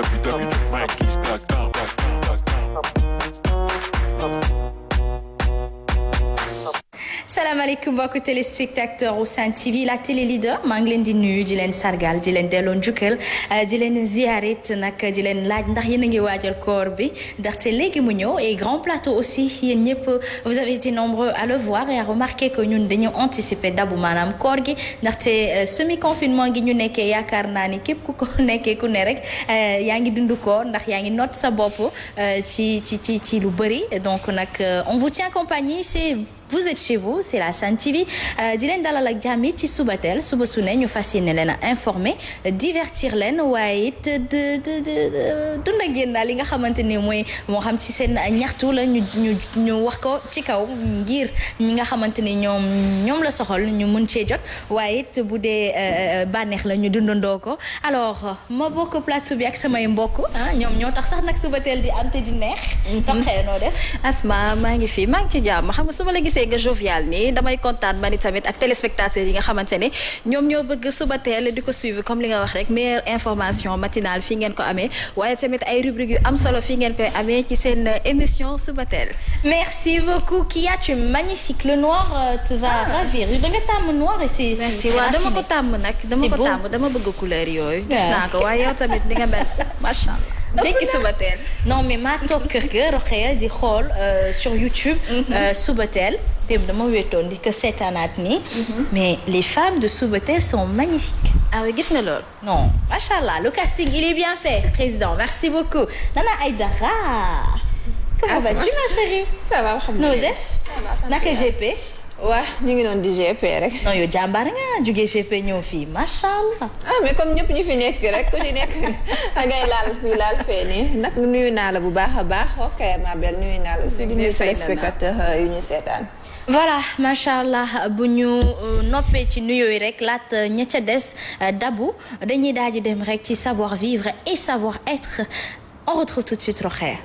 www.mykeys.com. salaamaaleykum mbokki téléspectateur u Sen TV la télé leader maa ngi leen di nuyu di leen sargal di leen delloo njukkal di leen ziarit nag di leen laaj ndax yéen a ngi waajal koor bi ndaxte léegi mu ñëw et grand plateau aussi yéen ñëpp vous avez été nombreux à le voir et à remarquer que ñun dañu anticiper dabu maanaam koor gi ndaxte semi confinement gi ñu nekkee yaakaar naa ni képp ku ko nekkee ku ne rek yaa ngi dund koor ndax yaa ngi noot sa bopp ci lu bëri donc nag on vous tient compagnie vous êtes chez vous c'est la Sen TV di leen dalal ak jàmm it ci subateel suba su ne ñu fas yéene leen a informer divertir leen waaye it dund ak yéen daal li nga xamante ni mooy moo xam ci seen ñaxtu la ñu wax ko ci kaw ngir ñi nga xamante ni ñoom la soxal ñu mun cee jot waaye it bu dee bànneex la ñu dundandoo ko alors ma bokk plateau bi ak samay mbokk ñoom ñoo tax sax nag subateel di am te di neex. doxee noo def. Asma maa ngi fi maa ngi ci jàmm xam nga su ma la gisee nga jovial nii damay kontaan ma ni tamit ak téléspectateurs yi nga xamante ne ñoom ñoo bëgg suba teel di ko suivre comme li nga wax rek meilleure information matinale fii ngeen ko amee waaye tamit ay rubrique yu am solo fii ngeen koy amee ci seen émission suba teel. merci beaucoup Kia tu es magnifique le noir te va ravir da nga tàmm noir et c'est merci waaw dama ko tàmm nag dama bëgg couleur yooyu gis naa ko waaye yow tamit di nga mel macha allah. Dekki Subatel. non mais maa toog kër ga Rokhaya di xool sur YouTube. Subatel te dama wéetoon di ko seetaanaat nii. mais les femmes de Subatel sont magnifiques. ah oui gis nga loolu. non macha allah le casting il est bien fait président merci beaucoup Nana Aïdara. comment vas-tu ma chérie. ça va alhamdulilah noo def. naka GP. waaw ñu ngi doon di GP rek. non yow jàmbaar nga jógee GP ñëw fii macha allah. mais comme ñëpp ñu fi nekk rek ku ci nekk ngay laal fii laal fee nii nag nuyu naa la bu baax a baax ok ma belle nuyu naa la aussi di nuyu téléspectateur yu ñu seetaan. voilà macha allah bu ñu noppee ci nuyoo yi rek laat ña ca des dabu dañuy daal di dem rek ci savoir vivre et savoir être on retrouve tout de suite Rokhaya.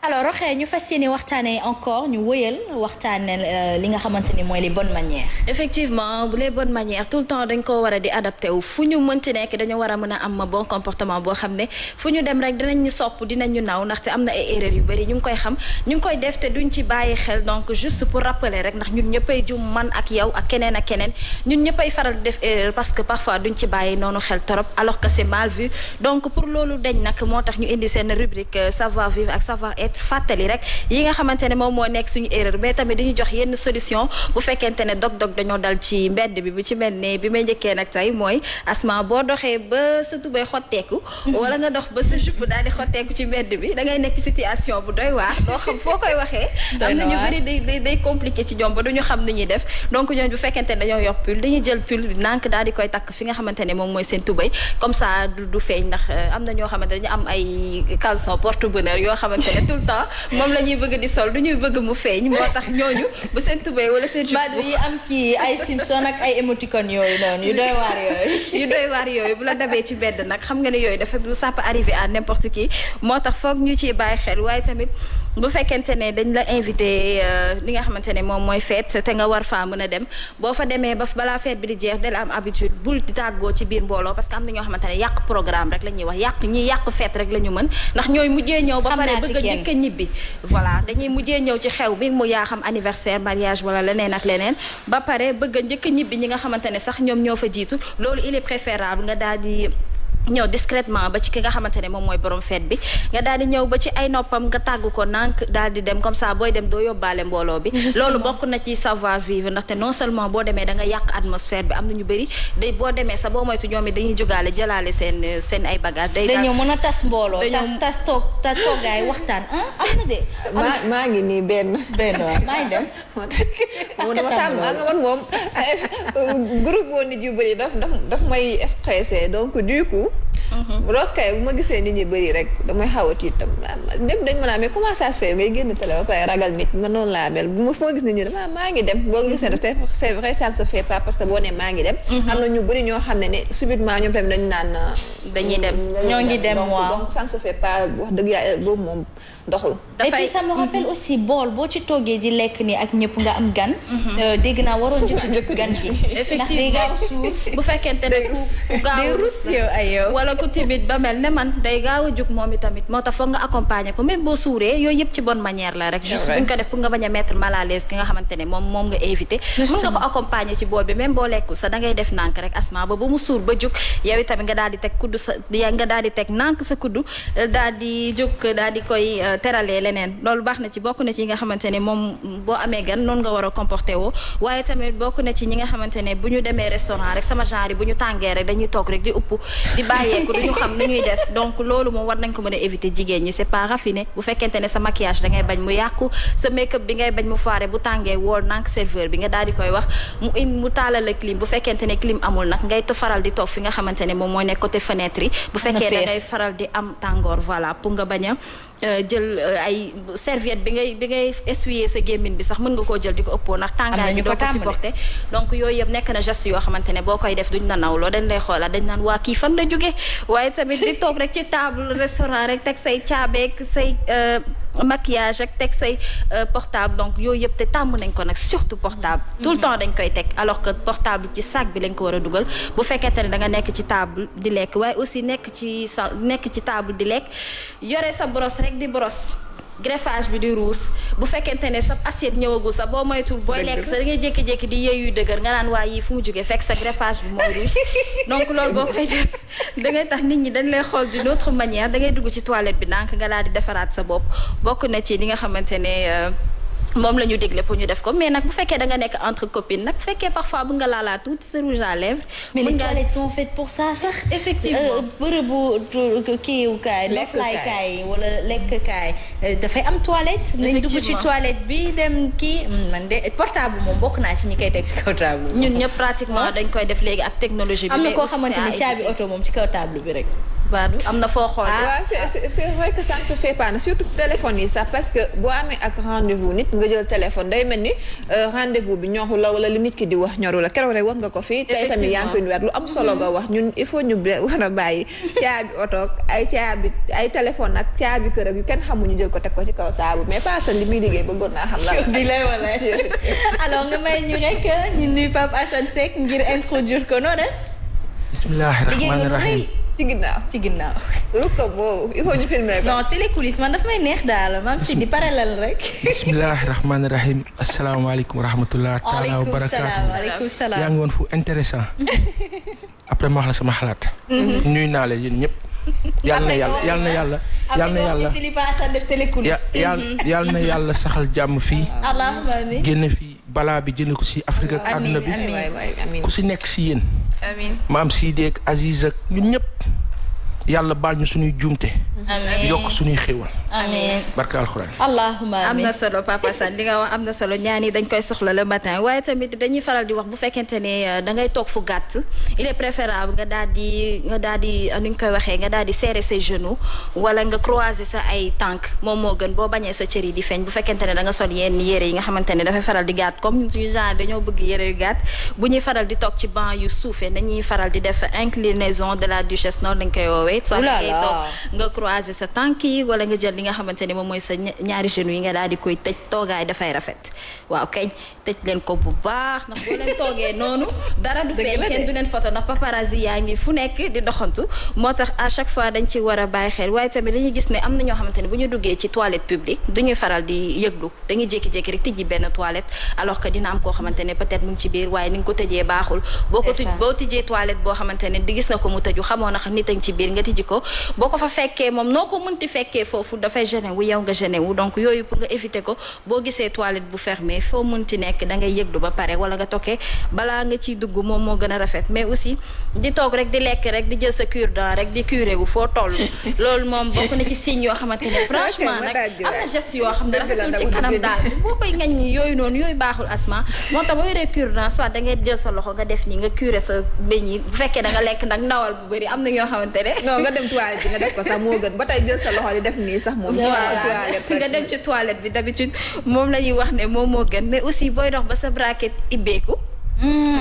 alors Rokhaya ñu fas yéene waxtaanee encore ñu wëyal waxtaanee li nga xamante ni mooy les bonnes manières. effectivement les bonnes manières tout le temps dañ ko war a di adapté wu fu ñu mënti nekk dañoo war a mën a am bon comportement boo xam ne fu ñu dem rek dinañ ñu sopp dinañ ñu naw ndaxte am na ay erreurs yu bëri ñu ngi koy xam ñu ngi koy def te duñ ci bàyyi xel donc juste pour rappeler rek ndax ñun ñëppay jum man ak yow ak keneen ñun ñëppay faral di def erreur parce que parfois duñ ci bàyyi noonu xel trop alors que c'est mal vu donc pour loolu dañ nag moo tax ñu indi seen rubrique savoir vivre ak savoir être fàttali rek yi nga xamante ne moom moo nekk suñu erreur mais tamit dañuy jox yenn solution bu fekkente ne dog-dog dañoo dal ci mbedd bi bu ci mel ne bi may njëkkee nag tey mooy Asma boo doxee ba sa tubay xotteeku wala nga dox ba sa jupe daal di xotteeku ci mbedd bi da ngay nekk situation bu doy waar doo xam foo koy waxee am na ñu bëri day compliqué ci ñoom ba duñu xam ni ñuy def donc ñooñu bu fekkente ne dañoo yor pull dañuy jël pull nànk daal di koy takk fi nga xamante ne moom mooy seen tubay comme ça du feeñ ndax am na ñoo xamante dañu am ay caleçon porte-bonheur yoo xamante ne tout le temps moom la ñuy bëgg di sol du ñuy bëgg mu feeñ moo tax ñooñu bu seen tubéy wala seen jupe yi am kii ay Simpson ak ay émoticônes yooyu noonu yu doy waar yooyu bu la dabee ci bedd nag xam nga ne yooyu dafa ça peut arriver à n'importe qui moo tax foog ñu ciy bàyyi xel waaye tamit bu fekkente ne dañ la invité li nga xamante ne moom mooy fête te nga war faa mën a dem boo fa demee ba balaa fête bi di jeex de la am habitude bul di tàggoo ci biir mbooloo parce que am na ñoo xamante ne yàq programme rek la ñuy wax yàq fête rek la ñu mën ndax ñooy mujjee ñëw ba pare bëgg a njëkk a ñibbi voilà dañuy mujjee ñëw ci xew bi mu yaa xam anniversaire mariage wala leneen ak leneen ba pare bëgg a njëkk a ñibbi ñi nga xamante ne sax ñoom ñoo fa jiitu loolu il est préférable nga daal di ñëw discrètement ba ci ki nga xamante ne moom mooy borom fête bi nga daal di ñëw ba ci ay noppam nga tàgg ko nànk daal di dem comme ça booy dem doo yóbbaale mbooloo bi loolu bokk na ci savoir vivre ndaxte non seulement boo demee da nga yàq atmosphère bi am na ñu bëri day boo demee sa boo moytu ñoom it dañuy jógaale jëlaale seen ay bagage dañoo mën a tas mbooloo tas toogaay waxtaan am na de maa ngi nii benn maa ngi dem moom dama tàmm maa nga man moom groupe woon nit yu bëri daf may stressé donc du coup Rokhaya bu ma gisee nit ñi bëri rek damay xaw a tiit tam ñëpp dañ mën a mais comment ça se fait ngay génn télé ba pare ragal nit nga noonu laa mel bu ma foo gis nit ñi dama maa ngi dem boo gisee c'est vrai ça ne se fait pas parce que boo ne maa ngi dem am na ñu bëri ñoo xam ne subitement ñoom tamit dañu naan dañuy dem ñoo ngi dem waaw donc ça ne se fait pas wax dëgg yàlla boobu moom doxul. et puis ça me rappelle aussi bool boo ci toggee di lekk ni ak ñëpp nga am gan. dégg naa waroon njëkk gan gi. effectivement ndax day gaaw suur bu fekkente ne ku gaaw wala ku timide ba mel ne man day gaaw a jug moom itamit moo tax foog nga accompagner ko même boo suuree yooyu yëpp ci bonne manière la rek. juste buñ ko def pour nga bañ a mettre mal à l'aise ki nga xamante ne moom nga invité. mën nga ko accompagner ci bool bi même boo lekkul sa da ngay def nànk rek asma ba mu suur ba jug yow itamit nga daal di teg kuddu sa nga daal di teg nànk sa kuddu daal di jug daal di koy teralee leneen loolu baax na ci bokk na ci yi nga xamante ne moom boo amee gan noonu nga war a comporté woo waaye tamit bokk na ci ñi nga xamante ne bu ñu demee restaurant rek sama genre yi bu ñu tàngee rek dañuy toog rek di upp di bàyyeeku duñu xam nu ñuy def donc loolu moom war nañ ko mën a éviter jigéen ñi c'est pas raffiné bu fekkente ne sa maquillage da ngay bañ mu yàqu sa make-up bi ngay bañ mu faare bu tàngee wool nank serveur bi nga daal di koy wax mu taalal la clim bu fekkente ne clim amul nag ngay faral di toog fi nga xamante ne moom mooy nekk côté fenêtre yi bu fekkee da ngay faral di am tàngoor voilà pour nga bañ a jël ay serviette bi ngay essuyer sa gémmiñ bi sax mën nga koo jël di ko ëppoo ndax tàngaay bi doo ko supporter donc yooyu yëpp nekk na geste yoo xamante ne boo koy def duñ la nawloo dañ lay xoolaat dañ naan waa kii fan la jóge waaye tamit di toog rek ci table restaurant rek teg say caabeek say maquillage ak teg say portable donc yooyu yëpp te tàmm nañ ko nag surtout portable tout le temps dañ koy teg alors que portable ci sac bi lañ ko war a dugal bu fekkente ne da nga nekk ci table di lekk waaye aussi nekk ci table di lekk yore sa brosse rek di brosse greffage bi di ruus bu fekkente ne sa assiette ñëwagul sa boo moytul booy lekk sa da ngay jékki-jékki di yeeyu dëgër nga naan waa yii fu mu jógee fekk sa greffage bi mooy ruus donc loolu boo koy def da ngay tax nit ñi dañ lay xool d'une autre manière da ngay dugg ci toilette bi donc nga daal di defaraat sa bopp bokk na ci li nga xamante ne moom la ñu dégle pour ñu def ko mais nag bu fekkee da nga nekk entre copines nag bu fekkee parfois bu nga laalaa tuuti sa rouge à lèvres. mais les toilettes sont faites pour ça sax. effectivement bërëbu kiiwukaay. noflaaykaay wala lekkkaay dafay am toilette. nañ dugg ci toilette bi dem kii man de portable moom bokk naa ci ñi koy teg ci kaw table. ñun ñëpp pratiquement dañ koy def léegi ak technologie bi. am na koo xamante ni caabi oto moom ci kaw table bi rek. Badou am na foo xool. waaw c'est vrai que ça ne se fait pas surtout téléphone yi sax parce que boo amee ak rendez-vous nit nga jël téléphone day mel ni rendez-vous bi ñoru la wala lu nit ki di wax ñoru la keroog rek wax nga ko fii. tey tamit yaa ngi koy nuyuwaat lu am solo nga wax ñun il faut ñu war a bàyyi caabi oto ay téléphone ak caabi kër ak yu kenn xamuñu jël ko teg ko ci kaw table mais pas li muy liggéey bëggoon naa xam la. di lay wala alors nga may ñu rek ñu nuyu Pape Assane Seck ngir introduire ko noo def. bismillahi rahmaani rahim. ci ginnaaw. rukkam boobu il faut ñu filmer ko. non télécoulisse man daf may neex daal maam si di parallèle rek. bismillahi rahmaani rahim asalaamaaleykum wa rahmatulah. taala wa barakaatu waaleykum salaam yaa ngi woon fu intéressant après ma wax la sama xalaat. nuyu naa leen yéen ñëpp. yal na yàlla. yal na yàlla saxal jàmm fii. allahumma amiin génn fii balaa bi jënd ko si Afrique ak àdduna bi. ku si nekk si yéen. amiin maam Sidi ak Aziz ak ñun ñëpp yàlla baal ñu suñuy juumte. amiin yokk suñuy xéwal. amiin barka alxuraan. allahumma amiin am na solo Papa Sane li nga wax am na solo ñaan yi dañ koy soxla le matin waaye tamit dañuy faral di wax bu fekkente ne da ngay toog fu gàtt il est préférable nga daal di nu ñu koy waxee nga daal di serrer ses genoux wala nga croiser sa ay tànk moom moo gën boo bañee sa cër yi di feeñ bu fekkente ne da nga sol yenn yére yi nga xamante ne dafay faral di gàtt comme ñun suñu genre dañoo bëgg yére yu gàtt bu ñuy faral di toog ci banc yu suufee dañuy faral di def inclinaison de la duchesse noonu lañ koy woowee soo ngay toog nga croiser sa tànk yi wala nga jël li nga xamante ne moom mooy sa ñaari genoux yi nga daal di koy tëj toogaay dafay rafet waaw kañ tëj leen ko bu baax ndax boo leen toogee noonu dara du feeñ kenn du leen photo ndax paparazzi yaa ngi fu nekk di doxantu moo tax à chaque fois dañ ci war a bàyyi xel waaye tamit dañuy gis ne am na ñoo xamante ne bu ñu duggee ci toilette publique duñuy faral di yëglu dañuy jékki-jékki rek tijji benn toilette alors que dina am koo xamante ne peut-être mu ngi ci biir waaye ni nga ko tëjee baaxul boo tijjee toilette boo xamante ne di gis nga ko mu tëju xamoo na nit a ngi ci biir nga tijji ko boo ko fa fekkee moom noo ko mënti fekkee foofu dafay gêné wu yow nga gêné wu donc yooyu pour nga éviter ko boo gisee toilette bu fermé foo mënti nekk da ngay yëglu ba pare wala nga tokkee balaa nga ciy dugg moom moo gën a rafet mais aussi di toog rek di lekk rek di jël sa cure-dent rek di curé wu foo toll loolu moom bokk na ci signe yoo xamante ne franchement nag am na geste yoo xam ne rafetul ci kanam daal boo koy ngañ ñi yooyu noonu yooyu baaxul asma moo tax boo yoree cure-dent soit da ngay jël sa loxo nga def nii nga curé sa bëñ yi bu fekkee da nga lekk nag ndawal bu bëri am na ñoo xamante ne non nga dem toilette bi nga def ko sax moo gën ba tey jël sa loxo di def nii sax moom nga dem ci toilette bi d'habitude moom la ñuy wax ne moom moo gën mais aussi booy dox ba sa braquette ibbeeku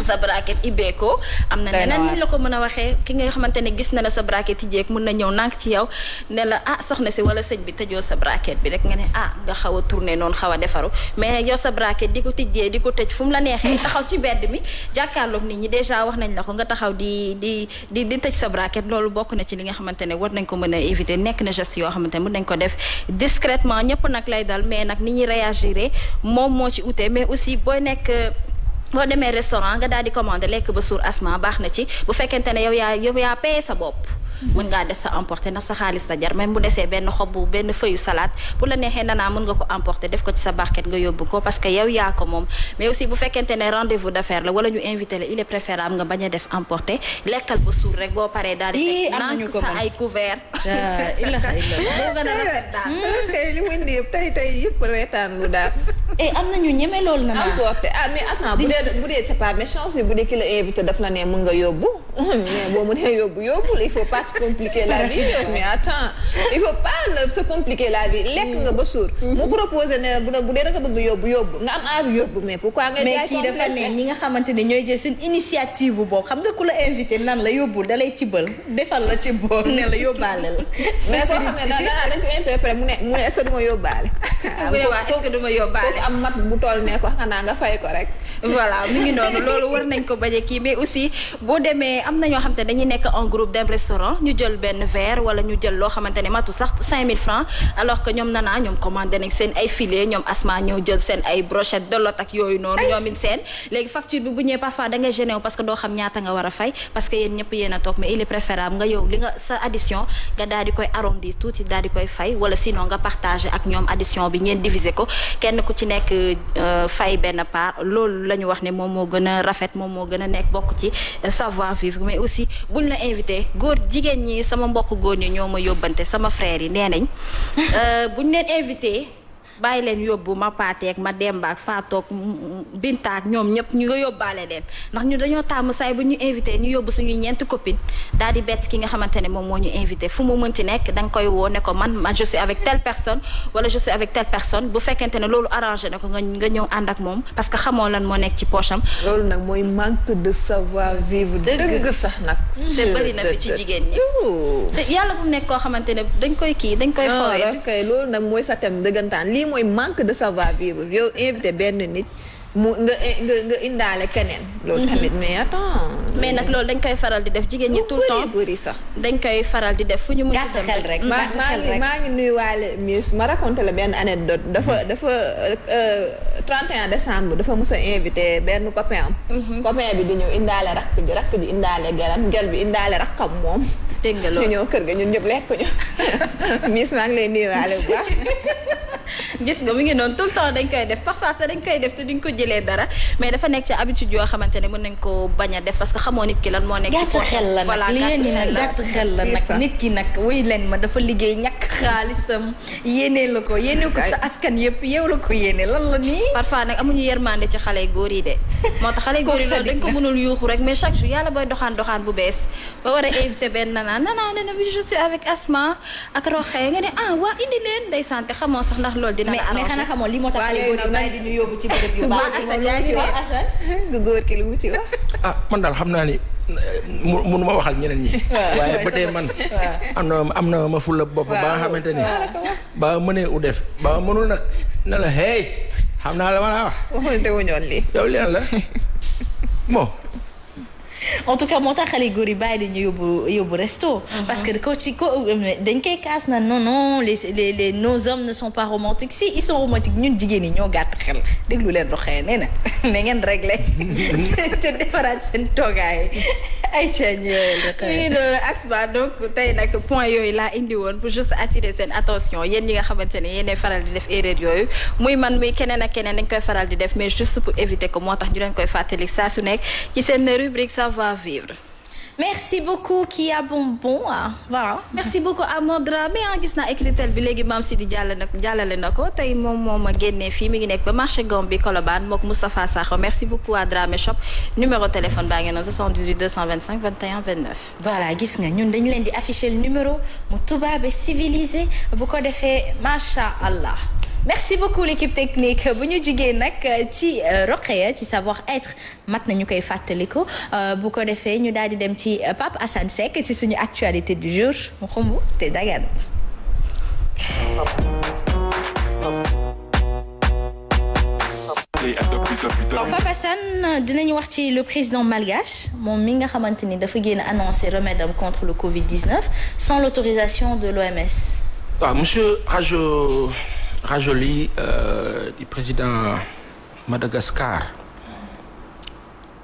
sa braquette ibbeeko am na neneen ni la ko mën a waxee ki nga xamante ne gis na la sa braquette tijjeek mën na ñëw nànk ci yow ne la soxna si wala sëñ bi tëjoo sa braquette bi rek nga ne nga xaw a tourné noonu xaw a defaru mais yow sa braquette di ko tijjee di ko tëj fu mu la neexee taxaw ci mbedd mi jàkkaarloog nit ñi déjà wax nañ la ko nga taxaw di tëj sa braquette loolu bokk na ci li nga xamante ne war nañ ko mën a éviter nekk na geste yoo xamante ne mën nañ ko def discrètement ñëpp nag lay dal mais nag ni ñuy réagir moom moo ci ute mais aussi boo demee restaurant nga daal di commander lekk ba suur asma baax na ci bu fekkente ne yow yaa payé sa bopp mën ngaa def sa emporter ndax sa xaalis la jar même bu desee benn xobu benn feuille salade bu la neexee nanaa mën nga ko emporter def ko ci sa barquette nga yóbbu ko parce que yow yaa ko moom mais aussi bu fekkente ne rendez-vous d'affaires la wala ñu invité la il est préférable nga bañ a def emporter lekkal ba suur rek boo paree daal di naan sa ay couvert boo gën a rafet daal kay li muy nii tey yëpp reetaan lu daal am nañu ñeme loolu na emporter mais attends bu dee c'est pas méchant aussi bu dee ki la invité daf la ne mën nga yóbbu mais boo mënee yóbbu il faut pas se compliquer la vie mais attends il faut pas se compliquer la vie lekk nga ba suur mu proposé ne bu dee da nga bëgg yóbbu nga am envie yóbbu mais pourquoi nga jaay kii dafa ne ñi nga xamante ne ñooy jël seen initiative boobu xam nga ku la invité nan la yóbbul da lay cibal defal la ci boor ne la yóbbaale la mais boo xam ne dañ ko interprété mu ne est-ce que du ma yóbbaale est-ce que du ma yóbbaale am mat bu toll ne ko xanaa nga fay ko rek voilà mi ngi noonu loolu war nañ ko bañ a kii mais aussi boo demee am na ñoo xamante ne dañuy nekk en groupe dem restaurant ñu jël benn verre wala ñu jël loo xamante ne matu sax 5000 francs alors que ñoom nanaa ñoom commandé nañ seen ay filets ñoom asma ñëw jël seen ay brochette de lot ak yooyu noonu ñoom it seen léegi facture bi bu ñëwee parfois da ngay gêné wu parce que doo xam ñaata nga war a fay parce que yéen ñëpp yéen a toog mais il est préférable nga yow li nga sa addition nga daal di koy arrondir tuuti daal di koy fay wala sinon nga partager ak ñoom addition bi ngeen diviser ko kenn ku ci nekk fay benn part loolu la ñu wax ne moom moo gën a rafet moom moo gën a nekk bokk ci savoir vivre mais aussi buñ la invité góor jigéen ñi sama mbokk góor ñi ñoo ma yóbbante sama frère yi nee nañ buñ leen invité bàyyi leen yóbbu ma paateeg ma dembaak faatoog bintaak ñoom ñëpp ñu nga yóbbaale leen ndax ñu dañoo tàmm saay bu ñu invité ñu yóbbu suñu ñeenti copine daal di bett ki nga xamante ne moom moo ñu invité fu mu mënti nekk da nga koy woo ne ko man je suis avec telle personne wala je suis avec telle personne bu fekkente ne loolu arrangé ne ko nga ñëw ànd ak moom parce que xamoo lan moo nekk ci poche am loolu nag mooy manque de savoir vivre dëgg sax nag te bëri na fi ci jigéen ñi te yàlla bu nekk koo xamante ne dañ koy fooye kay loolu nag mooy sa thème dëggantaan lii mooy manque de savoir vivre yow invité benn nit nga indaale keneen loolu tamit mais attends mais nag loolu dañ koy faral di def jigéen ñi tout le temps bëri sax dañ koy faral di def fu ñu mën gàtt xel rek maa ngi nuyuwaale Miss ma raconté la benn anecdote dafa 31 décembre dafa mës a invité benn copain am copain bi di ñëw indaale rakk ji indaale gelam gel bi indaale rakkam moom dégg nga loolu ñu ñëw kër ga ñun ñëpp lekk ñu Miss maa ngi lay nuyuwaale bu baax gis nga mi ngi noonu tout le temps dañ koy def parfois sax dañ koy def te duñ ko jëlee dara mais dafa nekk ci habitude yoo xamante ne mën nañ ko bañ a def parce que xamoo nit ki lan moo nekk ci gàtt xel la nag li ngeen ni nag gàtt xel la nag nit ki nag wuy leen ma dafa liggéey ñàkk xaalisam yéene la ko yéene ko sa askan yëpp yow la ko yéene lan la nii parfois nag amuñu yermande ci xale góor yi de moo tax xale góor yi loolu dañ ko mënul yuuxu rek mais chaque jour yàlla booy doxaan bu bees ba war a invité benn nanaa ne bi je suis avec Asma ak Roxee nga ne waa indi leen day santé xamoo sax ndax loolu dina la mais xanaa xamoo li moo tax xale góor yi bàyyi di ñu yóbbu ci bërëb yu baax gu góor ki lu mu ci wax man daal xam naa ni mënu ma waxal ñeneen ñi waaye ba tey man am na ma fulla bopp ba nga xamante ni ba mënee u def ba mënul nag ne la hey xam naa la ma la wax waxante wuñoon lii yow leen la bon en tout cas moo tax xale góor yi bàyyi dañu yóbbu resto parce que dañ koy kaas na non les nos hommes ne sont pas romantiques si ils sont romantiques ñun jigéen ñi ñoo gàtt xel déglu leen roxee nee na na ngeen réglé te defaraat seen toogaay ay cañ yooyu ngi doon Asma donc tey nag point yooyu laa indi woon pour juste attirer seen attention yéen ñi nga xamante ne yéenay faral di def erreur yooyu muy man muy keneen ak keneen dañ koy faral di def mais juste pour éviter ko moo tax ñu leen koy fàttali saa su nekk ci seen rubrique savoir vivre. Merci beaucoup Kia Bonbon voilà. merci beaucoup Amandra mais gis naa écritel bi léegi maam si di jàllale na ko tey moom ma génnee fii mi ngi nekk ba marché Gambie Colobane mook Moustapha Sakho merci beaucoup à Dramé Shop numéro téléphone baa ngi noonu 78 225 21 29. voilà gis nga ñun dañu leen di afficher le numéro mu tubaabe civilisé bu ko defee macha allah. merci beaucoup l'équipe technique bu ñu jugee nag ci Rokhaya ci savoir-être mat nañu koy fàttaliku bu ko defee ñu daal di dem ci Pape Assane Seck ci suñu actualité du jour mu xumb te dagan. alors Papa Assane dinañu wax ci le président malgache moom mi nga xamante ni dafa génn annoncé remède am contre le Covid-19 sans l'autorisation de l'OMS. waaw monsieur Rajoli di président Madagascar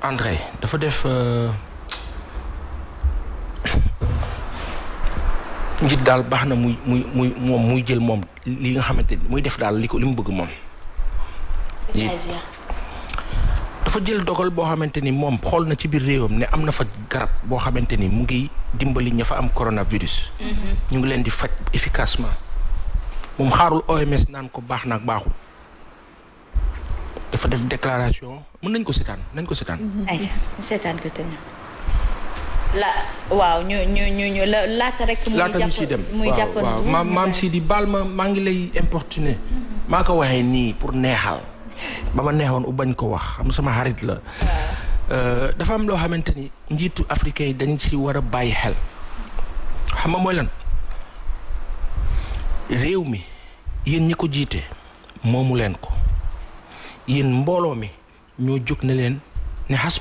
André dafa def njiit daal baax na muy jël moom li nga xamante ni muy def daal li mu bëgg moom. dafa jël dogal boo xamante ni moom xool na ci biir réewam ne am na fa garab boo xamante ni mu ngi dimbali ña fa am coronavirus. ñu ngi leen di faj efficacement moom xaarul OMS naan ko baax na ak baaxul dafa def déclaration mën nañ ko seetaan ayca seetaan ko te waaw ñu laata rek. muy jàpp waaw maam si di baal maa ngi lay importuner. maa ko waxee nii pour neexal. ba ma neexoon u bañ ko wax xam sama xarit la. dafa am loo xamante ni njiitu africain yi dañ si war a bàyyi xel. xam nga mooy lan réew mi yéen ñi ko jiite moomu leen ko yéen mbooloo mi ñoo jóg ne leen ne xas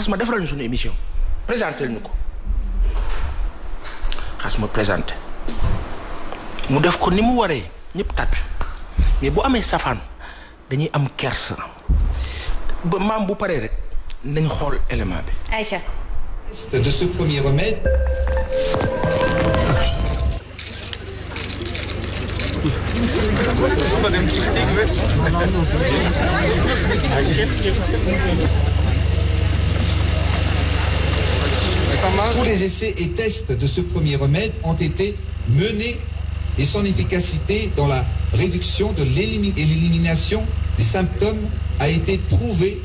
ma defaral ñu suñu émission présenté ñu ko xas ma présenté mu def ko ni mu waree ñëpp tàcc mais bu amee safaan dañuy am kersa ba maam bu paree rek nañ xool élément bi. Aïcha. De ce premier remède. Tous les essais et tests de ce premier remède ont été menés et son efficacité dans la réduction et l'élimination des symptômes a été prouvée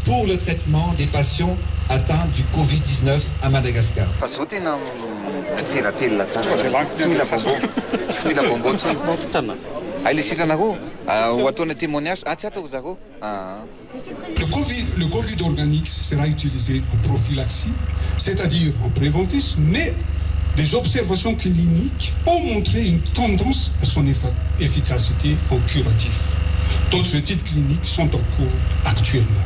pour le traitement des patients atteints du Covid-19 à Madagascar. Le Covid organique sera utilisé en prophylaxie, c'est-à-dire en préventif, mais des observations cliniques ont montré une tendance à son efficacité en curatif. D'autres études cliniques sont en cours actuellement.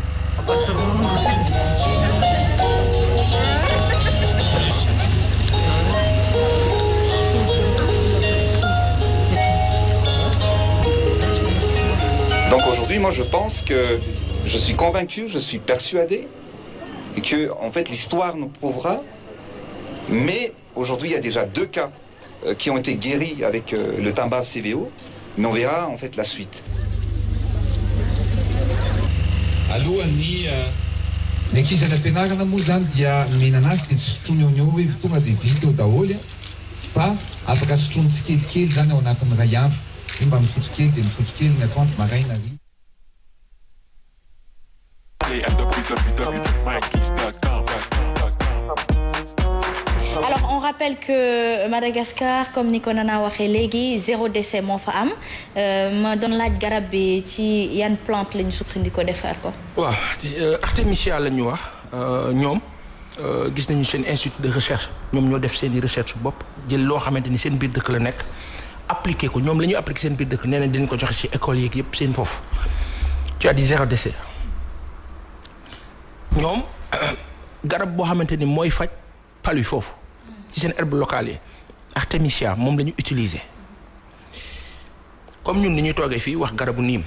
Donc aujourd'hui, moi je pense que je suis convaincu, je suis persuadé que en fait l'histoire nous prouvera, mais aujourd'hui il y a déjà 2 cas qui ont été guéris avec le Tambav CVO, mais on verra en fait la suite. Alohan'ny ankizy ampianarana moa zany dia menana azy dia tsy sotroina eo hoe tonga dia vita eo daholo fa afaka sotroiny tsikelikely zany ao anatin'ny ray andro io mba misotro kely dia misotro kely ny atoandro maraina ry. Alors on rappelle que Madagascar comme ni ko Nana waxee léegi 0 décès moo fa am ma doon laaj garab bi ci yan plante la ñu sukkandikoo defar ko. waaw artémisia la ñu wax ñoom gis nañu seen institut de recherche ñoom ñoo def seen i recherche bopp jël loo xamante ni seen biir dëkk la nekk appliqué ko ñoom la ñuy appliqué seen biir dëkk nee nañ dinañ ko joxe ci école yeeg yëpp seen foofu tu as dit 0 décès ñoom garab boo xamante ni mooy faj palu foofu. ci seen herbe locale yi artémisia moom la ñu utiliser comme ñun ni ñuy toogee fii wax garabu niim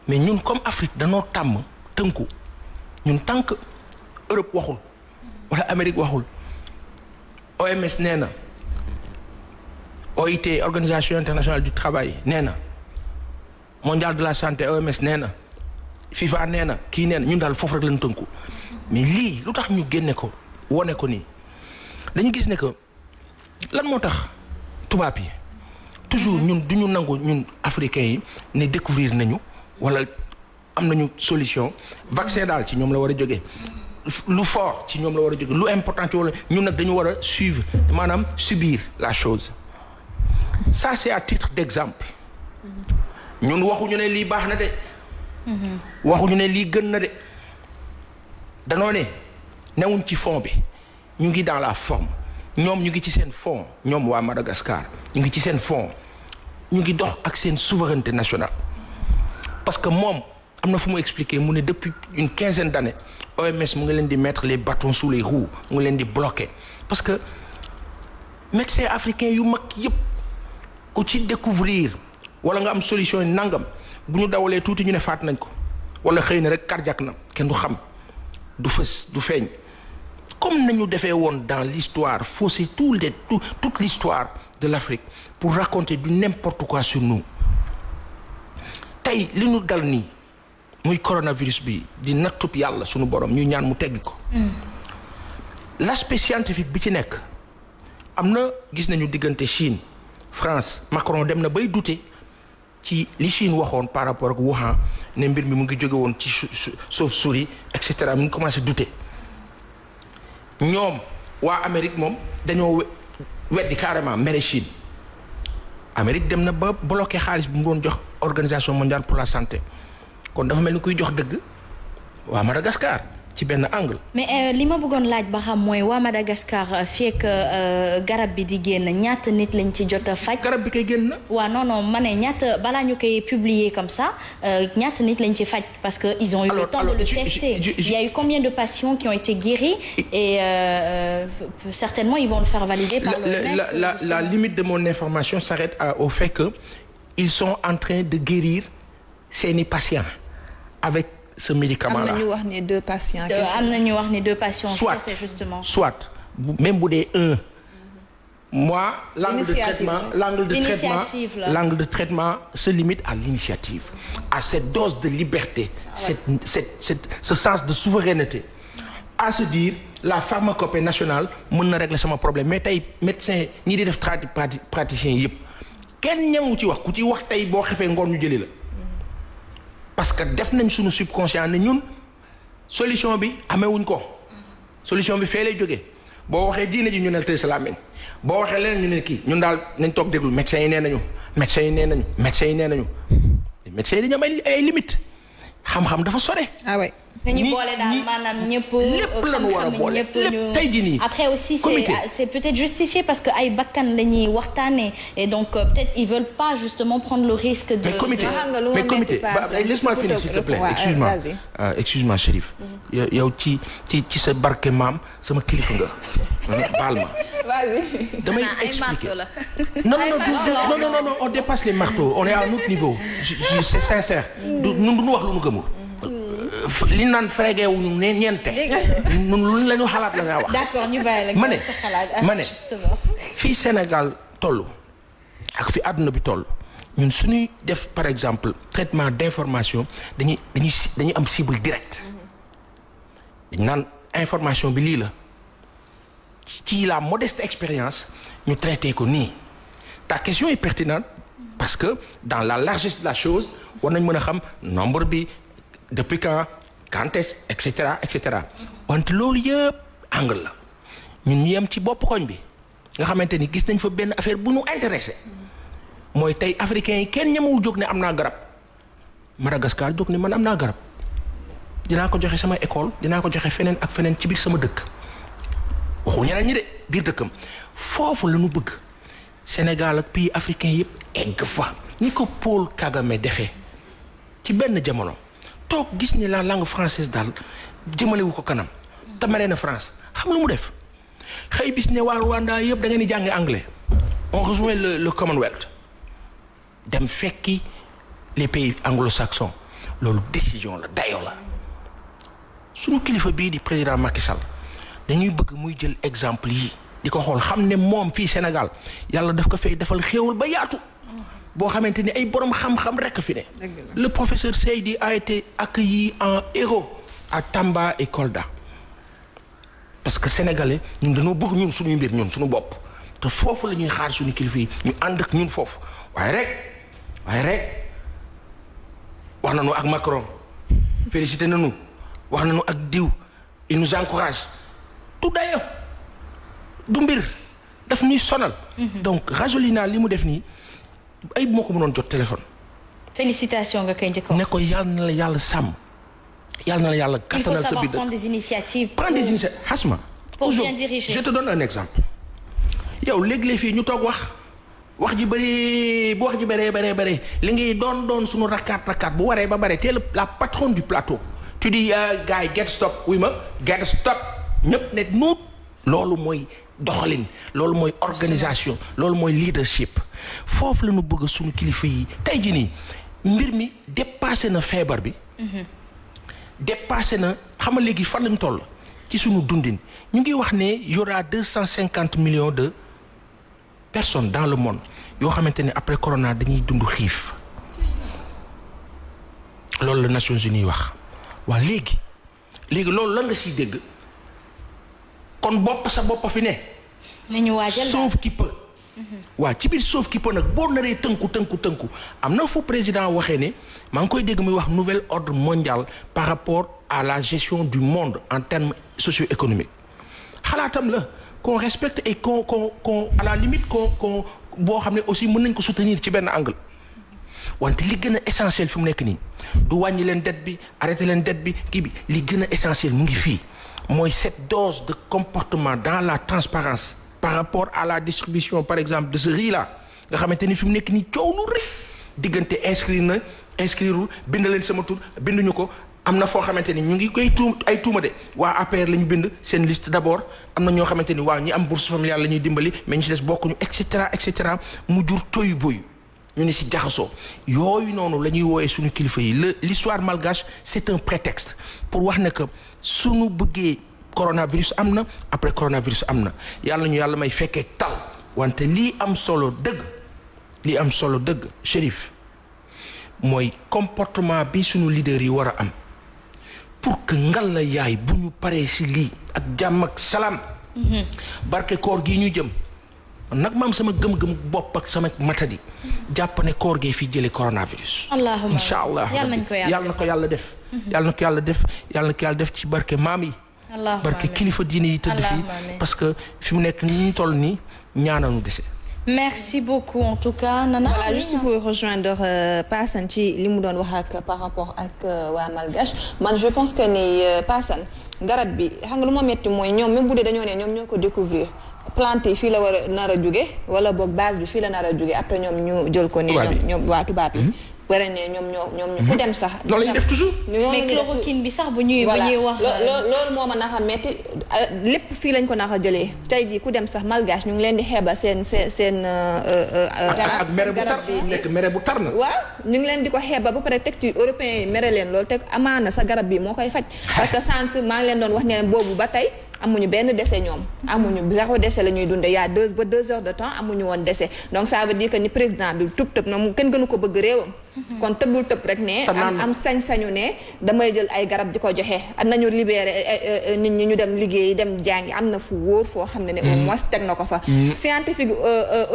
mais ñun comme Afrique danoo tàmm tënku ñun tant que Europe waxul wala Amérique waxul OMS nee na OIT organisation internationale du travail nee na mondial de la santé OMS nee na FIFA nee na kii nee na ñun daal foofu rek lañu tënku mais lii lu tax ñu génne ko wone ko nii dañu gis ne que lan moo tax tubaab yi toujours ñun du ñu nangu ñun africains yi ne découvrir nañu wala am nañu solution vaccin daal ci ñoom la war a jógee lu fort ci ñoom la war a jógee lu important ci wala ñun nag dañu war a suivre maanaam subir la chose ça c'est à titre d'exemple ñun waxuñu ne lii baax na de. waxuñu ne lii gën na de. danoo ne newuñ ci fond bi ñu ngi dans la forme ñoom ñu ngi ci seen fond ñoom waa Madagascar ñu ngi ci seen fond ñu ngi dox ak seen souveraineté nationale. parce que moom am na fu mu expliquer mu ne depuis une quinzaine d'années OMS mu ngi leen di mettre les bâtons sous les roues mu ngi leen di bloquer parce que médecins africains yu mag yëpp ku ci découvrir wala nga am solution yi nangam bu ñu dawalee tuuti ñu ne faat nañ ko wala xëy na rek cardiaque na kenn du xam du fës du feeñ comme nañu defee woon dans l'histoire fausser toute l'histoire de l'Afrique pour raconter du n'importe quoi sur nous tey li ñu dal nii muy coronavirus bi di nattub yàlla sunu borom ñuy ñaan mu teggi ko l'aspect scientifique bi ci nekk am na gis nañu diggante Chine France Macron dem na bay douter ci li Chine waxoon par rapport ak Wuhan ne mbir mi mu ngi jóge woon ci chauve-souris et cetera mu ngi commencé douter ñoom waa Amérique moom dañoo weddi carrément mere Chine Amérique dem na ba bloqué xaalis bi mu doon jox organisation mondiale pour la santé kon dafa mel ni kuy jox dëgg waa Madagascar ci benn angle. mais li ma bëggoon laaj ba xam mooy waa Madagascar fekk garab bi di génn ñaata nit lañ ci jot a faj. garab bi koy génn. waaw non ma ne ñaata balaa ñu koy publier comme ça ñaata nit lañ ci faj parce que ils ont eu le temps de le tester. Il y a eu combien de patients qui ont été guéris et certainement ils vont le faire valider par l'OMS. La limite de mon information s'arrête au fait que ils sont en train de guérir seeni patients avec ce médicament-là. am na ñu wax ne 2 patients. am na ñu wax ne 2 patients. soit c'est justement. soit même bu dee 1. moi l'angle de traitement se limite à l'initiative, à cette dose de liberté, ce sens de souveraineté, à se dire la pharmacopée nationale mën na régler sama problème mais tey médecin ñi di def praticiens yëpp kenn ñamu ci wax ku ci wax tey boo xefee ngoon ñu jëli la. parce que def nañ suñu subconscient ne ñun solution bi amewuñ ko solution bi fee lay jógee boo waxee diine ji ñu ne tey salaameen boo waxee leneen ñu ne kii ñun daal nañ toog déglu médecins yi nee nañu médecins yi dañu am ay limites xam-xam dafa sore. ah ouais. dañu boole daal maanaam ñëpp. lépp la ñu war a boole lépp tey jii nii. après aussi c'est peut-être justifié parce que ay bakkan la ñuy waxtaanee et donc peut-être ils veulent pas justement prendre le risque de. mais comité laisse-moi finir s'il te plaît. excuse-moi Chérif. yow ci sa barke maam sama kilifa nga. baal ma. damay expliquer. non on dépasse les marteaux on est à un autre niveau. c'est sincère. ñun du ñu wax lu ñu gëmul. li naan frégué wu ñu ne ñeente. ñun lu la ñu xalaat la nga wax. d'accord ñu bàyyi la ma ne fii Sénégal toll ak fi àdduna bi toll ñun suñuy def par exemple traitement d'information dañuy am cible directe. dañ naan information bi lii la ci la modeste expérience ñu traité ko nii. ta question est pertinente parce que dans la largesse de la chose war nañ mën a xam nombre bi. depuis quand est-ce et cetera wante loolu yëpp angle la ñun ñu yem ci bopp koñ bi nga xamante ni gis nañ fa benn affaire bu ñu intéressé mooy tey africains yi kenn ñemewul jóg ne am naa garab Madagascar jóg ne man am naa garab dinaa ko joxe sama école dinaa ko joxe feneen ak feneen ci biir sama dëkk waxul ñeneen ñi de biir dëkkam foofu la ñu bëgg Sénégal ak pays africains yëpp egg fa ñi ko Paul Kagame defee ci benn jamono. toog gis ni la langue française daal jëmalewu ko kanam tamale na France xam lu mu def xëy bis ne waa Rwanda yëpp da ngeen di jàngi anglais on rejoint le Commonwealth dem fekki les pays anglo-saxons loolu décision la dayoo la suñu kilifa bii di président Macky Sall dañuy bëgg muy jël exemple yi di ko xool xam ne moom fii Sénégal yàlla daf ko fay defal xéewal ba yaatu boo xamante ni ay borom xam-xam rekk fi ne. Le professeur Seydi a été accueilli en héros à Tamba et Kolda parce que sénégalais ñun dañoo bëgg ñun suñuy mbir ñun suñu bopp te foofu la ñuy xaar suñu kilifa yi ñu ànd ak ñun foofu waaye rek wax nañu ak Macron félicité nañu wax nañu ak diw il nous encourage tout d'ailleurs du mbir daf ñuy sonal. donc Rajolina li mu def nii. ay moo ko mënoon jot téléphone félicitations nga koy njëkkoon. ne ko yàlla na la yàlla sàmm. yàlla na la yàlla kattanal sa biir. il faut savoir prendre des initiatives. Asma. pour bien diriger. je te donne un exemple. yow léeg-léeg fii ñu toog wax ji bëri bu wax ji bëree li ngay doon suñu rakkaat bu waree ba bëri tey la patronne du plateau. tu dis gars yi get stop wuy ma get stop ñëpp ne nuut. loolu mooy doxalin loolu mooy organisation loolu mooy leadership foofu la ñu bëgg suñu kilifa yi tey jii nii mbir mi dépassé na feebar bi. dépassé na xam nga léegi fan lañ toll ci suñu dundin ñu ngi wax ne y aura 250 millions de personnes dans le monde yoo xamante ne après corona dañuy dund xiif loolu la Nations Unies wax waa léegi loolu lan nga siy dégg kon bopp sa bopp fi ne. nañu waajal sauf qui peut. waaw ci biir sauf qui peut nag boo naree tënku am na fu président waxee ne maa ngi koy dégg muy wax nouvel ordre mondial par rapport à la gestion du monde en termes socio-économiques xalaatam la qu'on respecte et qu'on à la limite qu'on boo xam ne aussi mën nañ ko soutenir ci benn angle wante li gën a essentiel fi mu nekk nii du wàññi leen dette bi arrêté leen dette bi kii bi li gën a essentiel mu ngi fii mooy cette dose de comportement dans la transparence par rapport à la distribution par exemple de ce riz là nga xamante ni fi mu nekk nii coow lu rëy diggante inscrire bind leen sama tur binduñu ko am na foo xamante ni ñu ngi koy tuuma de waa APR la ñu bind seen liste d'abord am na ñoo xamante ni waaw ñi am bourse familiale la ñuy dimbali mais ñu ci des bokkuñu et cetera mu jur toyu boyu ñu ne si jaxasoo yooyu noonu la ñuy wooyee suñu kilifa yi l'histoire malgache c'est un prétexte pour wax ne que suñu bëggee coronavirus am na après coronavirus am na yàlla may fekkee tal wante lii am solo dëgg Chérif mooy comportement bi suñu leader yi war a am pour que ngal la yaay bu ñu paree si lii ak jàmm ak salaam. barke koor gi ñu jëm nag maam sama gëm-gëm bopp ak sama matadi jàpp ne koor gee fi jëlee coronavirus. allahumma incha allah yàlla na ko yàlla def. yàlla na ko yàlla def ci barke maam yi. barke kilifa diine yi tëdd fii parce que fi mu nekk ni ñu toll nii ñaananu dese. merci beaucoup en tout cas Nana. voilà juste pour rejoindre Paasan ci li mu doon wax ak par rapport ak waa Malgache man je pense que ni Paasan garab bi xam nga lu ma metti mooy ñoom même bu dee dañoo ne ñoom ñoo ko découvrir plante yi fii la war a nar a jóge wala boog base bi fii la nar a jóge après ñoom ñu jël ko ne ñoom waa tubaab yi. wala ne ñoom ku dem sax. loolu la ñuy def toujours. mais chloroquine bi sax bu ñuy wax. loolu moo ma nax a metti lépp fii lañ ko nax a jëlee tey jii ku dem sax Malgache ñu ngi leen di xeeba seen. ak mere bu tar nekk mere bu tar na. waaw ñu ngi leen di ko xeeba ba pare teg ci européens yi mere leen loolu teg amaana sa garab bi moo koy faj. parce que sànq maa ngi leen doon wax ne boobu ba tey. amuñu benn décès ñoom amuñu 0 décès la ñuy dundee y a 2 heures de temps amuñu woon décès donc ça veut dire que ni président bi tëb na mu kenn gënu ko bëgg réewam kon tëbul tëb rek ne am sañ-sañu ne damay jël ay garab di ko joxe nañu libéré nit ñi ñu dem liggéeyi dem jàngi am na fu wóor foo xam ne au moins teg na ko fa scientifique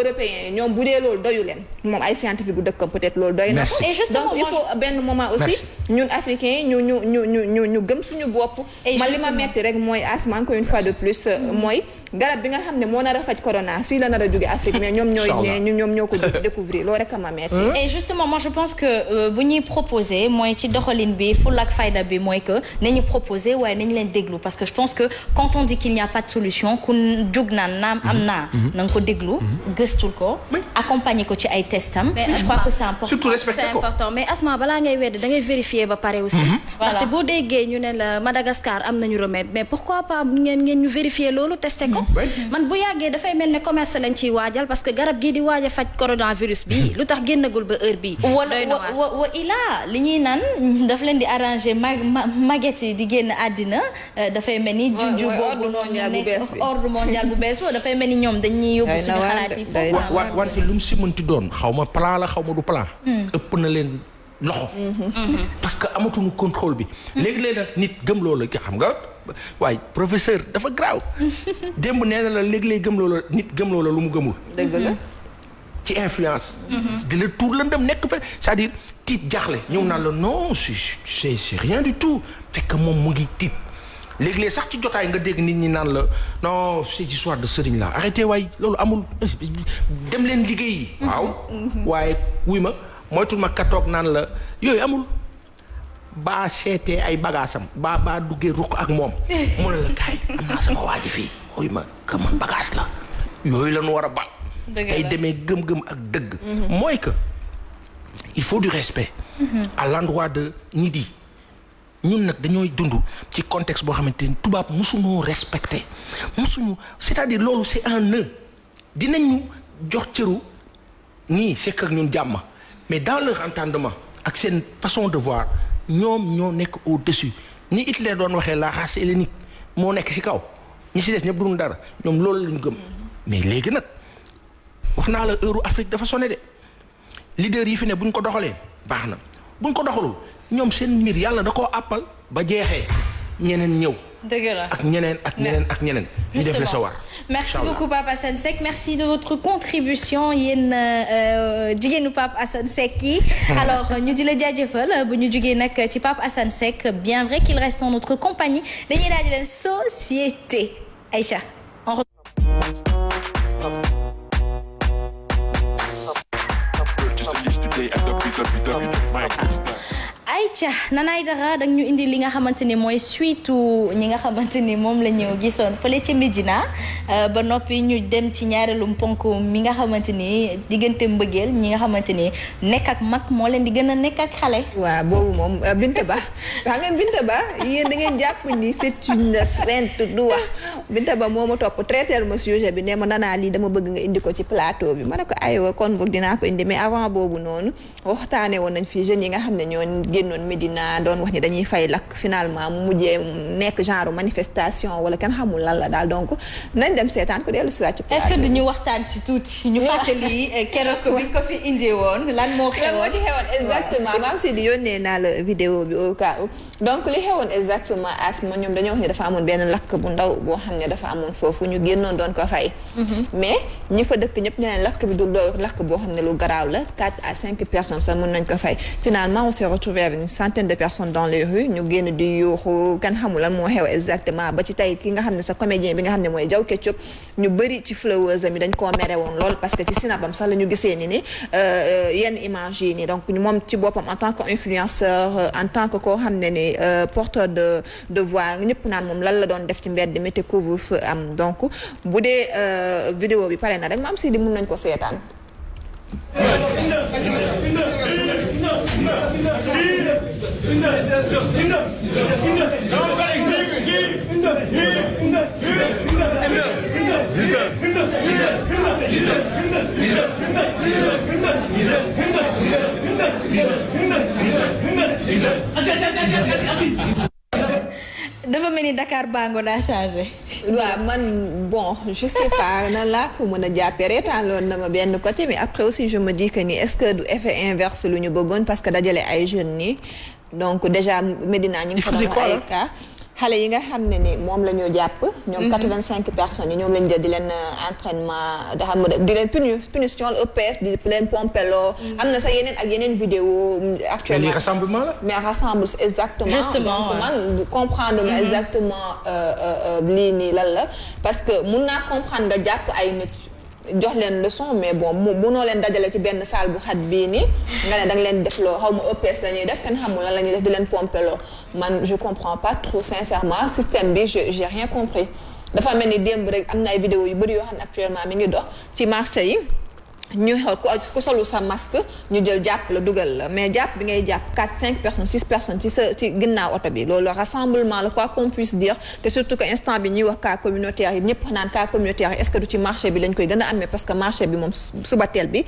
européens yi ñoom bu dee loolu doyu leen moom ay scientifique bu dëkkam peut-être loolu doy na ko donc il faut benn moment aussi ñun africains yi ñu gëm suñu bopp man li ma metti rek mooy asma une fois de plus mooy garab bi nga xam ne moo nar a faj corona fii la nar a jóge Afrique mais ñoom ñoo ko découvrir loolu rek a ma metti et justement moi je pense que bu ñuy proposer mooy ci doxalin bi fulla ak fayda bi mooy que nañu proposer waaye nañu leen déglu parce que je pense que quand on dit qu'il n'y a pas de solution ku jóg naan naam am naa na nga ko déglu gëstul ko accompagner ko ci ay testam je crois que c'est important surtout respecter ko mais Asma balaa ngay weddi da ngay vérifier ba pare aussi ndaxte boo déggee ñu ne la Madagascar am nañu remède mais pourquoi pas ngeen ñu vérifier loolu testé ko man bu yàggee dafay mel ne commerce lañ ciy waajal parce que garab gii di waaj a faj coronavirus bi lu tax génnagul ba heure bii wa ilaa li ñuy naan daf leen di arranger maguette yi di génn àddina dafay mel ni juju boobu ordre mondial bu bees boobu dafay mel ni ñoom dañuy yóbbu suñu xalaat yi foofu wante lu mu si mënti doon xaw ma plan la xaw ma du plan ëpp na leen loxo parce que amatuñu contrôle bi léegi-léegi nag nit gëm loolu xam nga waaye professeur dafa graaw démb nee na la léegi-léegi gëm loola nit gëm loola lu mu gëmul dëgg la ci influence di la tour lëndëm nekk fa c'est-à-dire tiit jaaxle ñëw naan la non c'est rien du tout fekk moom mu ngi tiit léegi-léegi sax ci jotaay nga dégg nit ñi naan la non ces histoires de sëriñ la arrêté waay loolu amul dem leen liggéey yi waaw waaye wuy ma moytul ma katoog naan la yooyu amul baa seetee ay bagaasam baa duggee ruq ak moom mu ne la kaay am naa sama waa ji fii ooy ma que man bagage la yooyu la ñu war a ba ay demee gëm-gëm ak dëgg mooy que il faut du respect à l'endroit de nit yi ñun nag dañooy dund ci contexte boo xamante ni tubaab musuñoo respecté musuñu c'est-à-dire loolu c'est un nœud dinañu jox cëru nii c'est que ñun jàmm mais dans leur entendement ak seen façon de voir ñoom ñoo nekk au-dessus ni Hitler doon waxee la race hellénique moo nekk ci kaw ñi ci des ñëpp duñu dara ñoom loolu lañu gëm mais léegi nag wax naa la heure Afrique dafa sonné de leader yi fi ne buñ ko doxalee baax na buñ ko doxalul ñoom seen mbir yàlla da koo àppal ba jeexee ñeneen ñëw. dëgg la ak ñeneen ak ñeneen ak ñeneen. ñu def la sa war. merci beaucoup Pape Assane Seck merci de votre contribution yéen jigéenu Pape Assane Seck yi. alors ñu di la jaajëfal bu ñu jugee nag ci Pape Assane Seck bien vrai qu'il reste en notre compagnie dañuy daal di leen société Aïcha. Aïcha Nana Aidara da ñu indi li nga xamante ni mooy suite ñi nga xamante ni moom la ñu gisoon fële ca Médina ba noppi ñu dem ci ñaareelum ponk mi nga xamante ni diggante mbëggeel ñi nga xamante ni nekk ak mag moo leen di gën a nekk ak xale. waaw boobu moom Binta Ba xam ngeen Binta Ba yéen da ngeen jàpp ni c'est une sainte du wax Binta Ba moo ma topp traité ma sujet bi ne ma Nana lii dama bëgg nga indi ko ci plateau bi ma ne ko aywa kon boog dinaa ko indi mais avant boobu noonu waxtaanee woon nañ fi jeunes yi nga xam ne ñoo génnoon Médina doon wax ni dañuy fay lakk finalement mu mujjee nekk genre manifestation wala kenn xamul lan la daal donc nañ dem seetaan ko dellu si waat ci plateau. est-ce que duñu waxtaan ci tuuti. ñu fàttali keroog bi ko fi indee woon lan moo xewoon. lan moo ci xewoon exactement maam si di yónnee naa la vidéo bi au cas où donc li xewoon exactement asma ñoom dañoo wax ni dafa amoon benn lakk bu ndaw boo xam ne dafa amoon foofu ñu génnoon doon ko fay. mais ñi fa dëkk ñëpp ñeneen lakk bi du lakk boo xam ne lu garaaw la 4 à 5 personnes sax mën nañ ko fay finalement on s'est retrouvé avec une centaine de personnes dans les rues ñu génn di yuuxu kan xamul lan moo xew exactement ba ci tey ki nga xam ne sa comédien bi nga xam ne mooy Jaw Ketchup ñu bëri ci flowers mi dañ koo mere woon lool parce que ci sinapam sax la ñu gisee ni yenn image yi nii donc moom ci boppam en tant que influenceur en tant que koo xam ne ni porteur de voix ñëpp naan moom lan la doon def ci mbedd mi te couvre-feu am donc bu dee vidéo bi pare na rek maam si di mun nañ ko seetaan. dafa mel ni Dakar Bango daa changé. waaw man bon je sais pas nan laa ko mën a jàppee reetaan loon na ma benn côté mais après aussi je me dis que ni est-ce que du effet inverse lu ñu bëggoon parce que dajale ay jeunes nii donc déjà Médina ñu ngi fa doon ay cas xale yi nga xam ne ni moom la ñu jàpp ñoom 85 personnes yi ñoom lañ jël di leen entraînement da xam di leen punition EPS di leen pompeloo am na sax yeneen ak yeneen vidéo actuellement mais rassemblement la mais rassemble exactement justement donc man comprendre ma exactement lii nii lan la parce que mun naa comprendre nga jàpp ay nit jox leen leçon mais bon mënoo leen dajale ci benn salle bu xat bii nii nga ne da nga leen def loo xaw ma EPS la ñuy def kenn xamul lan la ñuy def di leen pompeloo man je comprends pas trop sincèrement système bi j'ai rien compris dafa mel ni démb rek am na ay vidéo yu bëri yoo xam ne actuellement mi ngi dox ci marché yi ñu xool ku solu sa masque ñu jël jàpp la dugal la mais jàpp bi ngay jàpp 4 5 personnes 6 personnes ci ginnaaw oto bi loolu rassemblement la quoi qu'on puisse dire te surtout que instant bi ñuy wax cas communautaire yi ñëpp naan cas communautaire yi est-ce que du ci marché bi lañ koy gën a amee parce que marché bi moom suba teel bi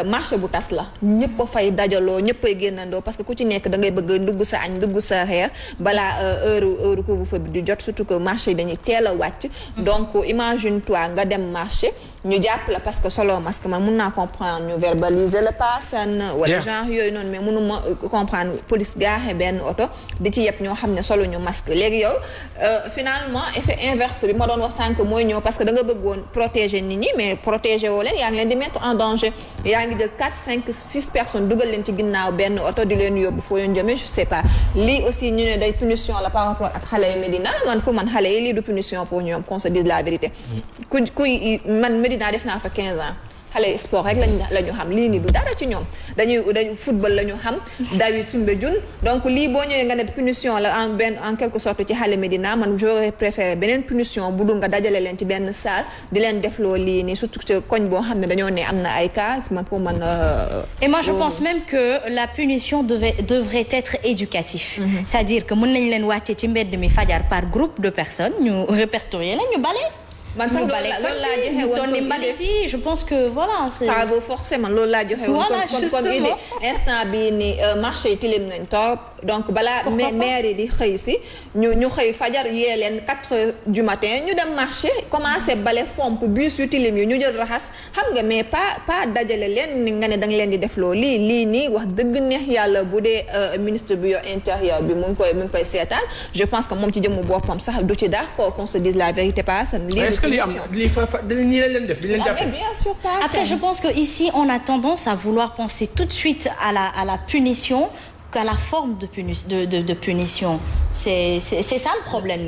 marché bu tas la ñëpp a fay dajaloo ñëpp ay génnandoo parce que ku ci nekk da ngay bëgg ndugg sa añ ndugg sa reer balaa heure couvre-feu bi di jot surtout que marché yi dañuy teel a wàcc donc imagine toi nga dem marché ñu jàpp la parce que solo masque man mun naa comprendre ñu verbaliser la personne wala genre yooyu noonu mais mënuma comprendre police gaaxe benn oto di ci yëpp ñoo xam ne solo ñu masque léegi yow finalement effet inverse bi ma doon wax sànq mooy ñëw parce que da nga bëggoon protéger nit ñi mais protéger woo leen yaa ngi leen di mettre en danger yaa ngi jël 4 5 6 personnes dugal leen ci ginnaaw benn oto di leen yóbbu foo leen jëmee je sais pas lii aussi ñu ne day punition la par rapport ak xale yi Médina man pour man xale yi lii du punition pour ñoom qu'on se dise la vérité kuy man Médina def naa fa 15 ans xale sport rek la ñu xam lii nii du dara ci ñoom dañu football la ñu xam dawi Soumbédioune donc lii boo ñëwee nga ne punition la en quelque sorte ci xale Médina man j'aurais préféré beneen punition bu dul nga dajale leen ci benn salle di leen defloo lii nii surtout que koñ boo xam ne dañoo ne am na ay cas man pour man. Et moi je pense même que la punition devrait être éducatif. C'est-à-dire que mën nañ leen wàcce ci mbedd mi fajar par groupe de personnes ñu répertorier la ñu bale. man sax loolu laa joxe woon comme mbalit yi je pense que voilà. travaux forcément loolu laa joxe woon. comme idée instant bii ni marché yi tilim nañ torop donc balaa maire yi di xëy si ñu xëy fajar yee leen 4 heures du matin ñu dem marché commencé bale fomp bus yu tilim yi ñu jël raxas xam nga mais pas dajale leen ni nga ne da nga leen di def loolu lii nii wax dëgg neex yàlla bu dee ministre bi yor intérieur bi mu ngi koy seetaan je pense que moom ci jëmmu boppam sax du ci d'accord qu'on se dise la vérité pas ça. Après, je pense que ici on a tendance à vouloir penser tout de suite à la punition qu'à la forme de punition. C'est ça le problème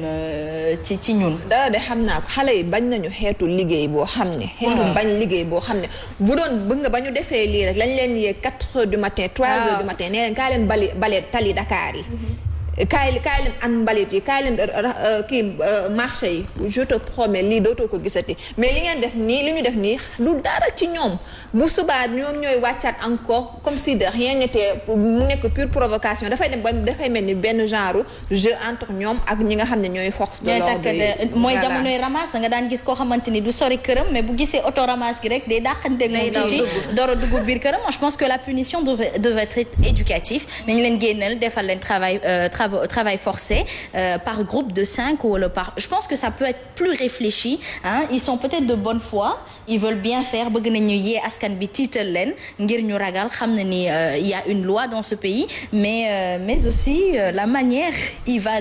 ci ñun. dara de xam naa ko xale yi bañ nañu xeetu liggéey boo xam ne. xeetu bañ liggéey boo xam ne bu doon bëgg nga ba ñu defee lii rek lañ leen yee 4 heures du matin 3 heures du matin nee leen kaa leen bale tali Dakar yi. kaay leen an mbalit yi kaay leen marché yi je te promets lii dootoo ko gisati mais li ngeen def nii li ñu def nii du dara ci ñoom bu subaa ñoom ñooy wàccaat encore comme si de rien n'était mu nekk pure provocation dafay dem ba dafay mel ni benn genre jeu entre ñoom ak ñi nga xam ne ñooy force de l'ordre mooy jamonoy ramasse nga daan gis koo xamante ni du sori këram mais bu gisee auto ramasse gi rek day dàqanteeg moom ci door a dugg biir këram. Moi je pense que la punition devrait être éducatif nañu leen génneel defal leen travail forcé par groupe de 5 ou par je pense que ça peut être plus réfléchi hein ils sont peut-être de bonne foi ils veulent bien faire bëgg nañu yee askan bi tiital leen ngir ñu ragal xam na ni il y a une loi dans ce pays mais aussi la manière il va.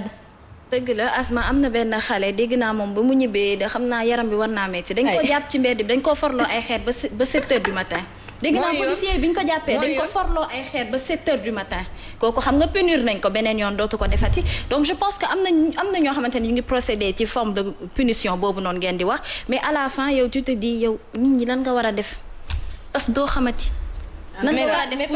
dëgg la Asma am na benn xale dégg naa moom ba mu ñibbee da xam naa yaram bi war naa metti dañ ko jàpp ci mbedd bi dañ ko forloo ay xeer ba 7 heures du matin. dégg naa policier bi ñu ko jàppee dañ ko forloo ay xeer ba 7 heures du matin kooku xam nga punir nañ ko beneen yoon dootu ko defati donc je pense que am na ñoo xamante ni ñu ngi procéder ci forme de punition boobu noonu ngeen di wax mais à la fin yow tu te dis yow nit ñi lan nga war a def parce que doo xamati. nan nga war a def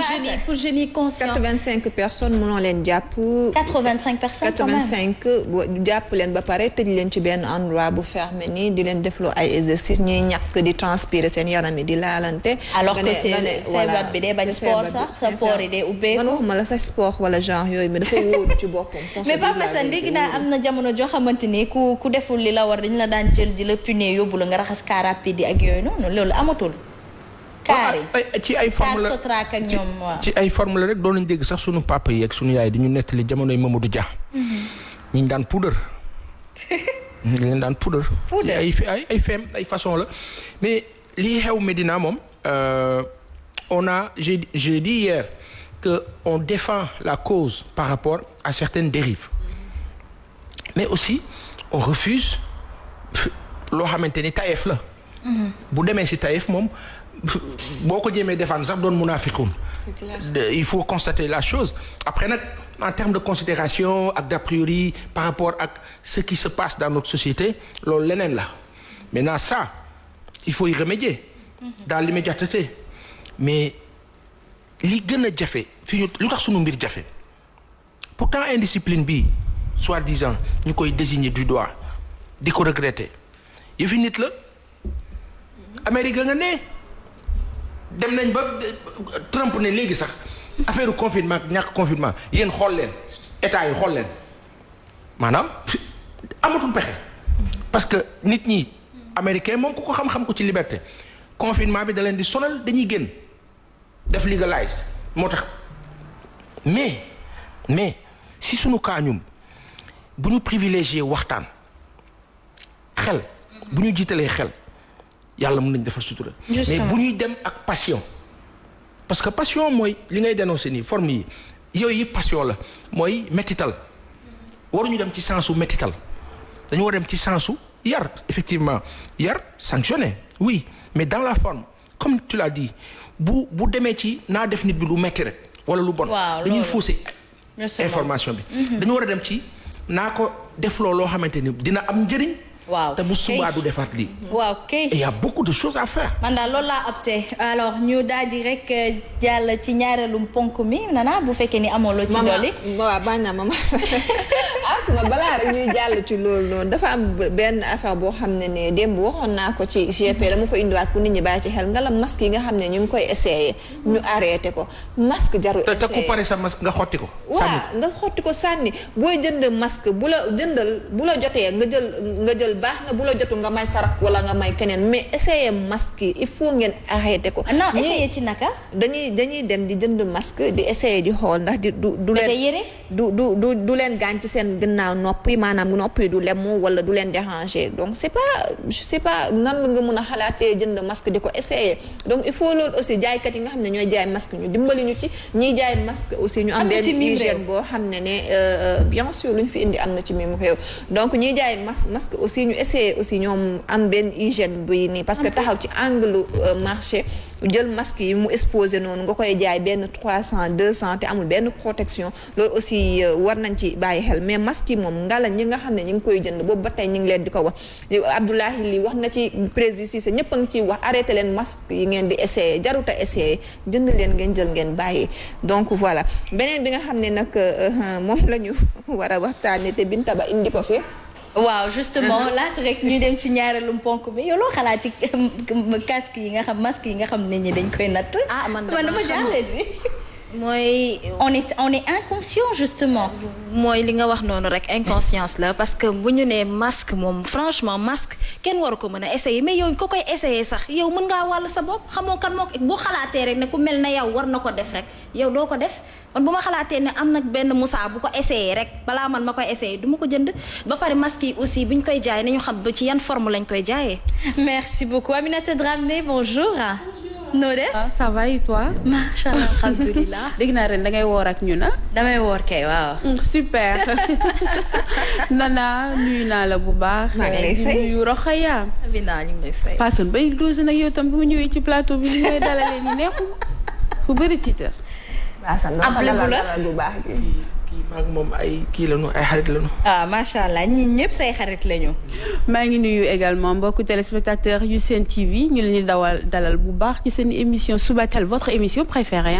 pour jeunes yi conscient. 85 personnes mënoo leen jàpp. 85 personnes quand même 85 jàpp leen ba pare tëj leen ci benn endroit bu fermé nii di leen defloo ay exercices ñuy ñàkk di transpirer seen yaram yi di laalante. alors que c'est feebar bi day bañ sport sax sa port yi day ubbeeku. man waxuma la sa sport wala genre yooyu mais dafa wóoru ci boppam. mais Pape Assane dégg naa am na jamono joo xamante ni ku deful li la war dañ la daan jël di la punir yóbbu la nga raxas car rapide yi ak yooyu noonu loolu amatul. ci ay forme la ci ay forme la rek doon nañ dégg sax sunu papa yi ak sunu yaay di ñu nettali jamonoy Mamadou Dia. ñi daan poudre. ñu leen daan poudre. ay feem ay façon la mais lii xew Médina moom j'ai dit hier que on défend la cause par rapport à certaines dérives mais aussi on refuse loo xamante ni tayeef la. bu demee si tayeef moom. boo ko jéemee défendre sax doon munaafiqun il faut constater la chose après nag en termes de considération ak d'a priori par rapport ak ce qui se passe dans notre société loolu leneen la maintenant ça il faut y remédier dans l'immédiateté mais li gën a jafe fi lu tax sunu mbir jafe pourtant indiscipline bi soi-disant ñu koy désigner du doigt di ko regretter yëfi nit la Amérique nga ne dem nañ ba Trump ne léegi sax affaire confinement ñàkk confinement yéen xool leen état yi xool leen maanaam amatul pexe parce que nit ñi américain moom ku ko xam-xam ko ci liberté confinement bi da leen di sonal dañuy génn def legalize moo tax mais si sunu cas ñum bu ñu privilégié waxtaan xel bu ñu jiitalee xel yàlla mën nañ defar sutura mais bu ñuy dem ak passion parce que passion mooy li ngay dénoncer nii forme yi yooyu yëpp passion la mooy métital waruñu dem ci sensu métital dañu war dem ci sensu yar effectivement yar sanctionné oui mais dans la forme comme tu l'as dit bu demee ci naa def nit bi lu metti rek wala lu bon dañuy fausser information bi dañu war a dem ci naa ko def loo xamante ni dina am njëriñ waaw te bu subaa du defaat lii. waaw kay. et y a beaucoup de choses à faire. man daal loolu laa opté alors ñu daal di rek jàll ci ñaareelum ponk mi Nana bu fekkee ni amoo loo ci dolli. waaw bañ na mama asuma balaa rek ñuy jàll ci loolu noonu dafa am benn affaire boo xam ne démb waxoon naa ko ci GP dama ko indiwaat pour nit ñi bàyyi ci xel nga la masque yi nga xam ne ñu ngi koy essayé ñu arrêté ko masque jarul essayé te ku pare sa masque nga xotti ko. waaw nga xotti ko sànni booy jënd masque bu la jotee nga jël baax na bu la jotu nga may sarak wala nga may keneen mais essayer masque yi il faut ngeen arrêté ko. non essayer ci naka. dañuy dem di jënd masque di essayer di xool ndax du leen du leen gaañ ci seen gannaaw nopp yi maanaam nopp yi du lemu wala du leen déranger donc c'est pas nan la nga mën a xalaatee jënd masque di ko essayer donc il faut loolu aussi jaaykat yi nga xam ne ñooy jaay masque ñu dimbali ñu ci ñiy jaay masque aussi ñu am benn hygiène boo xam ne bien sûr lu ñu fi indi am na ci mim réew donc ñiy jaay masque aussi ñu essayer aussi ñoom am benn hygiène buy nii parce que taxaw ci angle marché jël masque yi mu exposé noonu nga koy jaay benn 300 200 te amul benn protection loolu aussi war nañ ci bàyyi xel mais masque yi moom ngala ñi nga xam ne ñu ngi koy jënd boobu ba tey ñu ngi leen di ko wax Abdoulaye li wax na ci président Cissé ñëpp a ngi ciy wax arrêté leen masque yi ngeen di essayer jaruta essayer jënd leen ngeen jël ngeen bàyyi donc voilà beneen bi nga xam ne nag moom la ñu war a waxtaanee te Binta Ba indi ko fi. waaw justement laata rek ñu dem ci ñaareelum ponk bi yow loo xalaat ci casque yi nga xam masque yi nga xam nit ñi dañ koy natt. man dama jàllee bi. mooy on est inconscient justement. mooy li nga wax noonu rek inconscience la parce que bu ñu nee masque moom franchement masque kenn waru ko mën a essayer mais yow ko koy essayer sax yow mën ngaa wàll sa bopp xamoo kan moo boo xalaatee rek ne ku mel na yow war na ko def rek yow doo ko def. man bu ma xalaatee ne am nag benn Moussa bu ko essayé rek balaa man ma koy essayé du ma ko jënd ba pare masque yi aussi bu ñu koy jaay nañu xam ba ci yan forme lañ koy jaayee. merci beaucoup Aminata Dramé bonjour. noo def. ça va et toi. macha allah alhamdulilah. dégg naa ren da ngay woor ak ñu na. damay woor kay waaw. super. Nana nuyu naa la bu baax. maa ngi lay fay nuyu Rokhaya. Abina ñu ngi lay fay. Fatou bay dose nag yow tam bu ma ñëwee ci plateau bi ni may dalalee ni neexu fu bëri tiitar. ab lébu la bu baax gi. kii maag moom ay kii lañu ay xarit lañu. macha allah ñii ñëpp say xarit lañu. maa ngi nuyu également mbokku téléspectateurs yu Sen TV ñu leen di dalal bu baax ci seen émission Subatel votre émission préférée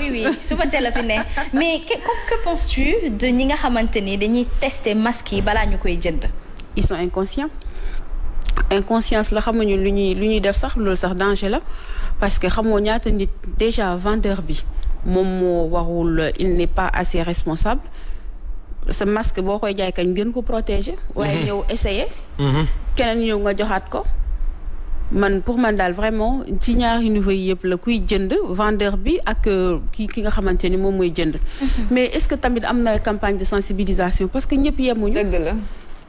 oui Subatel la fi ne mais que penses-tu de ñi nga xamante ni dañuy tester masque yi balaa ñu koy jënd. ils sont inconscients. inconscience la xamuñu lu ñuy def sax loolu sax danger la parce que xamoo ñaata nit déjà vendeur bi moom moo warul il n'est pas assez responsable sa masque boo koy jaay kañ gën ko protéger. waaye ñëw essayer. keneen ñëw nga joxaat ko. pour man daal vraiment ci ñaari niveau yi yëpp la kuy jënd vendeur bi ak ki nga xamante ni moom mooy jënd. mais est-ce que tamit am na campagne de sensibilisation parce que ñëpp yemuñu. dëgg la.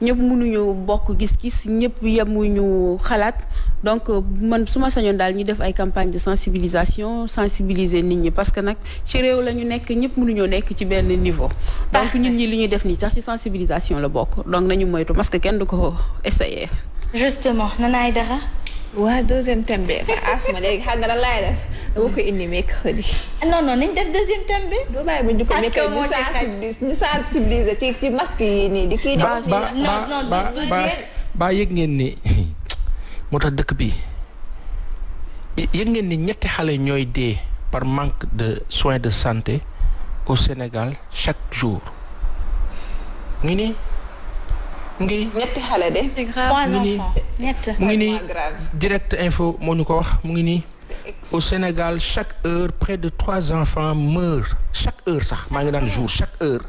ñëpp mënuñu bokk gis-gis ñëpp yemuñu xalaat donc man su ma sañoon daal ñu def ay campagne de sensibiliser nit ñi parce que nag ci réew la ñu nekk ñëpp mënuñoo nekk ci benn niveau. donc ñun ñi li ñuy def nii sax ci sensibilisation la bokk donc nañu moytu parce que kenn du ko essayer. justement Nana Aidara. waa deuxième thème bi asma léegi xam nga lan laay def dama ko indi mercredi. non nañ def deuxième thème bi. doo bàyyi bu ñu ko mercredi ñu sensibiliser ci masque yi nii di kii. ba yëg ngeen ni moo tax dëkk bi yëg ngeen ni ñetti xale ñooy dee par manque de soins de santé au Sénégal chaque jour ngi nii ñetti xale de. c'est grave 3 enfants ñett. mu ngi nii direct info moo ñu ko wax mu ngi nii au Sénégal chaque heure près de 3 enfants meurent chaque heure sax maa ngi daan jour chaque heure.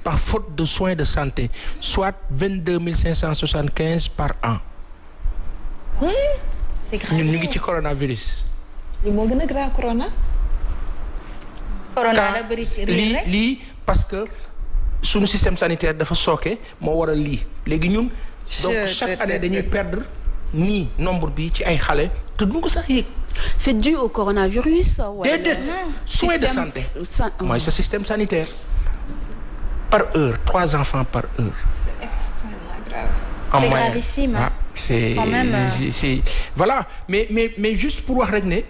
Par faute de soins de santé soit 22 575 par an. c'est grave ñun ñu ngi ci coronavirus. li moo gën a grave corona. corona la bëri ci réew rek lii parce que suñu système sanitaire dafa sooke moo waral lii léegi ñun. donc chaque année dañuy perdre nii nombre bi ci ay xale te du ko sax yëg. c'est dû au coronavirus. déedéet soins de santé. mooy sa système sanitaire. par heure 3 enfants par heure. c'est extrêmement grave. C'est gravissime. C'est quand même. Voilà mais juste pour wax rek ne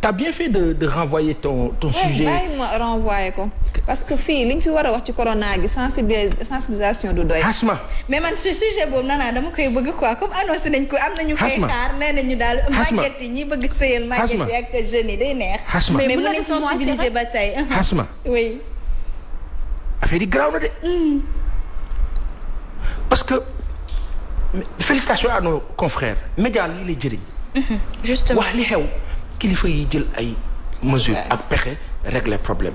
t'as bien fait de renvoyer ton sujet. bàyyi ma renvoyer ko. parce que fii liñ fi war a wax ci corona gi sensibilisation du doy. Asma. mais man su sujet boobu nana dama koy bëgg quoi comme annoncé nañ ko am nañu koy xaar nee nañu daal màgget yi ñi bëgg sëyal màgget yi ak jeunes yi day neex. Asma mais mën nañ sensibiliser ba tey. Asma. oui. affaire yi garaaw na de. parce que félicitations à nos confrères médias lii lay jëriñ. justement wax li xew kilifa yi jël ay mesures ak pexe régler problème.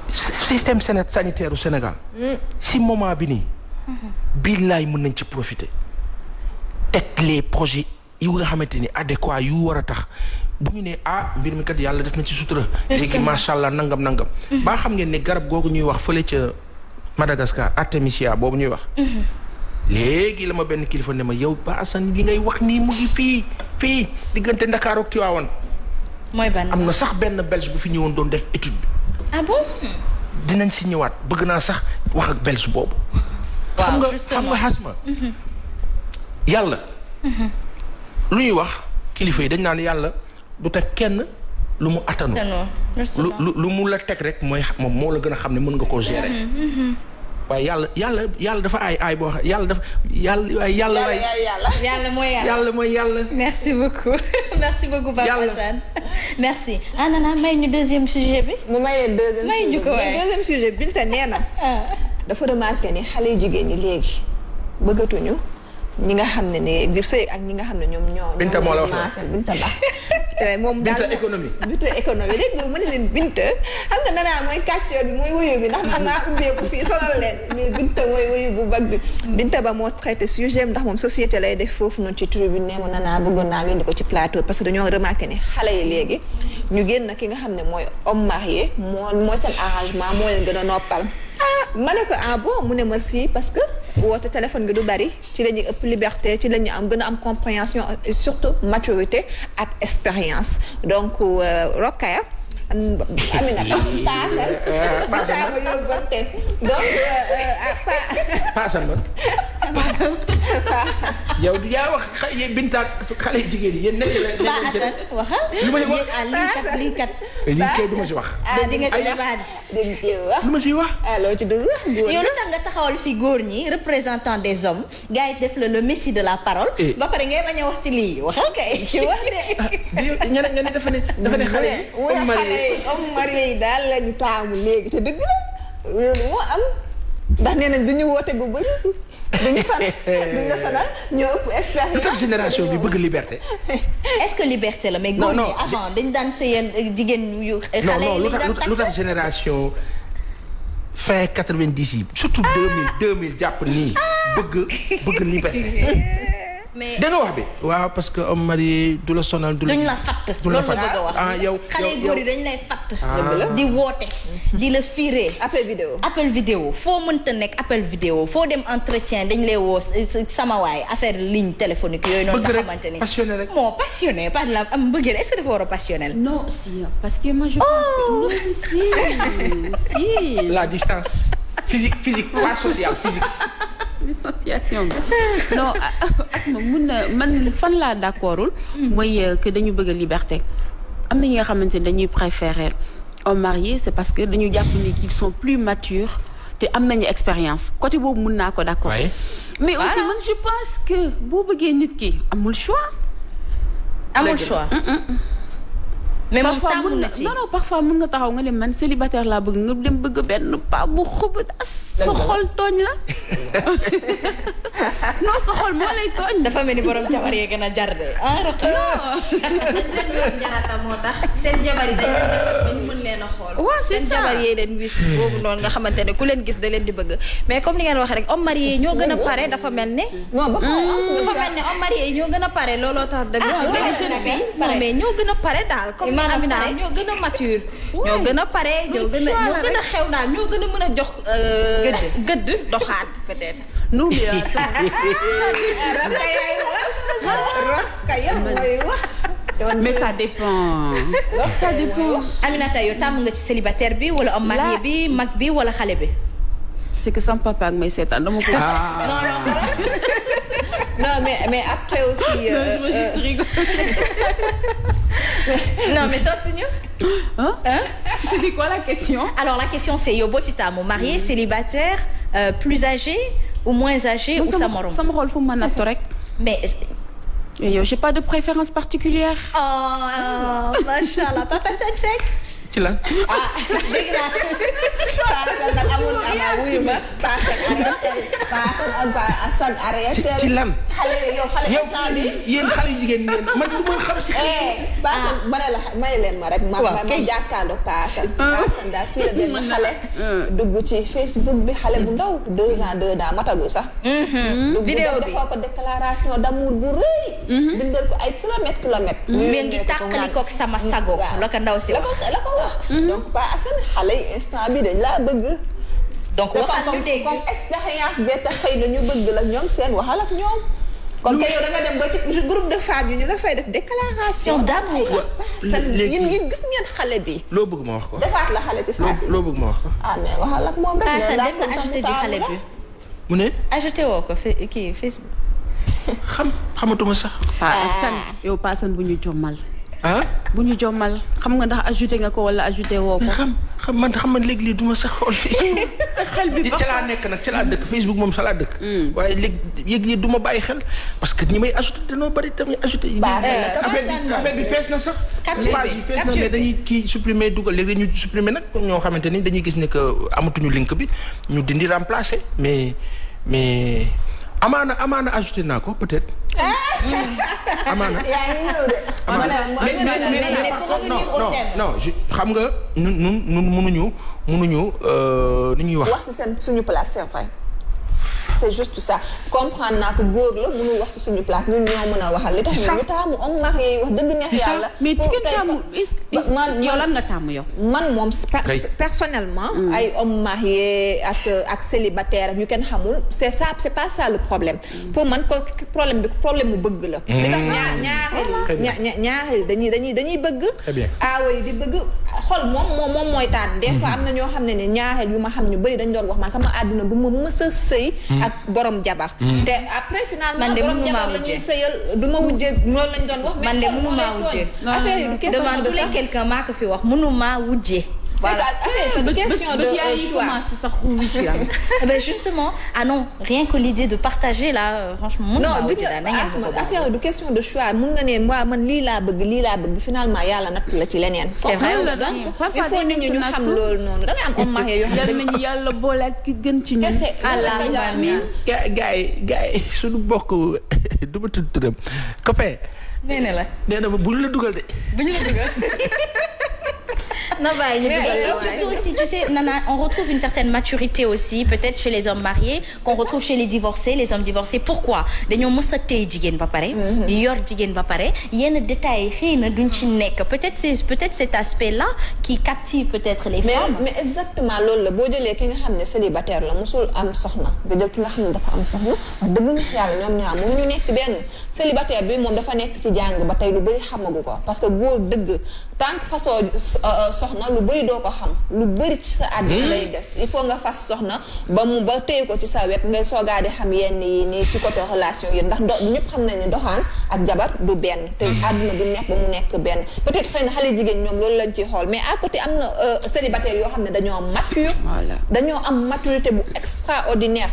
système sanitaire au Sénégal. si moment bi nii. billaay mën nañ ci profiter. teg les projets yu nga xamante ni adéquat yu war a tax bu ñu nee mbir mi kat yàlla def na ci sutura. léegi macha allah nangam. baa xam ngeen ne garab googu ñuy wax fële ca Madagascar Artemisia boobu ñuy wax. léegi la ma benn kilifa ne ma yow Ba Assane li ngay wax nii mu ngi fii diggante Ndakaaru ak Tiwaawan. mooy ban am na sax benn belge bu fi ñëwoon doon def étude bi. ah bon. dinañ si ñëwaat bëgg naa sax wax ak belge boobu. waaw xam nga Asma. yàlla. lu ñuy wax kilifa yi dañ naan yàlla du teg kenn lu mu attanu. lu mu la teg rek mooy moom moo la gën a xam ne mën nga koo gérer. waaye yàlla dafa aay boo xam yàlla mooy yàlla. merci beaucoup Pape Assane merci Nana may ñu deuxième sujet bi. mu mayee deuxième sujet Binta nee na. dafa remarqué ni xale jigéen ñi léegi bëggatuñu ñi nga xam ne biir sëy ak ñi nga xam ne ñoo. Binta moo la wax Binta ba. moom daal Binta économie. dégg nga mën na leen Binta xam nga Nana mooy kàccoor bi mooy wuyu bi ndax man maa ubbeeku fii solal leen mais Binta mooy wuyu bu bag bi. Binta ba moo traité sujet ndax moom société lay def foofu noonu ci tribune ne ma Nana bëggoon naa ngeen di ko ci plateau parce que dañoo remarqué ni xale yi léegi ñu génn ki nga xam ne mooy homme marié mooy seen arrangement moo leen gën a noppal. ma ne ko bon mu ne ma si parce que woote téléphone gi du bari ci la ñuy ëpp liberté ci la ñu am gën a am compréhension et surtout maturité ak expérience donc Rokhaya Aminata paasal ma yóbbante donc paasal ma yow yaa wax Binta xale yu jigéen yi yéen nekk leen waxal lu ma si wax lii kat lii kay du ma si wax di nga si débat lu ma si wax loo ci dugg yow lu tax nga taxawal fi góor ñi représentant des hommes gars yi def la le messie de la parole ba pare ngay bañ a wax ci lii waxal kay ci wax de nga ne dafa ne xale yi homme marié yi daal la ñu taamu léegi te dëgg la loolu moo am ndax nee nañ du ñu woote gu bëri duñu sonal ñoo ëpp expérience. lu tax génération bi bëgg liberté. est-ce que liberté la mais góor ñi avant dañ daan sëyal jigéen yu xale yi lu tax génération fin 90 yi surtout 2000 jàpp nii bëgg liberté. mais da nga wax bi waaw parce que homme marié du la sonal duñ la fatt loolu la bëgg a wax yow xale góor yi dañ lay fatt di woote di la fiiree appel vidéo foo mënta nekk appel vidéo foo dem entretien dañ lay woo sama waay affaire ligne téléphonique yooyu noonu nga xamante ni passionné rek moo passionné par la am mbëggeel est-ce que dafa war a passionnel non si parce que moi je pense si la distance physique pas social physique distanciation bi non Asma mun na man fan laa d'accordul mooy que dañu bëgg a liberté am na ñi nga xamante ne dañuy préférer homme marié c'est parce que dañu jàpp ni qu'ils sont plus matures te am nañu expérience côté boobu mun naa ko d'accord mais aussi man je pense que boo bëggee nit ki amul choix mais moom tàmm na ci non parfois mën nga taxaw nga ne man célibataire laa bëgg nga dem bëgg benn pa bu xub sa xol tooñ la non sa xol moo lay tooñ. dafa mel ni borom jabar yee gën a jar de jarata moo tax seen jabar yi dañ leen defar ba ñu mën leen a xool. waaw c'est ça seen jabar yee leen wis boobu noonu nga xamante ne ku leen gis da leen di bëgg mais comme ni ngeen wax rek homme marié ñoo gën a pare dafa mel ne. dafa mel ne homme marié ñoo gën a pare looloo tax de léegi jeune fille non mais ñoo gën a pare daal comme Amina ñoo gën a mature ñoo gën a pare ñoo gën a xew daal ñoo gën a mën a jox gëdd doxaat peut-être nous mais ça dépend. ça dépend. Aminata yow tàmm nga ci célibataire bi wala homme marié bi mag bi wala xale bi. c'est que sama papa ak may seetaan dama ko. non mais après aussi. je me juste rigole. non mais tontu ñu. C'est quoi la question? Alors la question c'est yow boo ci taamu marié, célibataire, plus âgé ou moins âgé ou sa morom. sama xol fu mu mën a nattu rek. mais yow j'ai pas de préférence particulière. oh machallah papa Seck. ci lan. dégg naa. Paasan nag amul wuyu ma Paasan ak Assane arrêté. ci lan. xale instant bi yéen xale yu jigéen ñi man du ma xam ci. Paasan ma ne la may leen ma rek. ma jàkkaarloo Paasan. Paasan daal fii la benn xale. dugg ci Facebook bi xale bu ndaw 2 ans 2 ans matagul sax. vidéo bi defoo ko déclaration d'amour bu rëy. bindal ko ay kilomètres. mi ngi tàqalikook sama sago. la ko ndaw si wax la ko wax. donc pas Assane xale yi instant bi dañ laa bëgg. donc waxal ñu dégg comme expérience bee tax xëy na ñu bëgg la ñoom seen waxal ak ñoom. kon kay yow da nga dem ba ci groupe de femmes yi ñu la fay def déclaration d'amour. léegi yéen gis ngeen xale bi. loo bëgg ma wax ko. defaat la xale ci saa si. loo bëgg ma wax ko. mais waxal ak moom rek. Assane dem na ajouté di xale bi. mu ne. ajouté woo ko kii Facebook. xamatuma sax. Assane yow Assane bu ñu jommal. bu ñu jommal xam nga ndax ajouté nga ko wala ajouté woo ko. xam man léegi lii du ma sax xool fii. xel bi ca laa nekk nag ca laa dëkk Facebook moom sa laa dëkk. waaye léegi yëg du ma bàyyi xel parce que ñi may ajouté dañoo bari tamit ajouté. affaire bi fees na sax. page yi fees na mais dañuy kii supprimer dugal léegi dañuy supprimer nag ñoo xamante ni dañuy gis ne que amatuñu link bi ñu dindi remplacer mais amaana ajouté naa ko peut-être. amaana. yaa ngi ñëw de. non xam nga ñun mënuñu ni ñuy wax. wax ci suñu place c'est vrai. c'est juste ça comprendre naa ko góor la mënul wax ci suñu place ñun ñoo mën a waxal li tax ñu taamu homme marié yi wax dëgg neex yàlla. mais ci ngeen taamu yow lan nga taamu yow. man moom personnellement. ay homme marié ak célibataire ak yu kenn xamul c'est pas ça le problème. pour man ko problème mu bëgg la. li tax ñaareel dañuy bëgg. aawa yi di bëgg xol moom mooy tànn. des fois am na ñoo xam ne ñaareel yu ma xam ñu bëri dañ doon wax man sama àddina du ma mës a sëy ak borom jabar. te après finalement borom jabar la ñuy sëyal du ma wujje loolu lañ doon wax. man de mënumaa wujje. affaire yi du question devant tous les quelqu'un maa ko fi wax mënumaa wujje. voilà c'est une question de choix. Mais justement non rien que l'idée de partager là franchement mënumaa wujje daal na ngeen ko baax. affaire yi du question de choix mun nga ne moi man lii laa bëgg finalement yàlla natt la ci leneen. c'est vrai donc il faut nit ñi ñu xam loolu noonu da ngay am homme marié yoo xam ne nañu yàlla boole ak ki gën ci ñun. gars yi suñu bokk du ma tudd turam copain. nee na buñ la dugal de. Non, et surtout aussi, tu sais, Nana, on retrouve une certaine maturité aussi, peut-être chez les hommes mariés, qu'on retrouve chez les divorcés, les hommes divorcés. Pourquoi? dañoo mës a téye jigéen ba pare. yor jigéen ba pare. yenn détails xëy na duñ ci nekk. peut-être cet aspect-là qui captive peut-être les femmes. mais exactement loolu la boo jëlee ki nga xam ne célibataire la musul am soxna nga jël ki nga xam ne dafa am soxna wax dëgg na yàlla ñoom ñaar mënuñu nekk benn célibataire bi moom dafa nekk ci jàng ba tey lu bëri xamagu ko parce que góor dëgg tant que façon soxna lu bëri doo ko xam lu bëri ci sa àddina lay des il faut nga fas soxna ba téye ko ci sa wet ngay soogaa di xam yenn yi nii ci côté relation yi ndax ñëpp xam nañ ne doxaan ak jabar du benn te àdduna du nekk ba mu nekk benn peut-être xëy na xale jigéen ñoom loolu lañ ci xool mais à côté am na célibataire yoo xam ne dañoo mature dañoo am maturité bu extraordinaire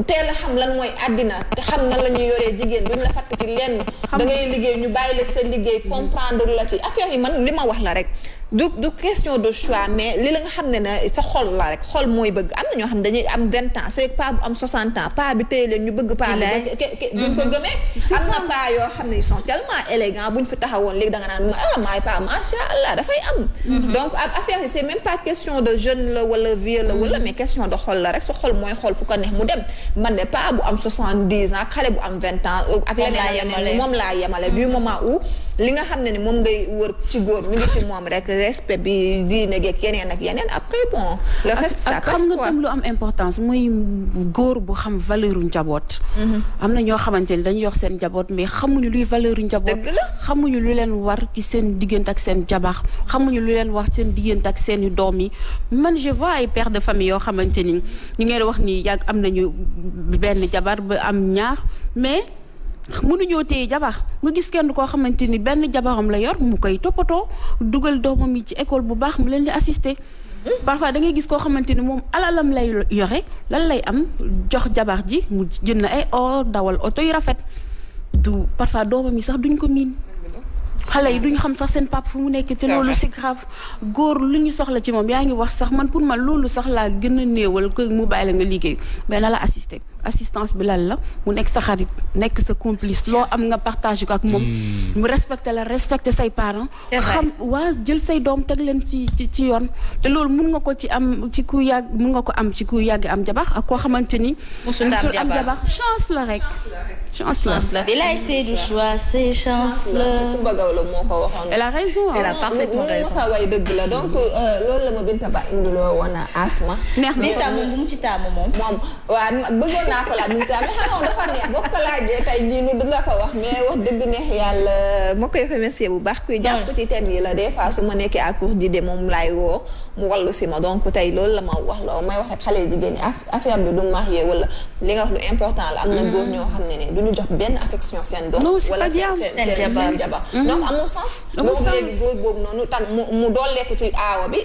teel a xam lan mooy àddina te xam nan la ñuy yoree jigéen duñ la fàtte ci lenn da ngay liggéey ñu bàyyi la seen liggéey comprendre la ci affaire yi man li ma wax la rek du question de choix mais li la nga xam ne sa xol la rek xol mooy bëgg am na ñoo xam ne dañuy am 20 ans c'est pas bu am 60 ans pas bi téye leen ñu bëgg pas bi duñ ko gëmee am na pas yoo xam ne ils sont tellement élégants buñ fi taxawoon léegi da nga naan maay pas macha allah dafay am donc affaire yi c'est même pas question de jeune la wala vieux la wala mais question de xol la rek sa xol mooy xol fu ko neex mu dem man de pas bu am 70 ans xale bu am 20 ans ak leneen moom laa yemale du moment où li nga xam ne ni moom ngay wër ci góor mi ngi ci moom rek respect bi diine geeg yeneen ak yeneen après bon le reste ça passe quoi. xam nga tam lu am importance muy góor bu xam valeur u njaboot. am na ñoo xamante ni dañuy yor seen njaboot mais xamuñu luy valeur u njaboot. xamuñu lu leen war ci seen diggante ak seen jabar xamuñu lu leen war seen diggante ak seen i doom yi man je vois ay pères de famille yoo xamante ni ñu ngeen wax ni yàgg am nañu benn jabar ba am ñaar mais mënuñoo téye jabar nga gis kenn koo xamante ni benn jabaram la yor mu koy toppatoo dugal doomam yi ci école bu baax mu leen di assister. parfois da ngay gis koo xamante ni moom alalam lay yore lan lay am jox jabar ji mu jënd ay or dawal oto yu rafet du parfois doomam yi sax duñ ko miin. xale yi duñu xam sax seen papa fu mu nekk te loolu c'est grave góor lu ñu soxla ci moom yaa ngi wax sax man pour man loolu sax laa gën a néewal que mu bàyyi la nga liggéey mais na la assister assistance bi lan la mu nekk sa xarit nekk sa complice loo am nga partage ko ak moom mu respecter la respecter say parents xam waa jël say doom teg leen ci yoon te loolu mun nga ko ci am ci ku yàgg mun nga ko am ci ku yàgg am jabar ak koo xamante ni musul am jabar chance la rek chance la Bilaay Seydou choix c'est chance la moo ko waxoon. Elle a raison. Elle a parfaitement raison. Moussa way dëgg la donc loolu la ma Binta Ba indiloo woon Asma. neex na Binta moom bu mu ci taamu moom. waaw bëggoon naa ko laaj Binta mais xam nga dafa neex boo ko laajee tey jii nu dina ko wax mais wax dëgg neex yàlla ma koy remercier bu baax kuy jàpp ci thème yi la des fois su ma nekkee à court d'idée moom laay woo mu wallu si ma donc tey loolu la ma wax la may wax ak xale jigéen ñi affaire bi du marié wala li nga wax lu important la am na góor ñoo xam ne du ñu jox benn affection seen doom wala seen jabar donc amul sens nga wax léegi góor boobu noonu tax mu dooleeku ci aawa bi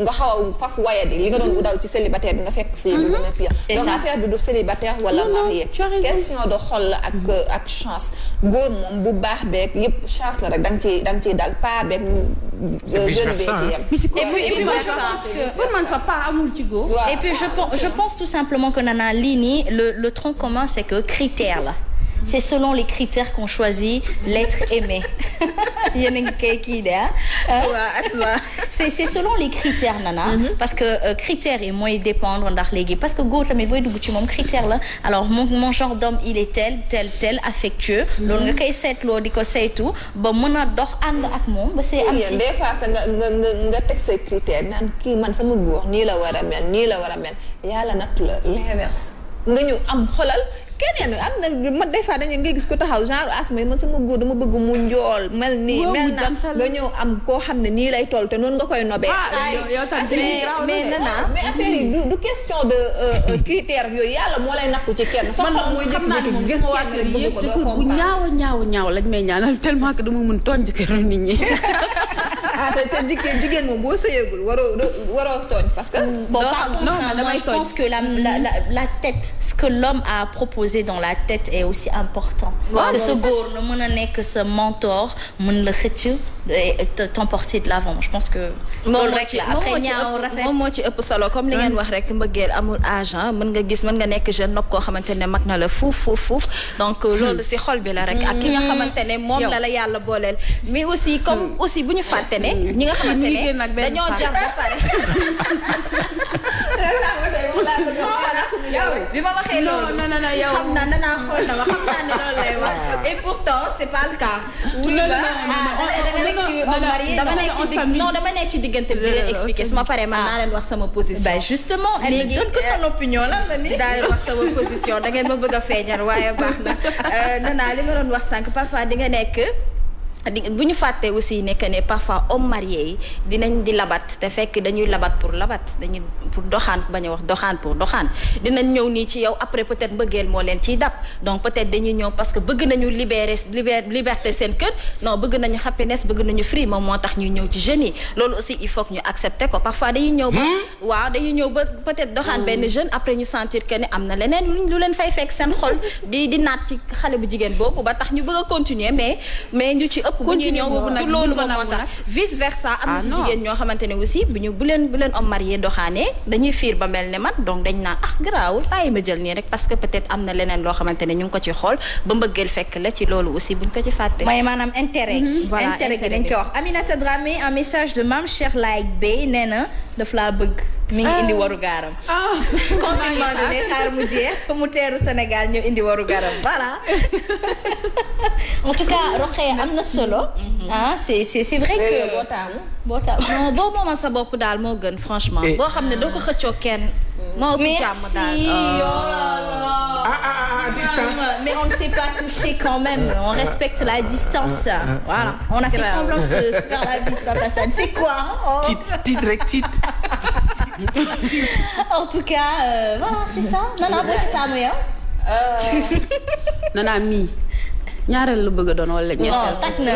nga xaw a faf wayadi li nga doon bu daw ci célibataire bi nga fekk fii du gën a pire donc affaire bi du célibataire wala marié question de xol la ak chance góor moom bu baax beeg yëpp chance la rek da nga ciy dal pas beeg jeune bee ci yem et puis je pense que pour man sax pas amul ci góor et puis je pense tout simplement que Nana lii nii le tronc commun c'est que critère la c'est selon les critères qu'on choisit l'être aimé yéen a ngi koy kii de c'est selon les critères Nana parce que critères yi mooy dépendre ndax léegi parce que góor tamit booy dugg ci moom critère la alors mon genre d'homme il est tel affectueux loolu nga koy seetloo di ko saytu ba mën a dox ànd ak moom ba c'est am ci des fois sa nga teg say critères naan kii man sama góor nii la war a mel yàlla nattu la l'inverse nga ñëw am xolal keneen am na man des fois dañu ngay gis ko taxaw genre Asma man sama góor dama bëgg mu njool mel nii mel na nga ñëw am koo xam ne nii lay toll te noonu nga koy nobee mais Nana mais affaire yi du question de critère yooyu yàlla moo lay nattu ci kenn sa xol mooy jékki-jékki gis kenn rek bëgg ko doo comprendre bu ñaaw lañ may ñaanal tellement que dama mën tooñ jëkkëru nit ñi te jigéen moom boo sëyeegul waroo tooñ parce que bon par contre moi je pense que la tête ce que l'homme a proposé dans la tête est aussi important parce que ce góor na mën a nekk sa mentor mën la xëcc t'emporter de l'avant je pense que loolu rek la après ñaaw rafet moom moo ci ëpp solo comme li ngeen wax rek mbëggeel amul âge mën nga nekk jeune nopp koo xamante ne mag na la fuuf donc loolu si xol bi la rek ak ki nga xamante ne moom la yàlla booleel mais aussi comme aussi bu ñu fàtte ne ñi nga xamante ne dañoo jar ba pare bi ma waxee loolu xam naa Nana xool na ma xam naa ne loolu lay wax et pourtant c'est pas le cas dama nekk ci diggante bi di leen expliquer su ma paree man naa leen wax sama position. Bah justement elle ne donne que son opinion lan la nii. daal di wax sama position da ngeen ma bëgg a feeñal waaye baax na Nana li ma doon wax sànq parfois di nga nekk. bu ñu fàttee aussi nekk ne parfois homme marié yi dinañ di labat te fekk dañuy labat pour doxaan bañ a wax doxaan pour doxaan dinañ ñëw nii ci yow après peut-être mbëggeel moo leen ciy dab donc peut-être dañuy ñëw parce que bëgg nañu liberté seen kër non bëgg nañu happiness bëgg nañu free moom moo tax ñuy ñëw ci jeunes yi loolu aussi il faut que ñu accepter ko parfois dañuy ñëw ba peut-être doxaan benn jeune après ñu sentir que ne am na leneen lu leen fay fekk seen xol di naat ci xale bu jigéen boobu ba tax ñu bëgg a continuer mais ñu ci bu ñuy ñëw loolu moom moo tax vice versa am na si jigéen ñoo xamante ne aussi bu leen homme marié doxaanee dañuy fiir ba mel ne man donc dañ naa garaawul bàyyi ma jël nii rek parce que peut-être am na leneen loo xamante ne ñu ngi ko ci xool ba mbëggeel fekk la ci loolu aussi buñ ko ci fàtte mooy maanaam intérêt intérêt gi dañ koy wax Aminata Dramé un message de Mame Cheikh Like Bey nee na daf laa bëgg mi ngi indi waru gaaram confinement bi ne xaar mu jeex mu teeru Sénégal ñëw indi waru gaaram voilà en tout cas Rokhaya am na solo c'est vrai que boo taamu non boo moomal sa bopp daal moo gën franchement boo xam ne doo ko xëccoo kenn moo ëpp jàmm daal mais on ne s'est pas touché quand même on respecte la distance voilà on a fait semblant de se faire la bise Papassane c'est quoi titre rek titre en tout cas voilà c'est ça Nana boo ci taamu yow Nana mii ñaareel la bëgg a doon wala ñetteel. tax na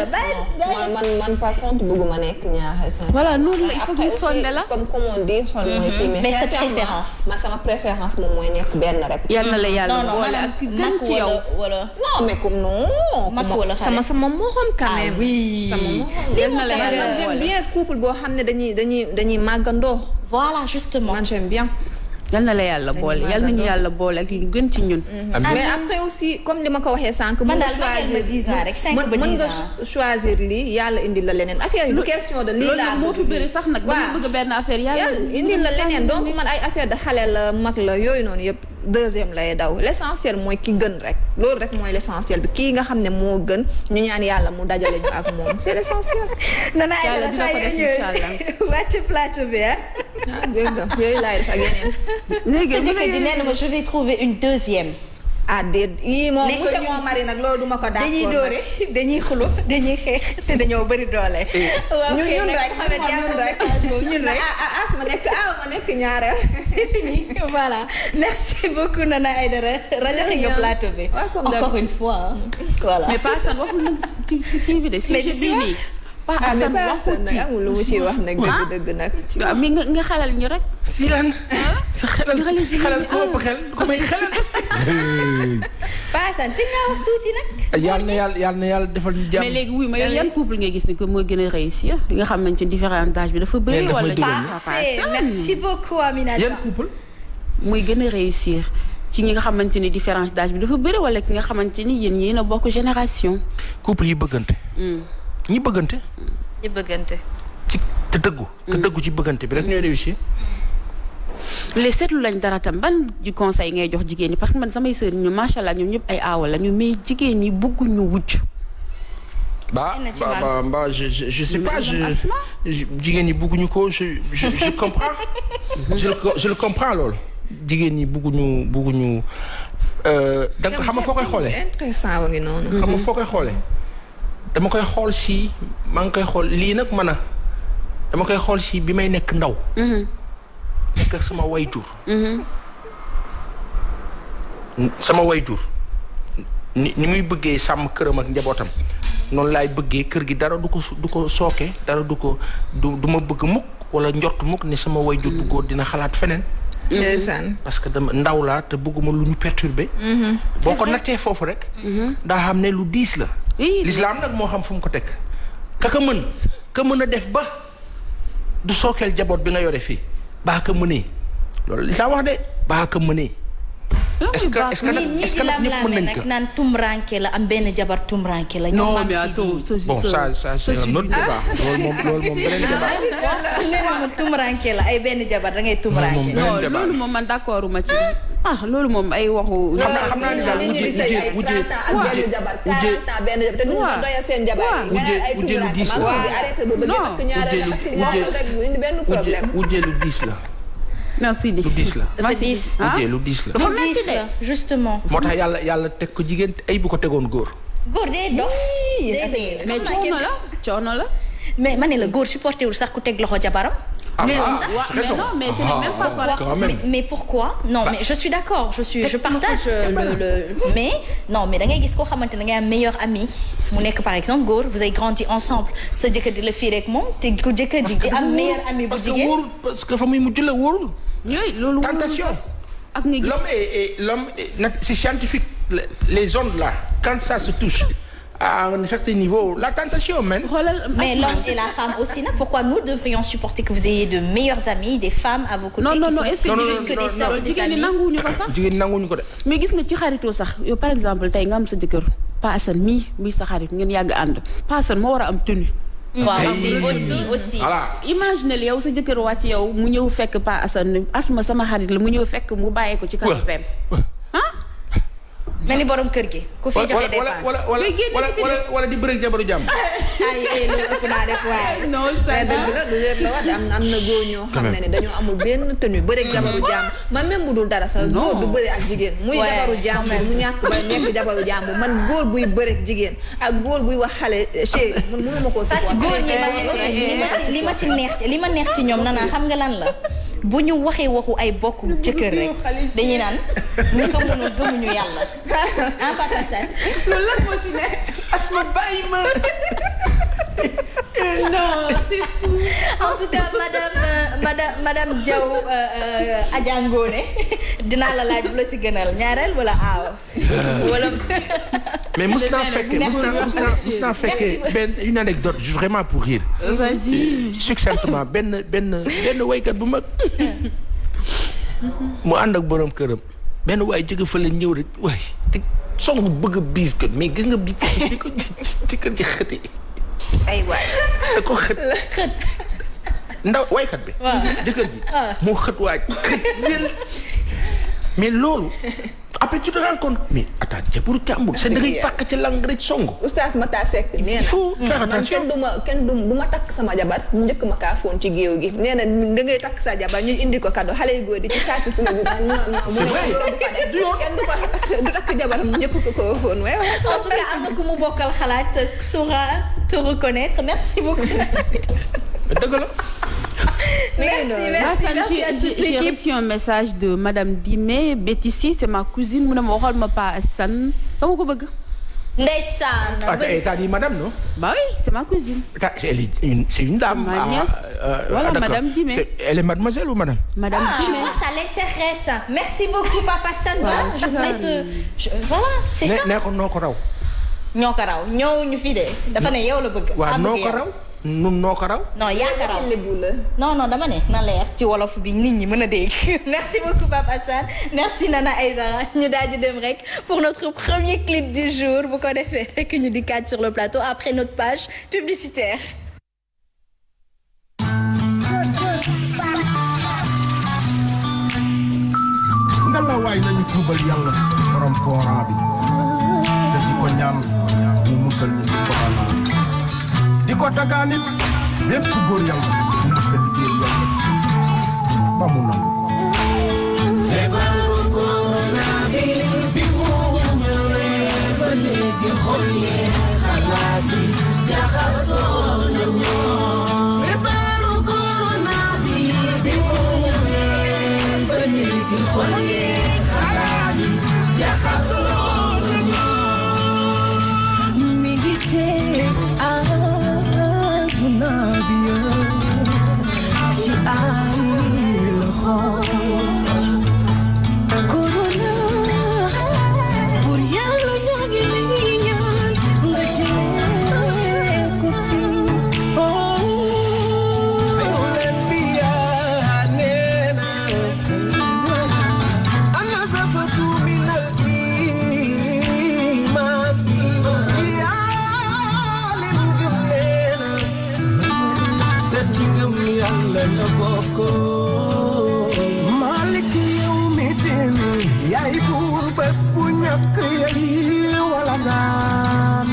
man par contre bëgguma nekk ñaareel. voilà noonu la il faut que ñu sonde la. comme on dit xool mooy kii mais sa préférence. sama préférence moom mooy nekk benn rek. yal na la yàlla boole ak ki gën ci yow. wala non mais comme non. mag wala xale sama morom quand même. oui sama morom. yal na la yàlla boole j'aime bien couple boo xam ne dañuy màggandoo. voilà justement man j'aime bien. yal na la yàlla boole yal nañu yàlla boole ak yu gën ci ñun. mais après aussi comme li ma ko waxee sànq. man daal magal ma 10 ans rek 5 ba 10 ans mën nga choisir lii yàlla indi la leneen affaire yi du question de lii laa loolu moo fi bëri sax nag. waaw bëgg benn affaire yàlla indi la leneen donc man ay affaire de xale la mag la yooyu noonu yëpp deuxième lay daw l'essentiel mooy ki gën rek loolu rek mooy l'essentiel bi kii nga xam ne moo gën ñu ñaan yàlla mu dajale ñu ak moom c'est l'essentiel. Nana yàlla dina ko def incha allah wàcc plateau bi dégg nga yooyu laay def ak yeneen. léegi sa jëkkër ji nee na ma je vais trouver une deuxième. déet yii moom monsieur mon mari nag loolu duma ko d'accord dañuy dóore dañuy xulo dañuy xeex te dañoo bëri doole. ñun rek ñun rek as ma nekk ñaareel. c'est fini voilà merci beaucoup Nana Aidara rajaxe nga plateau bi. encore une fois voilà. mais pas san waxul nag ci kii bi de sujet bi nii. pas Assane waxul ci amul lu mu ciy wax nag dëgg nag. waaw mais nga xelal ñu rek. si lan sa xelal ko ëpp xel ko may xelal. pas Assane te nga wax tuuti nag. yàlla na yàlla defal ñu jàmm. mais léegi wuy ma yow yan couple ngay gis ne que moo gën a réussir li nga xamante ni différence d'âge bi dafa bëri wala. parfait merci beaucoup Aminata. yan couple. muy gën a réussir ci ñi nga xamante ni différence d'âge bi dafa bëri wala ki nga xamante ni yéen a bokk génération. couple yi bëggante. ñi bëggante. ñi bëggante. te dëggu ci bëggante bi rek ñooy réussir. les seetlu lañ dara tam ban ji conseil ngay jox jigéen ñi parce que man samay sœur ñu macha allah ñoom ñëpp ay aawa la ñu mais jigéen ñi bëgguñu wujj. je sais pas jigéen ñi bëgguñu ko je comprends. je le comprends loolu. jigéen ñi bëgguñu da nga xam nga foo koy xoolee. intéressant wa ngi noonu. xam nga foo koy xoolee. dama koy xool si maa ngi koy xool lii nag dama koy xool si bi may nekk ndaw. nekk ak sama wayjur. sama wayjur ni muy bëggee sàmm këram ak njabootam noonu laay bëggee kër gi dara du ko sooke dara du ma bëgg mukk wala njort mukk ne sama wayjur bu góor dina xalaat feneen. parce que dama ndaw laa te bëgguma lu ñu perturber. boo ko nattee foofu rek. daa xam ne lu diis la. l'islam nag moo xam fu mu ko teg ka mën a def ba du sookeel jaboot bi nga yore fii baa ka mënee loolu l'islam wax de baa ka mënee. est-ce que ñëpp mën nañ ko naan tumranke la am benn jabar tumranke la. non mais bon ça c'est un autre débat loolu moom beneen débat. nee na ma tumranke la ay benn jabar da ngay tumranke. non loolu moom man d'accord ma ci. loolu moom ay waxu. xam naa ni daal wujje te du ñu doya seen jabar yi. lu diis la arrêté bu bëgg takk ñaareel takk ñaareel rek indi benn problème. wujje lu diis la. merci di lu diis la. dafa diis lu diis la. dafa diis la justement. moo tax yàlla teg ko jigéen ay bu ko tegoon góor. góor dee dof. mais coono la. mais ma ne la góor supporté wul sax ku teg loxo jabaram. mais c'est même pas pareil. mais pourquoi non mais je suis d'accord je partage mais non mais da ngay gis koo xamante ne da ngay am meilleur ami mu nekk par exemple góor vous avez grandi ensemble sa jëkkër di la fii rek moom te ku jëkkër ji di am meilleur ami bu jigéen. parce que fa muy mujj la wóorul. loolu tentation. ak nga gis l'homme c'est scientifique les ondes là quand ça se touche. à un certain niveau la tentation mène. mais l'homme et la femme aussi nag pourquoi nous devrions supporter que vous ayez de meilleurs amis des femmes à vos côtés. non est-ce que des sœurs des jigéen ñi amis nanguwuñu ko sax. jigéen ñi nanguwuñu ko de. mais gis nga ci xaritoo sax yow par exemple tey nga am sa jëkkër Pa Assane mii sa xarit ngeen yàgg ànd Pa Assane moo war a am tenue. waaw aussi. voilà. imagine yow sa jëkkër wàcc yow mu ñëw fekk Pa Assane Asma sama xarit la mu ñëw fekk mu bàyyee ko ci kanam. mel ni borom kër gi ku fi joxe dépense wala di bëreeg jabaru jàmm. ay loolu ëpp naa def waaye. non mais dëgg la du leen la wax am na góor ñoo xam ne dañoo amul benn tenue bëreeg jabaru jàmm man même bu dul dara sax góor du bëri ak jigéen. muy jabaru jàmm mu ñàkk ba nekk jabaru jàmm man góor buy bëreeg jigéen ak góor buy wax xale chéri man mënuma koo. góor ñi li ma ci neex li ma neex ci ñoom Nana xam nga lan la. bu ñu waxee waxu ay bokk jëkkër rek dañuy naan ñi ko mënul gëmuñu yàlla ah Papa Sane loolu lan moo si ne asma bàyyi ma non c'est fou. En tout cas madame Diaw Adja Ngone dinaa la laaj bu la ci gënal ñaareel wala aaw wala mais mos naa fekkee une anecdote vraiment pour rire. Vas-y. succinctement benn waykat bu mag mu ànd ak borom këram benn waay jóge fa la ñëw rek waay te song bëgg a biis ko mais gis nga bi ko ci kër ji xëti ay waay da ko xët ndaw waykat bi jëkkër ji moo xët waaj mais loolu après tu te rends compte mais attends pour jàmbur c'est da ngay fàq ci lang rek song. Oustaz Matar Seck nee na man kenn du ma takk sama jabar ñu njëkk ma kaa foon ci géew gi nee na da ngay takk sa jabar ñu indi ko cadeau xale yu góor di ci saati plaisir du takk jabaram ñu njëkk ko foon waaye en tout cas am na ku mu bokkal xalaat saura te reconnaître merci beaucoup. dëgg la. Merci à toute l'équipe. J'ai reçu un message de Madame Dimé Bétissi, c'est ma cousine mu ne ma waxal ma Pa Assane dama ko bëgg. Ndeysaan. T'as dit madame non? Bah oui, c'est ma cousine. C'est une dame. Ma nièce. Voilà, Madame Dimé. Elle est mademoiselle ou madame? Madame Dimé. Ça l'intéresse. Merci beaucoup Papa Assane. Voilà, je voulais te voilà, c'est ça. ne ko noo ko raw. ñoo ko raw ñëw ñu fi de dafa ne yow la bëgg. waaw noo ko raw. nun noo ko raw. non yaa ko raw non dama ne na leer ci wolof bi nit ñi mën a dégg. merci beaucoup Papa Assane merci Nana Aïdara ñu daal di dem rek pour notre premier clip du jour bu ko defee rek ñu dikkaat sur le plateau après notre page publicitaire. ngalla waay nañu tuubal yàlla borom kooraa bi te di ko ñaan mu musal ñu ci corona bi di ko dagaanit bépp góor yàlla mu musal liggéey yàlla ba mu nangu feebaru corona bi mu ñëwee ba léegi xol yi xalaat yi jaxasoo nañu feebaru corona bi mu ñëwee ba léegi xol yi xalaat yi jaxasoo nañu mi ngi tee àdduna bi ci ay loxo corona pour yàlla ñoo ngi lay ñaan nga jëlee ko fi leen bi yaa nee na ana safatu min al iman yaa lim gëm nee na seeti ngëm yàlla na bokko malik yow mi demi yaay buur bés bu ñàkk yaay wala naan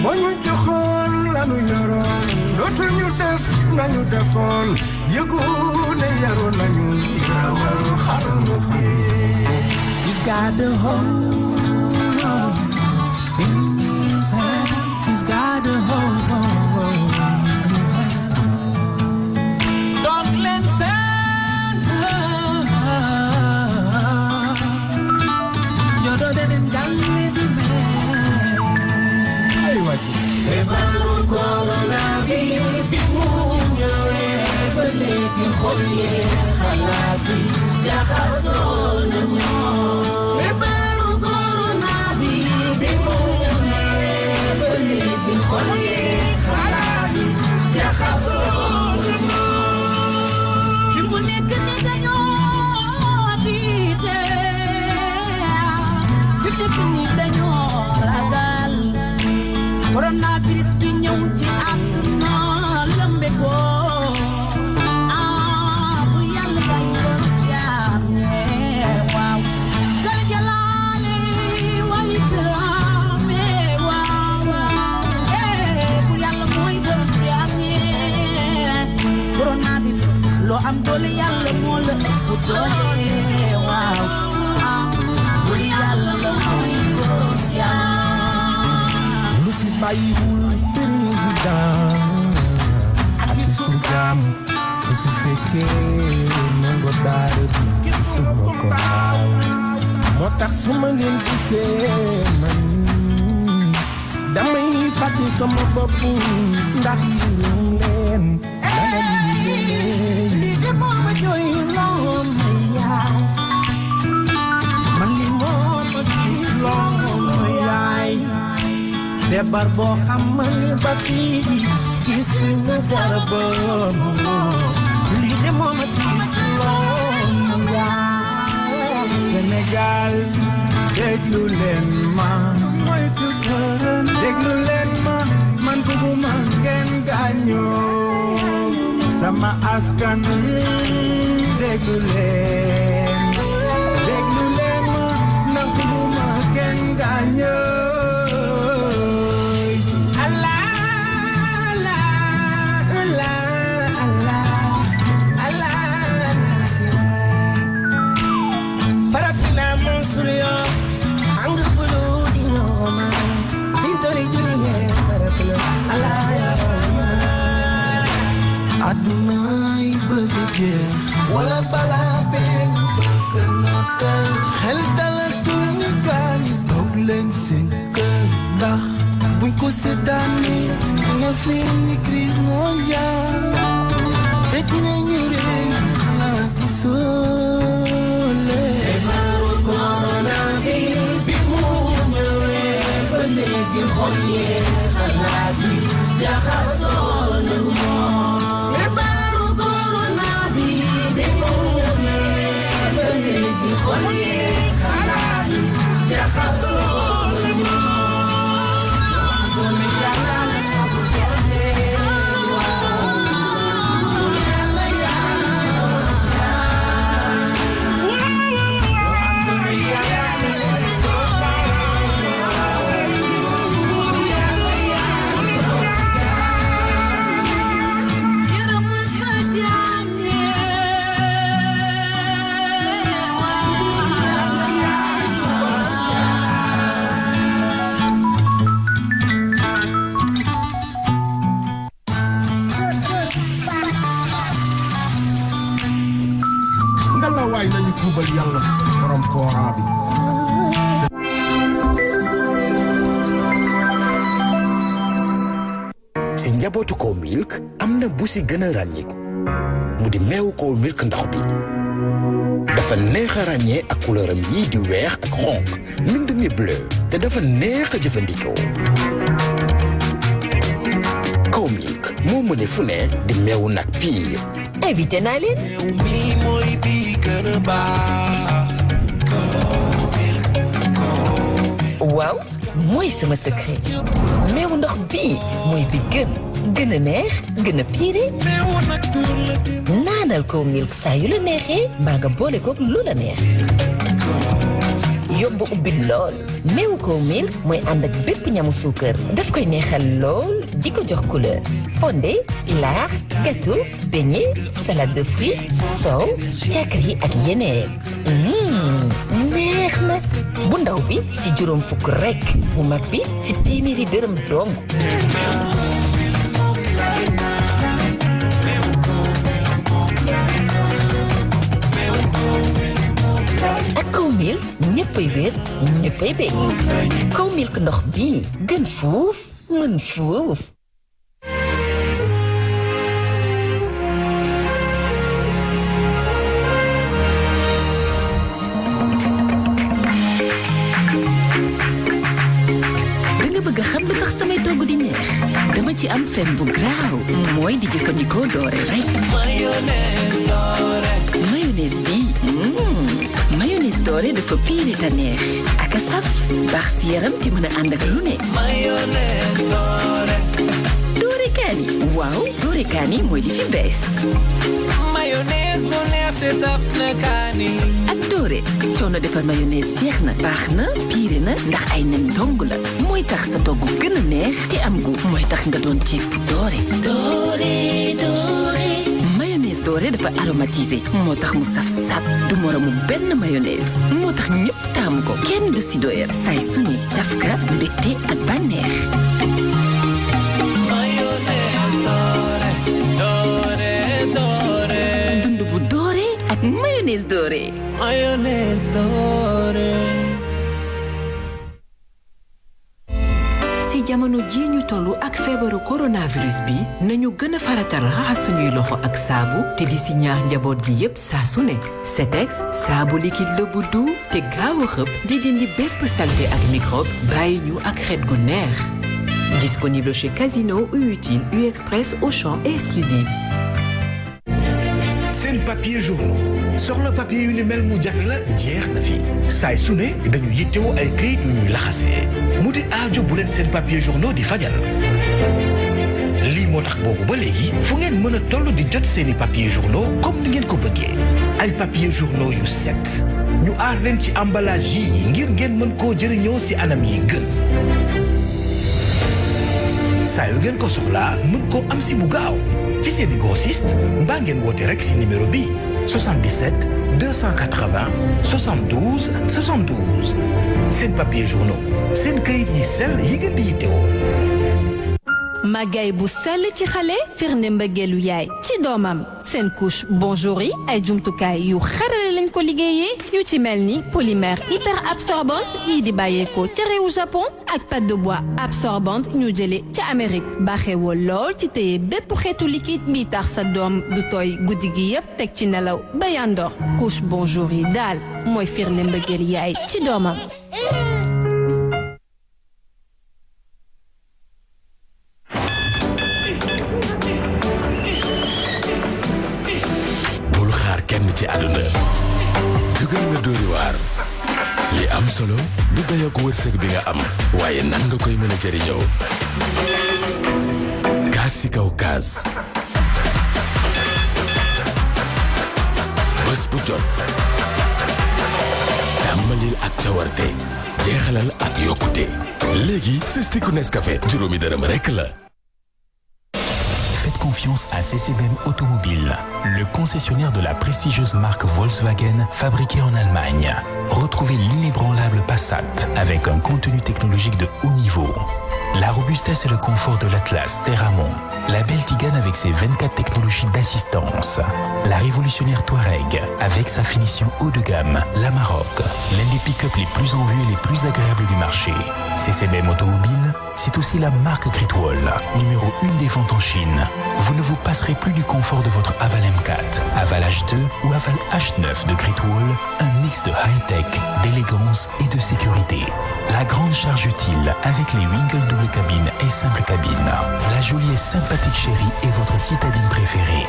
boo ñu joxoon lanu yoroon dootuñu def nañu defoon yëgu ne yaru nañu iramal xarnu bi He's got the whole world in his hand. He's got the whole world in his hand. Don't let send you're the dead and done with the man. Feebaru corona bi mu ñëwee ba léegi xol yi xalaat yi jaxasoo nañu feebaru corona bi mu ñëwee ba léegi xol yi xalaat yi jaxasoo nañu fi mu nekk ni dañoo tiite fi mu nekk ni dañoo ragal coronavirus bi ñëw ci àdduna lëmbe ko bu yàlla bañ ko jaam ñee waaw dal jalaale wal ikraame waaw bu yàlla mooy borom jaam ñee coronavirus loo am doole yàlla moo la ëpp doole waaw bu yàlla mooy borom jaam lu fi bàyyiwul président ak surgaam su fekkee nango daara bi suma ko naaw moo tax suma leen gisee man damay fàtte sama bopp ndax yërëm leen lii de moo ma jooy loon ma yaay man li moo ma gis loon ma yaay feebar boo xam man ba fii gis na garabam lii de moo ma gis loon ma yaay Sénégal déglu leen ma moytu tërën déglu leen ma man bëgguma ngeen gaañoo sama askan déglu leen ma ndax bëgguma ngeen gaañoo adunaay bëgg jeex wala balaa bee bëgg notal xel dalatul ni gaañi toog leen seen kër ndax buñ ko seddaanee dina feeñ ni crise mondiale tëj nañu réew xanaa gisoo leen feebaru corona bi mu ñëwee ba léegi xol yee xalaat yi jaxasoo nañu tuubal yàlla borom koora bi si njabootu Kow Milk am na bu si gën a ràññeeku mu di meewu Kow Milk ndox bi dafa neex a ràññee ak couleuram yi di weex ak xonq mbind mi bleu te dafa neex a jëfandikoo Kow Milk moo mëne fu ne di meewu nag piir invité naa leen mi mooy bi gën a baax waaw mooy sama secret meewu ndox bii mooy bi gën a neex gën a piire naanal Kow Milk saa yu la neexee mbaa nga boole kook lu la neex yomb ubbi lool meewu Kow Milk mooy ànd ak bépp ñamu suukar daf koy neexal lool di ko jox couleur fondé laax gâteau beignet salade de fruits soow càkkri ak yeneen neex na bu ndaw bi ci juróom fukk rekk bu mag bi ci téeméeri dërëm dong ak Kow Milk ñëppay wér ñëppay bég Kow Milk ndox bii gën fuuf mën fuuf bëgg xam lu tax samay togg di neex dama ci am fen bu graaw mooy di jëfandikoo doore rek mayonnaise bi mayonnaise doore dafa piire te neex ak a saf baax si yaram te mën a ànd ak lu ne doore kaani waaw doore kaani mooy di fi bees mayonnaise bu neex te saf na kaani ak doore coono defar mayonnaise jeex na baax na piire na ndax ay nen dong la mooy tax sa togg gën a neex te am gu mooy tax nga doon ceeb bu doore mayonnaise doore dafa aromatisé moo tax mu saf sap du moromu benn mayonnaise moo tax ñëpp taamu ko kenn du si doyal saay suñu cafka mbégte ak bànneex mayonnaise doore mayonnaise dorée. Mayonnaise dorée. ci jamono ji ñu tollu ak feebaru coronavirus bi nañu gën a faratal raxas suñuy loxo ak saabu te di si ñaax njaboot gi yépp saa su ne Cetex saabu liquide la bu doux te gaaw a xëpp di dindi bépp saleté ak microbe bàyyi ñu ak xet gu neex disponible chez Casino, U-Utile, U-Express, Auchan et Exclusive. seen papier journaux soxla papier yu ni mel mu jafe la jeex na fi saay su ne dañu yittewoo ay këyit yu ñuy laxasee mu di aajo bu leen seen papier journaux di fajal lii moo tax boobu ba léegi fu ngeen mën a toll di jot seeni papier journaux comme ni ngeen ko bëggee ay papier journaux yu set ñu aar leen ci emballage yi ngir ngeen mën koo jëriñoo si anam yi gën saa yu ngeen ko soxlaa mën koo am si bu gaaw ci seeni grossiste mbaa ngeen woote rek si numéro bi 77 280 72 72 seen papier journaux seen kayit yi sell yi ngeen di yittewoo. màggaay bu sell ci xale firnde mbëggeelu yaay ci doomam seen couche bonjour yi ay jumtukaay yu xarale lañ ko liggéeyee yu ci mel ni polymère hyper absorbante yi di bàyyeekoo ca réewu Japon ak pâte de bois absorbante ñu jële ca Amérique baaxeewoo lool ci téye bépp xeetu liquide bi tax sa doom du tooy guddi gi yépp teg ci nelaw ba yandoor couche bonjour yi daal mooy firnde mbëggeel yaay ci doomam. kenn ci àdduna jógal nga dóori waar li am solo lu dayoog wërsëg bi nga am waaye nan nga koy mën a jëriñoo kaas ci kaw kaas bés bu jot tàmbalil ak cawarte jeexalal ak yokkute léegi sestiku Nescafé juróomi dërëm rekk la. Faites confiance à CCBM Automobile, le concessionnaire de la prestigieuse marque Volkswagen fabriquée en Allemagne. Retrouvez l'inébranlable Passat avec un contenu technologique de haut niveau. La robustesse et le confort de l'Atlas Terramont. La belle Tigane avec ses 24 technologies d'assistance. La révolutionnaire Touareg avec sa finition haut de gamme. La Maroc, l'un des pick-up les plus en vue et les plus agréables du marché. CCBM Automobile, c'est aussi la marque Great Wall, numéro 1 des ventes en Chine. Vous ne vous passerez plus du confort de votre Aval M4, Aval H2 ou Aval H9 de Great Wall, un mix de high-tech, d'élégance et de sécurité. La grande charge utile avec les Winkle double cabine et simple cabine. La jolie et sympathique chérie est votre citadine préférée.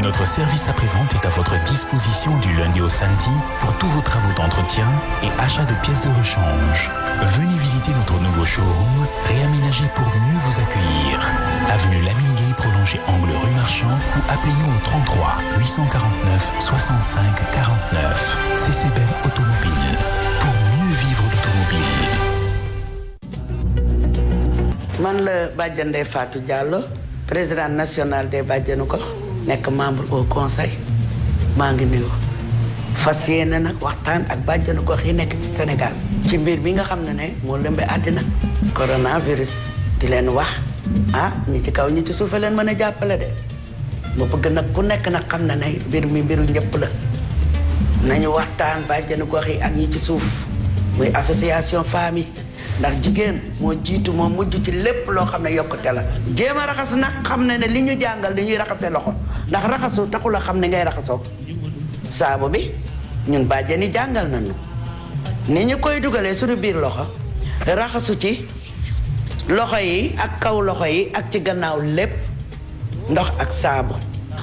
Notre service après-vente est à votre disposition du lundi au samedi pour tous vos travaux d'entretien et achat de pièces de rechange. Venez visiter notre nouveau showroom réaménagé pour mieux vous accueillir. Avenue Lamine Gueye prolongée angle rue Marchand ou appelez-nous au 33 849 65 49. CCBM Automobile. Pour mieux vivre l'automobile. man la Badiane Ndeye Fatou Diallo présidente nationale des Badianu Gox nekk membre au conseil maa ngi nuyu fas yéene nag waxtaan ak Badianu Gox yi nekk ci Sénégal ci mbir mi nga xam ne moo lëmbe àddina coronavirus di leen wax ñi ci kaw ñi ci suufe leen mën a jàppale de mu bëgg nag ku nekk nag xam na ne mbir mi mbiru ñëpp la nañu waxtaan Badianu Gox yi ak ñi ci suuf muy association famille ndax jigéen moo jiitu moo mujj ci lépp loo xam ne yokkute la jéem a raxas nag xam ne li ñu jàngal dañuy raxase loxo ndax raxasu taxul a xam ne ngay raxasoo saabu bi ñun bàjjen yi jàngal nañu ni ñu koy dugalee suñu biir loxo raxasu ci loxo yi ak kaw loxo yi ak ci gannaaw lépp ndox ak saabu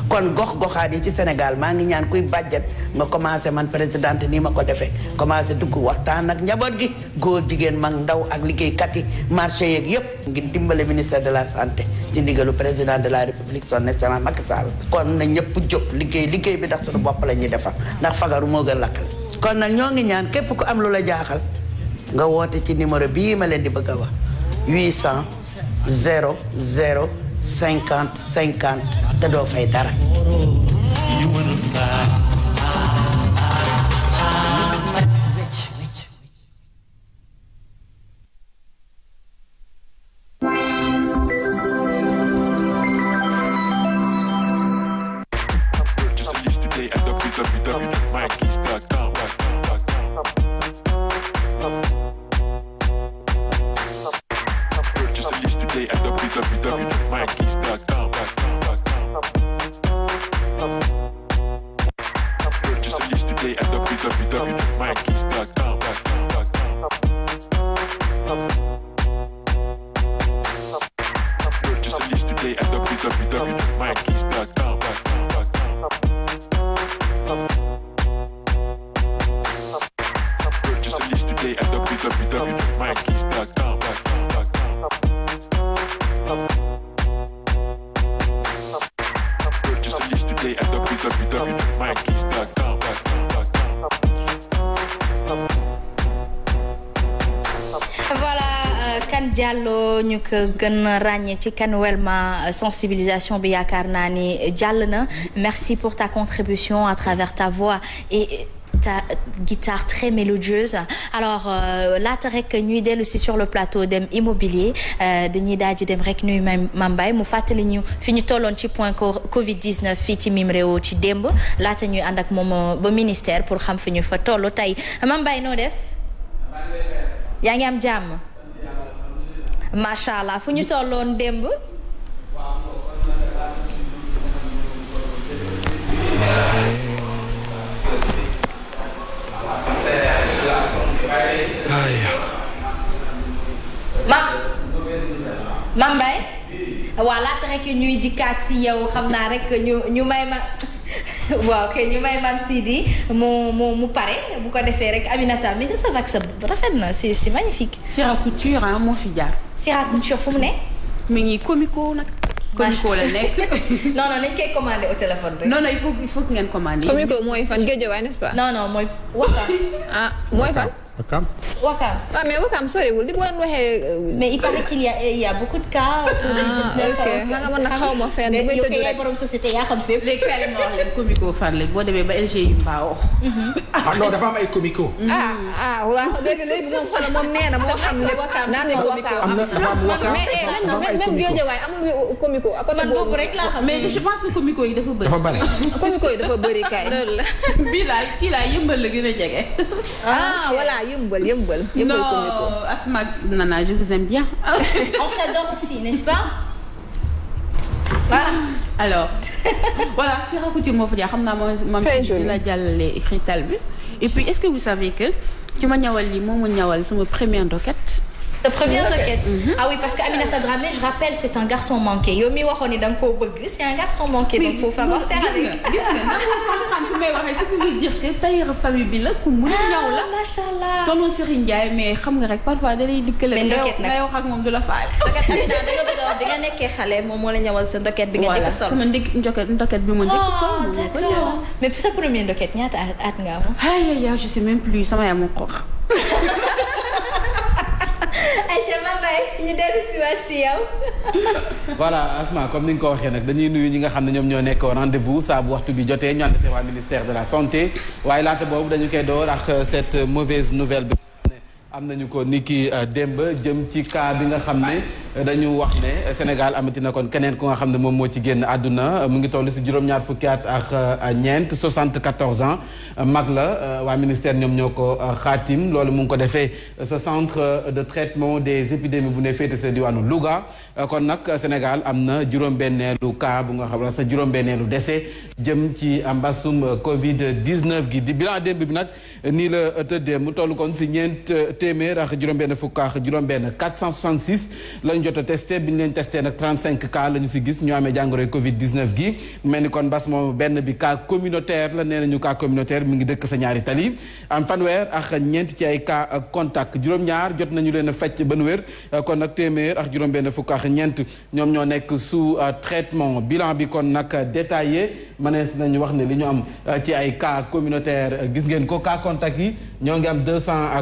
kon gox-goxaat yi ci Sénégal maa ngi ñaan kuy bàjjen nga commencé man présidente nii ma ko defee commencé dugg waxtaan ak njaboot gi góor jigéen mag ndaw ak liggéeykat yi marché yeeg yépp ngir dimbale ministère de la santé ci ndigalu président de la république son excellence Macky Sall kon na ñëpp jóg liggéey bi ndax suñu bopp la ñuy defar ndax fagaru moo gën lakkale kon nag ñoo ngi ñaan képp ku am lu la jaaxal nga woote ci numéro bii ma leen di bëgg a wax 800 00 50 50 te doo fay dara. Purchase it yesterday at www.mike www.mikeys.com. Purchase a list today at www.mikeys.com. Purchase a list today at www.mikeys.com. Purchase a list today at www.mikeys.com. Voilà, Kane Diallo ñu ko gën a ràññee ci Kane Welma sensibilisation bi yaakaar naa ni jàll na. Merci pour ta contribution à travers ta voix et ta guitare très mélodieuse. Alors laata rek ñuy dellu si sur le plateau dem immobilier dañuy daal di dem rek nuyu Mame Mbaye mu fàttali ñu fi ñu tolloon ci point Covid 19 fii ci mim réew ci démb laata ñuy ànd ak moom ba ministère pour xam fi ñu fa toll tey Mame Mbaye noo def. yaa ngi am jàmm. macha allah fu ñu tolloon démb. Mame Mbaye waa laata rek ñuy dikkaat si yow xam naa rek ñu may ma waaw kay ñu may Mame Sidi mu pare bu ko defee rek Aminata mais sa vague sa rafet na c'est magnifique. Sira Couture moo fi jaar. Sira Couture fu mu ne. mi ngi comico nag. comico la nekk. non nañ koy commandé au téléphone rek. non il faut que ngeen commandé. comico mooy fan Guédiawaye n'est-ce pas. non mooy Wakam. mooy fan. Wakam. Mais Wakam soriwul li bu doon waxee. mais il paraît qu'il y a beaucoup de cas. ok xam nga man nag xaw ma fenn bu may tëdd rek borom société yaa xam fépp. léegi kaay ma wax leen comico fan la boo demee ba LG yu mbaaw. non dafa am ay comico. waaw léegi moom xoolal moom nee na moo xam lépp. naan ma Wakam am na dafa am Wakam. mais même Guédiawaye amul comico. man boobu rek laa xam. mais je pense que comico yi dafa bëri. dafa bëri. comico yi dafa bëri kay. loolu la bii daal kii laa yëmbal la gën a jege. voilà yëmbal comico. Asma Nana je vous aime bien. on s'adore aussi n'est-ce pas. voilà. alors voilà Sira Couture moo fa jaar xam naa moom si dina jàllale écrital bi et puis est-ce que vous savez que ci ma ñawal lii moom mu ñawal sama première ndoquette. sa première requête. Ah oui parce que Aminata Dramé je rappelle c'est un garçon manqué yow mi waxoon ni da nga koo bëgg c'est un garçon manqué. donc faut savoir faire avec. gis nga xam fi may waxee ce qui veut dire que tailleur famille bi la ku mën ñaw la. macha allah tonton Serigne Ndiaye mais xam nga rek parfois da lay dikkale. mais ndoket nag ngay wax ak moom du la faale. Aminata da nga bëgg a bi nga nekkee xale moom moo la ñawal sa ndoket bi nga njëkk sol. sama ndoket bi ma njëkk sol. d'accord mais sa premier ndoket ñaata at nga am. ay je sais même plus sama yaay moo ko wax. ayca Mame Mbaye ñu dellu si waat si yow. voilà Asma comme ni nga ko waxee nag dañuy nuyu ñi nga xam ne ñoom ñoo nekk au rendez-vous saa bu waxtu bi jotee ñu ànd si waa ministère de la santé waaye laata boobu dañu koy door ak cette mauvaise nouvelle bi am nañu ko niki démb jëm ci cas bi nga xam ne dañu wax ne Sénégal amati na kon keneen ku nga xam ne moom moo ci génn àdduna mu ngi toll si juróom-ñaar fukki at ak ñeent 74 ans mag la waa ministère ñoom ñoo ko xaatim loolu mu ngi ko defee ce centre de traitement des épidémies bu ne féete sa diwaanu Louga kon nag Sénégal am na juróom-benneelu cas bu nga xam ne sa juróom-benneelu décès jëm ci mbasum Covid 19 gi di bilan démb bi nag nii la tëddee mu toll kon si ñeent téeméer ak juróom-benn fukk ak juróom-benn 466 lañ jot a testé bi ñu leen testé nag 35 cas la ñu si gis ñu amee jàngoroy Covid 19 gi mel ni kon mbas moom benn bi cas communautaire la nee nañu cas communautaire mi ngi dëkk sa ñaari tali am fanweer ak ñeent ci ay cas contact juróom-ñaar jot nañu leen a fecc ba nu wér kon nag téeméer ak juróom-benn fukk ak ñeent ñoom ñoo nekk sous traitement bilan bi kon nag détaillé mënees nañu wax ne li ñu am ci ay cas communautaire gis ngeen ko cas contact yi ñoo ngi am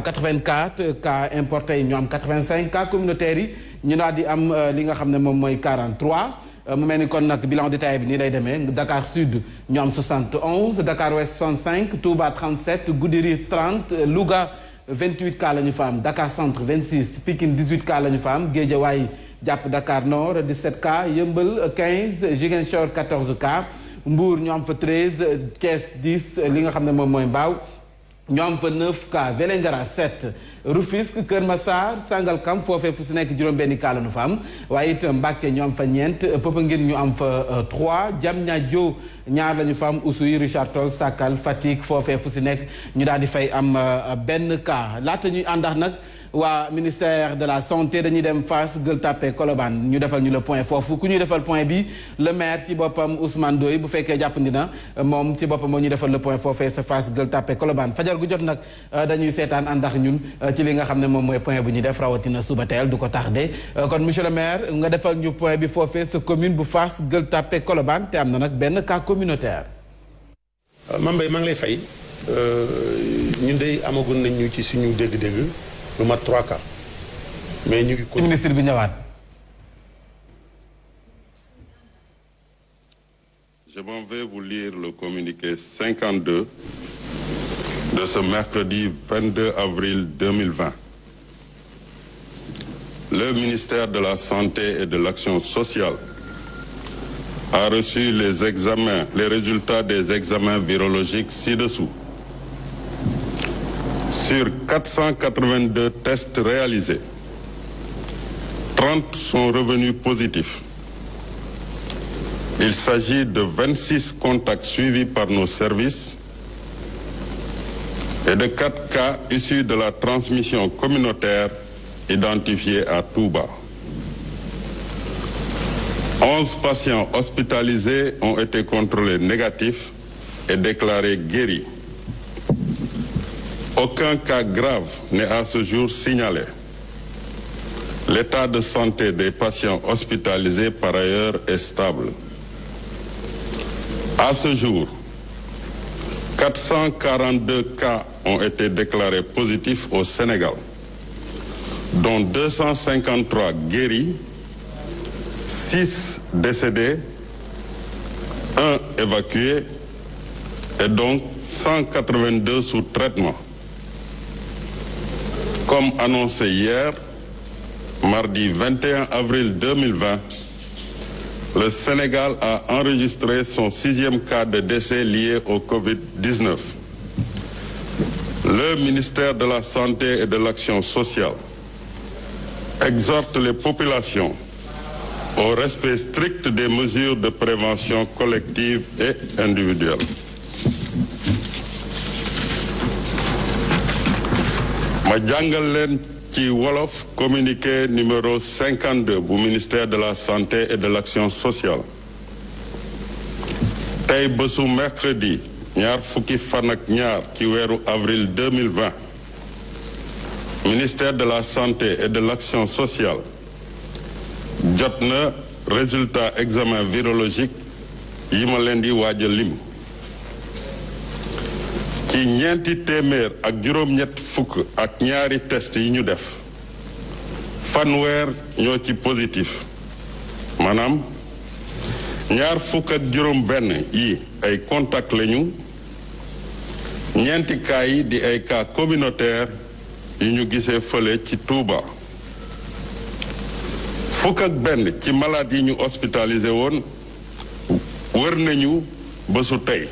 284 cas importés yi ñoo am 85 cas communautaires yi ñu daal di am li nga xam ne moom mooy 43 mu mel ni kon nag bilan détaillé bi nii lay demee Dakar Sud ñu am 71 Dakar Ouest 65 Touba 37 Goudiri 30 Louga 28 cas la ñu fa am Dakar Centre 26 Pikine 18 cas la ñu fa am Guédiawaye jàpp Dakar Nord 17 cas Yeumbeul 15 Ziguinchor 14 cas Mbour ñu am fa 13 Thiès 10 li nga xam ne moom mooy Mbao ñu am fa 9 cas Vélingara 7 Rufisque Kër Massar Sangalkam foofee fu si nekk juróom-benni cas la nu fa am waaye it Mbàkke ñu am fa 4 Popenguine ñu am fa 3 Diamniadio ñaar la ñu fa am Oussouye Richard Toll Sakal Fatick foofee fu si nekk ñu daal di fay am benn cas laata ñuy àndax nag waa ministère de la santé dañuy dem Fass Gueule Tapée Colobane ñu defal ñu le point foofu ku ñuy defal point bi le maire ci boppam Ousmane Doye bu fekkee jàppandi na moom ci boppam moo ñuy defal le point foofee sa Fass Gueule Tapée Colobane fajar gu jot nag dañuy seetaan àndax ñun ci li nga xam ne moom mooy point bu ñuy def rawatina suba teel du ko tardé kon monsieur le maire nga defal ñu point bi foofee sa commune bu Fass Gueule Tapée Colobane te am na nag benn cas communautaire. Mame Mbaye maa ngi lay fay ñun de amagun nañ ñu ci suñu dégg-dégg. lu mat 3 cas mais ñu ngi. ministre bi ñëwaat. Je m'en vais vous lire le communiqué 52 de ce mercredi 22 avril 2020. Le ministère de la Santé et de l'Action sociale a reçu les résultats des examens virologiques ci-dessous. Sur 482 tests réalisés, 30 sont revenus positifs. Il s'agit de 26 contacts suivis par nos services et de 4 cas issus de la transmission communautaire identifiés à Touba. 11 patients hospitalisés ont été contrôlés négatifs et déclarés guéris. Aucun cas grave n'est à ce jour signalé. L'état de santé des patients hospitalisés par ailleurs est stable. À ce jour, 442 cas ont été déclarés positifs au Sénégal, dont 253 guéris, 6 décédés, 1 évacué et donc 182 sous traitement. Comme annoncé hier, mardi 21 avril 2020, le Sénégal a enregistré son 6e cas de décès lié au Covid-19. Le ministère de la Santé et de l'Action sociale exhorte les populations au respect strict des mesures de prévention collective et individuelle. ma jàngal leen ci wolof communiqué numéro 52 bu ministère de la santé et de l'action sociale tey bésu mercredi ñaar fukki fan ak ñaar ci weeru avril 2020 ministère de la santé et de l'action sociale jot na résultat examen virologique yi ma leen di waaj a lim ci ñeenti téeméer ak juróom-ñett fukk ak ñaari test yi ñu def fanweer ñoo ci positif maanaam ñaar fukk ak juróom benn yi ay contact lañu ñeenti cas yi di ay cas communautaire yi ñu gisee fële ci Touba fukk ak benn ci malade yi ñu hospitalisé woon wër nañu bésu tey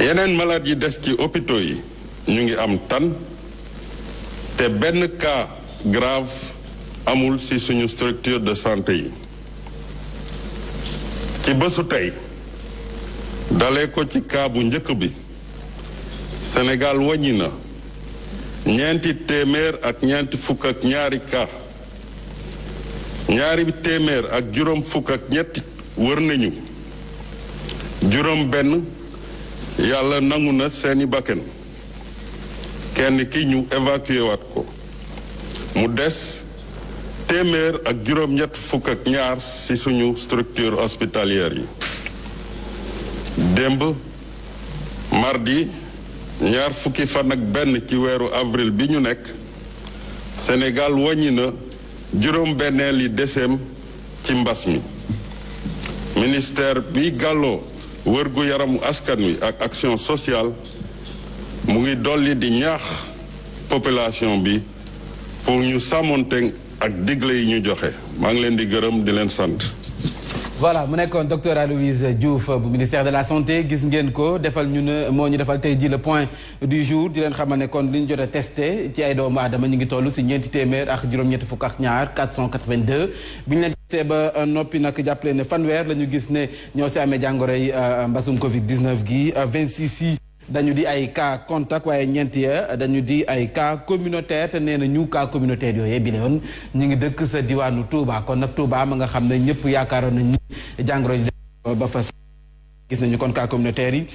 yeneen malade yi des ci hôpitaux yi ñu ngi am tan te benn cas grave amul ci suñu structure de santé yi ci bésu tey dalee ko ci cas bu njëkk bi Sénégal wàññi na ñeenti téeméer ak ñeenti fukk ak ñaari cas ñaari téeméer ak juróom fukk ak ñetti wër nañu juróom benn yàlla nangu na seeni bakken kenn ki ñu évacué waat ko mu des téeméer ak juróom-ñett fukk ak ñaar ci suñu structure hospitalière yi démb mardi ñaar fukki fan ak benn ci weeru avril bi ñu nekk Sénégal wàññi na juróom-benneeli deseem ci mbas mi ministère bi gàlloo wërgu yaramu askan wi ak action sociale mu ngi dolli di ñaax population bi pour ñu sàmmonte ak digle yi ñu joxe maa ngi leen di gërëm di leen sant voilà mu nekkoon docteur Aloyse Diouf bu ministère de la santé gis ngeen ko defal ñu ne moo ñu defal tey ji le point du jour di leen xamal ne kon li ñu jot a testé ci ay doomu aadama ñu ngi toll si 4 téeméer ak juróom-ñett fukk ak ñaar 482 bi ñu leen testé ba noppi nag jàppale ne fanweer la ñu gis ne ñoo si amee jàngoro yi mbasum Covid 19 gi 26 yi dañu di ay cas contact waaye ñeent ya dañu di ay cas communautaire te nee na ñu cas communautaire yooyu bi la yoon ñu ngi dëkk sa diwaanu Touba kon nag Touba ma nga xam ne ñëpp yaakaaroon nañu jàngoro ji ba fa gis nañu kon cas communautaire yi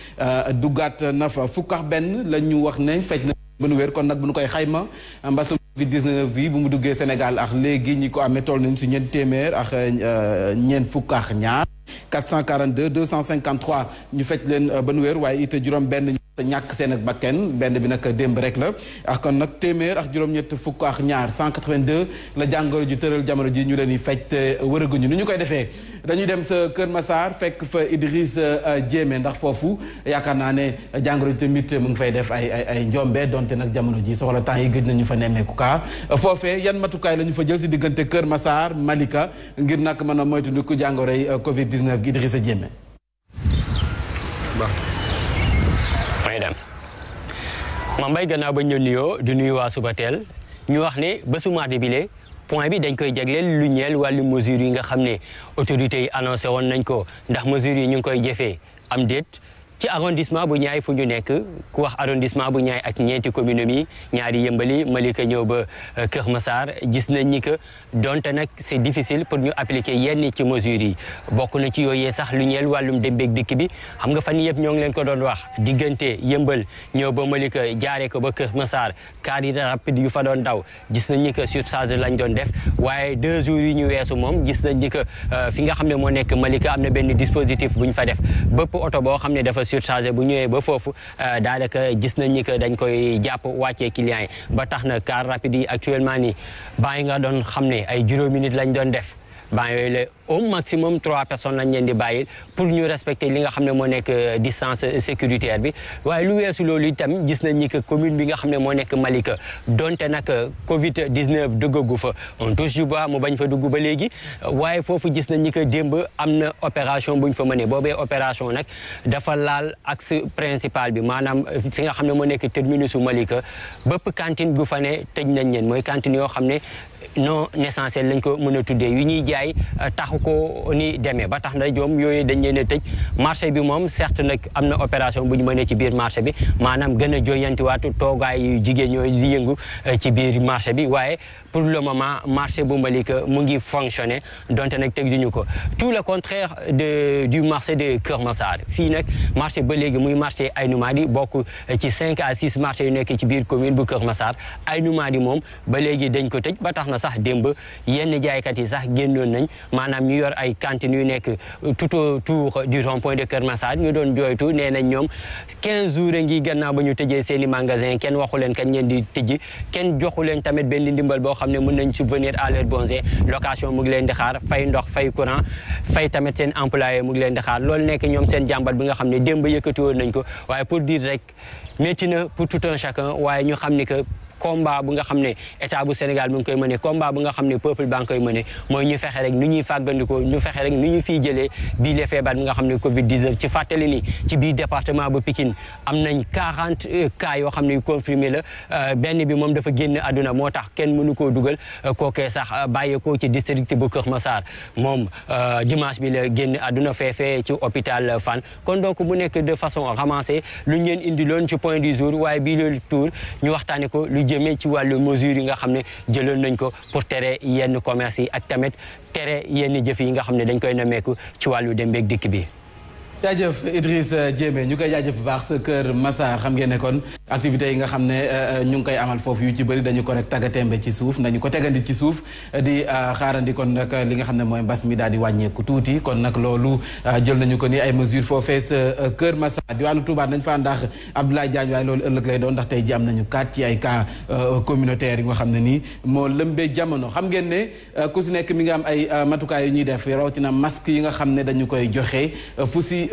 duggaat na fa fukk ak benn la ñu wax ne fecc na ba nu wér kon nag bu ñu koy xayma mbasum Covid 19 bi bu mu duggee Sénégal ak léegi ñi ko amee toll nañu si ñeent téeméer ak ñeent fukk ak ñaar 442 253 ñu fecc leen ba nu wér waaye it juróom benn ñàkk seen ak bakken benn bi nag démb rek la ak kon nag téeméer ak juróom-ñett fukk ak ñaar 182 la jàngoro ji tëral jamono ji ñu leen di fecc te wërëguñu ni ñu koy defee dañuy dem sa Kër Massar fekk fa Idrissa Diémé ndax foofu yaakaar naa ne jàngoro ji tamit mu ngi fay def ay njombe donte nag jamono ji soxla temps yi gëj nañu fa nemmeeku kaa foofee yan matukaay la ñu fa jël si diggante Kër Massar Malika ngir nag mën a moytandiku jàngoroy Covid 19 gi Idrissa Diémé. ma mbay gannaaw ba ñu nuyoo di nuyu waa Subatel ñu wax ne bésu mardi bile point bi dañ koy jagleel lu ñeel wàllu mesures yi nga xam ne autorités yi annoncé woon nañ ko ndax mesures yi ñu ngi koy jëfee am déet ci arrondissement bu Niayes fu ñu nekk ku wax arrondissement bu Niayes ak ñeenti commune yi ñaari Yëmbali Malika ñëw ba Kër Massar gis nañ ni que donte nag c'est difficile pour ñu appliquer yenn ci mesures yi bokk na ci yooyee sax lu ñeel wàllum dem beeg dikk bi xam nga fan yëpp ñoo ngi leen ko doon wax diggante Yëmbal ñëw ba Malika jaaree ko ba Kër Massar car yi rapide yu fa doon daw gis nañ ni que surcharge lañ doon def waaye 2 jours yi ñu weesu moom gis nañ ni que fi nga xam ne moo nekk Malika am na benn dispositif bu ñu fa def bépp oto boo xam ne dafa surchargé bu ñëwee ba foofu daanaka gis nañ ni que dañ koy jàpp wàccee clients yi ba tax na car rapide yi actuellement nii baa nga doon xam ne ay juróomi nit lañ doon def ban yooyu la au maximum 3 personnes lañ leen di bàyyil pour ñu respecter li nga xam ne moo nekk distance sécuritaire bi waaye lu weesu loolu itam gis nañ ni que commune bi nga xam ne moo nekk Malika donte nag Covid 19 duggagu fa on touche du bois mu bañ fa dugg ba léegi waaye foofu gis nañ ni que démb am na opération bu ñu fa mënee boobee opération nag dafa laal axe principal bi maanaam fi nga xam ne moo nekk terminus su Malika bépp cantine bu fa ne tëj nañ leen mooy cantine yoo xam ne non essentiel lañ ko mën a tuddee yu ñuy jaay taxu ko ni demee ba tax na joom yooyu dañ leen a tëj marché bi moom certes nag am na opération bu ñu mënee ci biir marché bi maanaam gën a joyantiwaatu toogaay yu jigéen ñooy di yëngu ci biir marché bi waaye pour le moment marché bu Malika mu ngi fonctionner donte nag tëjuñu ko tout le contraire du marché de Kër Massar fii nag marché ba léegi muy marché Aïnoumady bokk ci 5 à 6 marché yu nekk ci biir commune bu Kër Massar Aïnoumady moom ba léegi dañ ko tëj ba tax na sax démb yenn jaaykat yi sax génnoon nañ maanaam ñu yor ay cantines yu nekk tout autour du rond-point de Kër Massar ñu doon jooytu nee nañ ñoom 15 jours ngi gannaaw ba ñu tëjee seen i magasin kenn waxu leen kañ leen di tëjji kenn joxu leen tamit benn ndimbal boo xam ne mën nañ subvenir à leurs besoins location mu ngi leen di xaar fay ndox fay courant fay tamit seen employé mu ngi leen di xaar loolu nekk ñoom seen jàmbat bi nga xam ne démb yëkkati woon nañ ko waaye pour dire rek métti na pour tout un chacun waaye ñu xam ni que combat bu nga xam ne état bu Sénégal mu ngi koy mëne combat bu nga xam ne peuple baa ngi koy mëne mooy ñu fexe rek nu ñuy fàggandikoo ñu fexe rek nu ñu fiy jëlee bii les feebar bi nga xam ne Covid 19 ci fàttali ni ci biir département bu Pikine am nañ 40 cas yoo xam ne yu confirmé la benn bi moom dafa génn àdduna moo tax kenn mënu koo dugal kookee sax bàyyeekoo ci district bu Kër Massar moom dimanche bi la génn àdduna feefee ci hôpital Fann kon donc mu nekk de façon ramassée lu ñu leen indiloon ci point du jour waaye bii le tour ñu waxtaane ko lu jëmee ci wàllu mesures yi nga xam ne jëloon nañ ko pour tere yenn commerce yi ak tamit tere yenn jëf yi nga xam ne dañ koy nameeku ci wàllu dem beeg dikk bi. jaajëf Idrissa Diémé ñu koy jaajëf bu baax sa Kër Massar xam ngeen ne kon activités yi nga xam ne ñu ngi koy amal foofu yu ci bëri dañu ko rek taggatémbe ci suuf dañu ko tegandi ci suuf di xaarandi kon nag li nga xam ne mooy mbas mi daal di wàññeeku tuuti kon nag loolu jël nañu ko ni ay mesures foofee sa Kër Massar diwaanu Touba dañ fa ndax Abdoulaye Diagne waaye loolu ëllëg lay doon ndax tey ji am nañu 4 ci ay cas communautaires yi nga xam ne nii moo lëmbee jamono xam ngeen ne ku si nekk mi nga am ay matukaay yu ñuy def rawatina masque yi nga xam ne dañu koy joxe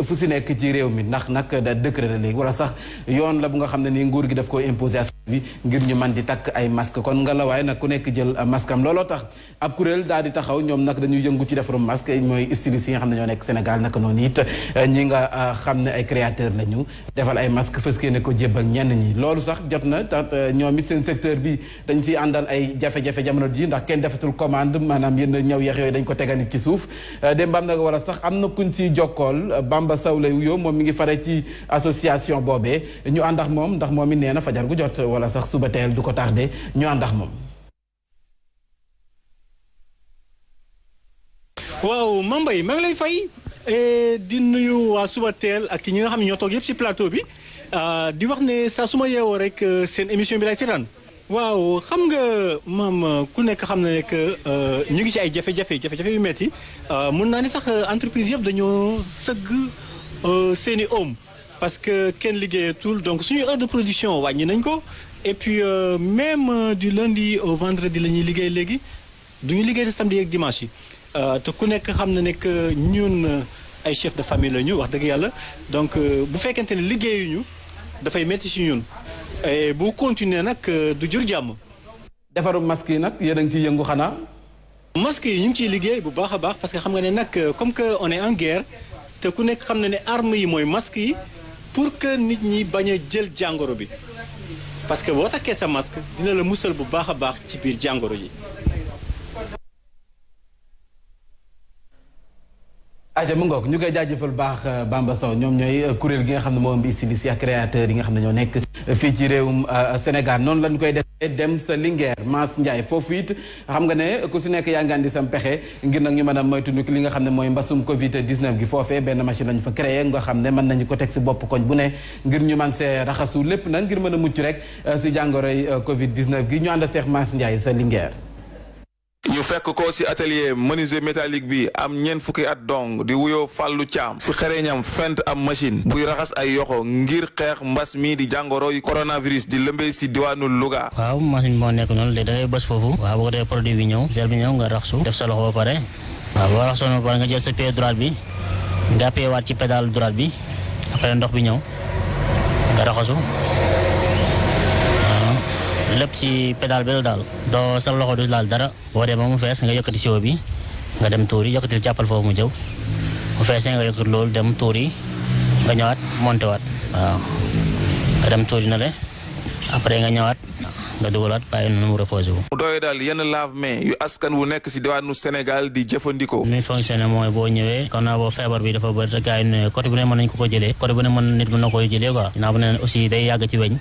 fu si nekk ci réew mi ndax nag da décret la léegi wala sax yoon la bu nga xam ne nii nguur gi daf koy imposer bi ngir ñu man di takk ay masque kon nga la waaye nag ku nekk jël masque am looloo tax ab kuréel daal di taxaw ñoom nag dañuy yëngu ci defarum masque mooy styliste yi nga xam ne ñoo nekk Sénégal naka noonu it ñi nga xam ne ay créateur lañu defal ay masque fëskee ne ko jébbal ñenn ñi loolu sax jot na tax ñoom it seen secteur bi dañ ciy àndal ay jafe-jafe jamono ji ndax kenn defatul commande maanaam yenn ñëw yeex yooyu dañ ko tegal ci suuf démbaam nag wala sax am na kuñ ci jokkool Bamba Sow lay wuyoo moom mi ngi fare ci association boobee ñu ànd ak moom ndax moom it nee na fajar gu jot wala sax suba teel du ko tardé ñu ànd ak moom. waaw Mambay maa ngi lay fay di nuyu waa suba teel ak ñi nga xam ne ñoo toog yëpp ci plateau bi di wax ne saa su ma yeewoo rek seen émission bi lay seetaan. waaw xam nga maam ku nekk xam na ne que ñu ngi ci ay jafe-jafe yu metti mun naa ni sax entreprise yëpp dañoo sëgg seeni oom parce que kenn liggéeyatul donc suñu heure de production wàññi nañ ko et puis même du lundi au vendredi la ñuy liggéey léegi du ñu liggéey samedi ak dimanche yi te ku nekk xam na ne que ñun ay chef de famille la ñu wax dëgg yàlla donc bu fekkente ne liggéeyuñu dafay metti ci ñun et bu continuer nag du jur jàmm. defarum masque yi nag yéen a ngi ciy yëngu xanaa. masque yi ñu ngi ciy liggéey bu baax a baax parce que xam nga ne nag comme que on est en guerre te ku nekk xam na ne arme yi mooy masque yi pour que nit ñi bañ a jël jàngoro bi parce que boo takkee sa masque dina la musal bu baax a baax ci biir jàngoro yi. aja mu ngoog ñu koy jaajëfal baax Bamba Sow ñoom ñooy kuréel gi nga xam ne moo ëmb styliste ak créateur yi nga xam ne ñoo nekk fii ci réewum Sénégal noonu lañ koy defee dem sa Linguère Mass Ndiaye foofu it xam nga ne ku si nekk yaa ngi andi sam pexe ngir nag ñu mën a moytandiku li nga xam ne mooy mbasum Covid 19 gi foofee benn machine lañu fa créé nga xam ne mën nañu ko teg si bopp koñ bu ne ngir ñu mën see raxasu lépp nag ngir mën a mucc rek si jàngoroy Covid 19 gi ñu ànd Cheikh Mass Ndiaye sa Linguère. ñu fekk ko ci atelier menuisier métallique bi am ñeent fukki at dong di wuyoo Fallou Thiam ci xereñam fent am machine buy raxas ay yoxo ngir xeex mbas mi di jàngoro yi coronavirus di lëmbee ci diwaanu Louga. waaw machine moo nekk noonu léegi da ngay bës foofu waaw boo ko defee produit bi ñëw gel bi ñëw nga raxasu def sa loxo ba pare waaw boo raxasoo ba pare nga jël sa pied droite bi nga appuyé waat ci pédale droite bi après ndox bi ñëw nga raxasu lépp ci pédale bi la daal doo sa loxo du laal dara boo dee ba mu fees nga yëkkati siwo bi nga dem tuuri yëkkatil jàppal foofu mu jëw bu feesee nga yëkkati loolu dem tuuri nga ñëwaat monté waat waaw nga dem tuuri na le après nga ñëwaat nga dugalaat bàyyi noonu mu reposé wu. mu doy daal yenn lave-mains yu askan wu nekk ci diwaanu Sénégal di jëfandikoo. muy fonctionné mooy boo ñëwee kon naa boo feebar bi dafa bëri te gars yi ne côté bu ne mën nañu ko jëlee côté bu ne mën nit mën na koy jëlee quoi dinaa bu ne aussi day yàgg ci weñ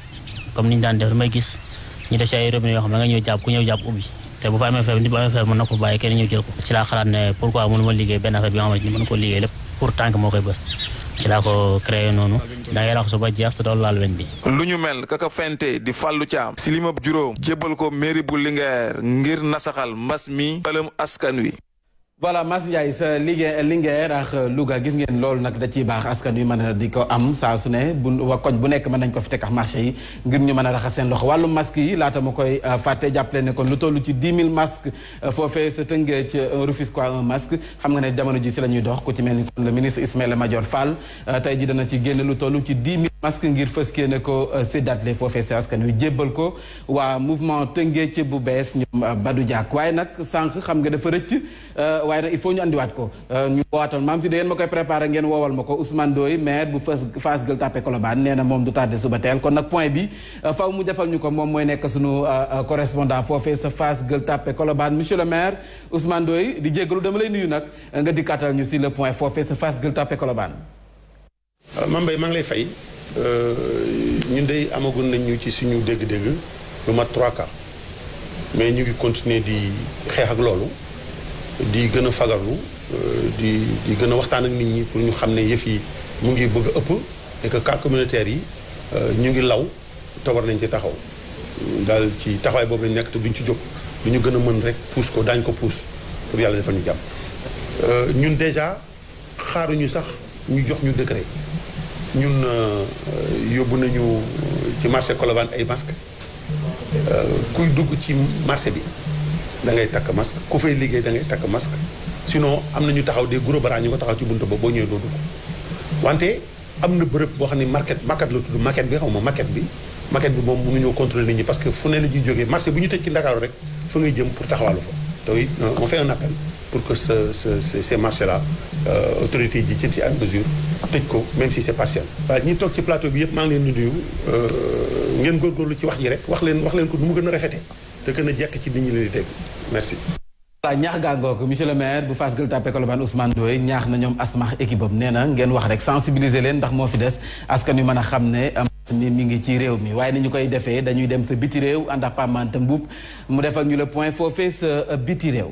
comme ni ñu daan def damay gis ñu def ci ay robinet yoo xam ne nga ñëw jàpp ku ñëw jàpp ubbi te bu fa amee feebar nit bu amee feebar mën na ko bàyyi kenn ñëw jël ko ci laa xalaat ne pourquoi mënu ma liggéey benn affaire bi nga xamante ni mën na ko liggéey lépp pour tànk moo koy bës ci laa ko créé noonu da ngay raxasu ba jeex te doon laal weñ bi. lu ñu mel kaka fente di Fallou Thiam si limab juróom jébbal ko mairie bu Linguère ngir nasaxal mbas mi ëlëm askan wi. voilà Mass Ndiaye sa Linguère ak Louga gis ngeen loolu nag da ciy baax askan wi mën a di ko am saa su ne bu koñ bu nekk mën nañ ko fi teg ak marché yi ngir ñu mën a raxas seen loxo wàllu masque yi laata ma koy fàtte jàppale ne kon lu toll ci 10 000 masques foofee sa tëngee ci un Rufisque quoi un masque xam nga ne jamono ji si la ñuy dox ku ci mel ni kon le ministre Ismaïla Madior Fall tey ji dana ci génn lu toll ci 10 000 masques ngir fëskee ne ko séddatle foofee si askan wi jébbal ko waa mouvement tëngee ci bu bees ñoom Badou Diak waaye nag sànq xam nga dafa rëcc waaye nag il faut ñu andiwaat ko ñu woowatal maam si da yéen ma koy préparé ngeen woowal ma ko Ousmane Doye maire bu Fass Gueule Tapée Colobane nee na moom du tardé suba teel kon nag point bi faw mu defal ñu ko moom mooy nekk suñu correspondant foofee sa Fass Gueule Tapée Colobane monsieur le maire Ousmane Doye di jéggalu dama lay nuyu nag nga dikkaatal ñu si le point foofee sa Fass Gueule Tapée Colobane. Mame Mbaye maa ngi lay fay ñun dey amagun nañ ñu ci suñu dégg-dégg lu mat 3 cas mais ñu ngi continuer di xeex ak loolu di gën a fagarlu di gën a waxtaan ak nit ñi pour ñu xam ne yëf yi mu ngi bëgg a ëpp et que cas communautaire yi ñu ngi law te war nañ ci taxaw daal ci taxawaay boobu lañ nekk te duñ ci jóg du ñu gën a mën rek puus ko daañu ko puus pour yàlla defal ñu jàmm ñun déjà xaaruñu sax ñu jox ñu décret ñun yóbbu nañu ci marché Colobane ay masque kuy dugg ci marché bi da ngay takk masque ku fay liggéey da ngay takk masque sinon am na ñu taxaw des gros bras ñu ko taxaw ci buntu ba boo ñëwee doo dugg wante am na bërëb boo xam ne maquette la tudd maquette bi xaw ma maquette bi maquette bi moom mënuñoo contrôler nit ñi parce que fu ne la ñuy jógee marché bu ñu tëj ci Ndakaaru rek fa ngay jëm pour taxawaalu fa donc on fait un appel pour que ces marchés là autorités yi jël ci ay mesures tëj ko même si c'est partiel. waaye ñi toog ci plateau bi yëpp maa ngi leen di nuyu ngeen góorgóorlu ci wax ji rek wax leen ko nu mu gën a rafetee te gën a jekk ci nit ñi leen di dégg merci. voilà ñaax gàngoo ko monsieur le maire bu Fass Gueule Tapée Colobane Ousmane Ndoye ñaax na ñoom asmax équipe am nee na ngeen wax rek sensibiliser leen ndax moo fi des askan wi mën a xam ne mi ngi ci réew mi waaye ni ñu koy defee dañuy dem sa biti réew ànd ak Pape Mante Mboup mu defal ñu le point foofee sa biti réew.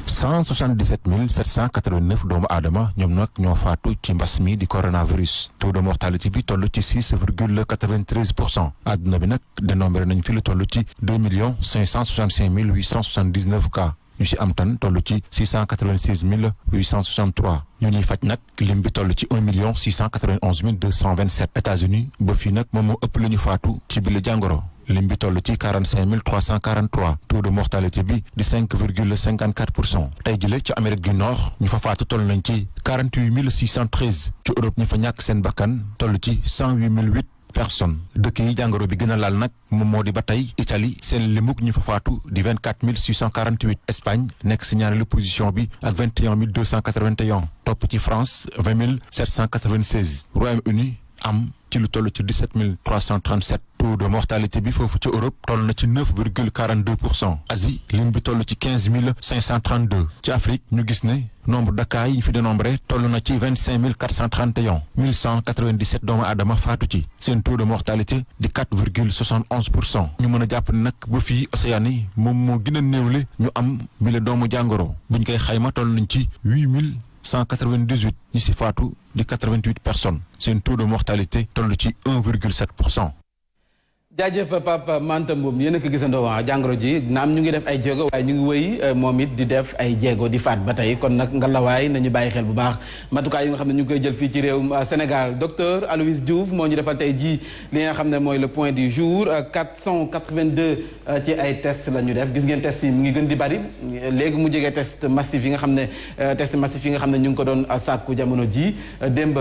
177 789 doomu aadama ñoom nag ñoo faatu ci mbas mi di coronavirus taux de mortalité bi toll ci 6,93%. àdduna bi nag dénombré nañ fi lu toll ci 2 565 879 cas ñu ci am tan toll ci 696 863 ñu ñuy faj nag lim bi toll ci 1 691 227. États-Unis ba fii nag moom moo ëpp lu ñu faatu ci bi la jàngoro. lim bi toll ci 45 343 taux de mortalité bi di 5,54%. tey jii ci Amérique du Nord ñu fa faatu toll nañ ci 48 613 ci Europe ñu fa ñàkk seen bakkan toll ci 108 008 personnes. dëkk yi jàngoro bi gën a laal nag moom moo di ba tey Italie seen limuk ñu fa faatu di 24 648. Espagne nekk si ñaareelu position bi ak 21 281. topp ci France 20 796. Royaume-Uni am ci lu toll ci 17 337. taux de mortalité bi foofu ci Europe toll na ci 9,42%. Asie lim bi toll ci 15 532. ci Afrique ñu gis ne nombre de cas yi ñu fi dénombré toll na ci 25 431. 1197 doomu aadama faatu ci seen taux de mortalité di 4,71%. ñu mën a jàpp ne nag ba fii Océanie moom moo gën a néewle ñu am bile doomu jàngoro buñ koy xayma toll nañ ci 8198 ñi si faatu di 88 personnes seen taux de mortalité toll ci 1,7%. jaajëf Papa Mante Mboup yéen a ko gisandoo waa jàngoro ji naam ñu ngi def ay jéego waaye ñu ngi wëy moom it di def ay jéego di faat ba tey kon nag ngalawaay nañu bàyyi xel bu baax matukaay yi nga xam ne ñu ngi koy jël fii ci réew Sénégal docteur Aloyse Diouf moo ñu defal tey jii li nga xam ne mooy le point du jour 482 ci ay test la ñu def gis ngeen test yi mu ngi gën di bari léegi mu jegee test massif yi nga xam ne ñu ngi ko doon sàkku jamono ji démb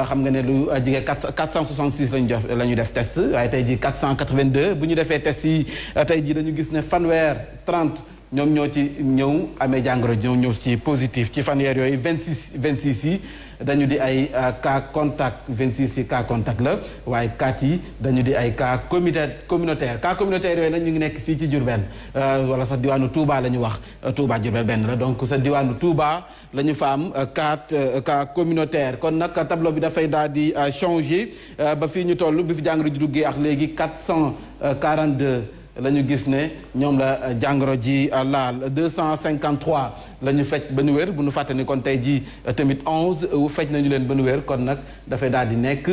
xam nga ne lu jege 466 la ñu def test waaye tey jii 482 bu ñu defee test yi tey jii dañu gis ne fanweer 30 ñoom ñoo ci ñëw amee jàngoro ñoo ñëw ci positif ci fanweer yooyu 26 yi dañu di ay cas contact 26 yi cas contact la waaye 4 yi dañu di ay cas communautaire cas communautaire yooyu nag ñu ngi nekk fii ci Diourbel wala sax diwaanu Touba la ñu wax Touba Diourbel benn la donc sa diwaanu Touba la ñu fa am 4 cas communautaire kon nag tableau bi dafay daal di changer ba fii ñu toll bi fi jàngoro ji duggee ak léegi 442 la ñu gis ne ñoom la jàngoro ji laal 253 la ñu fecc ba nu wér bu nu fàtte ni kon tey ji tamit 11 fecc nañu leen ba nu wér kon nag dafay daal di nekk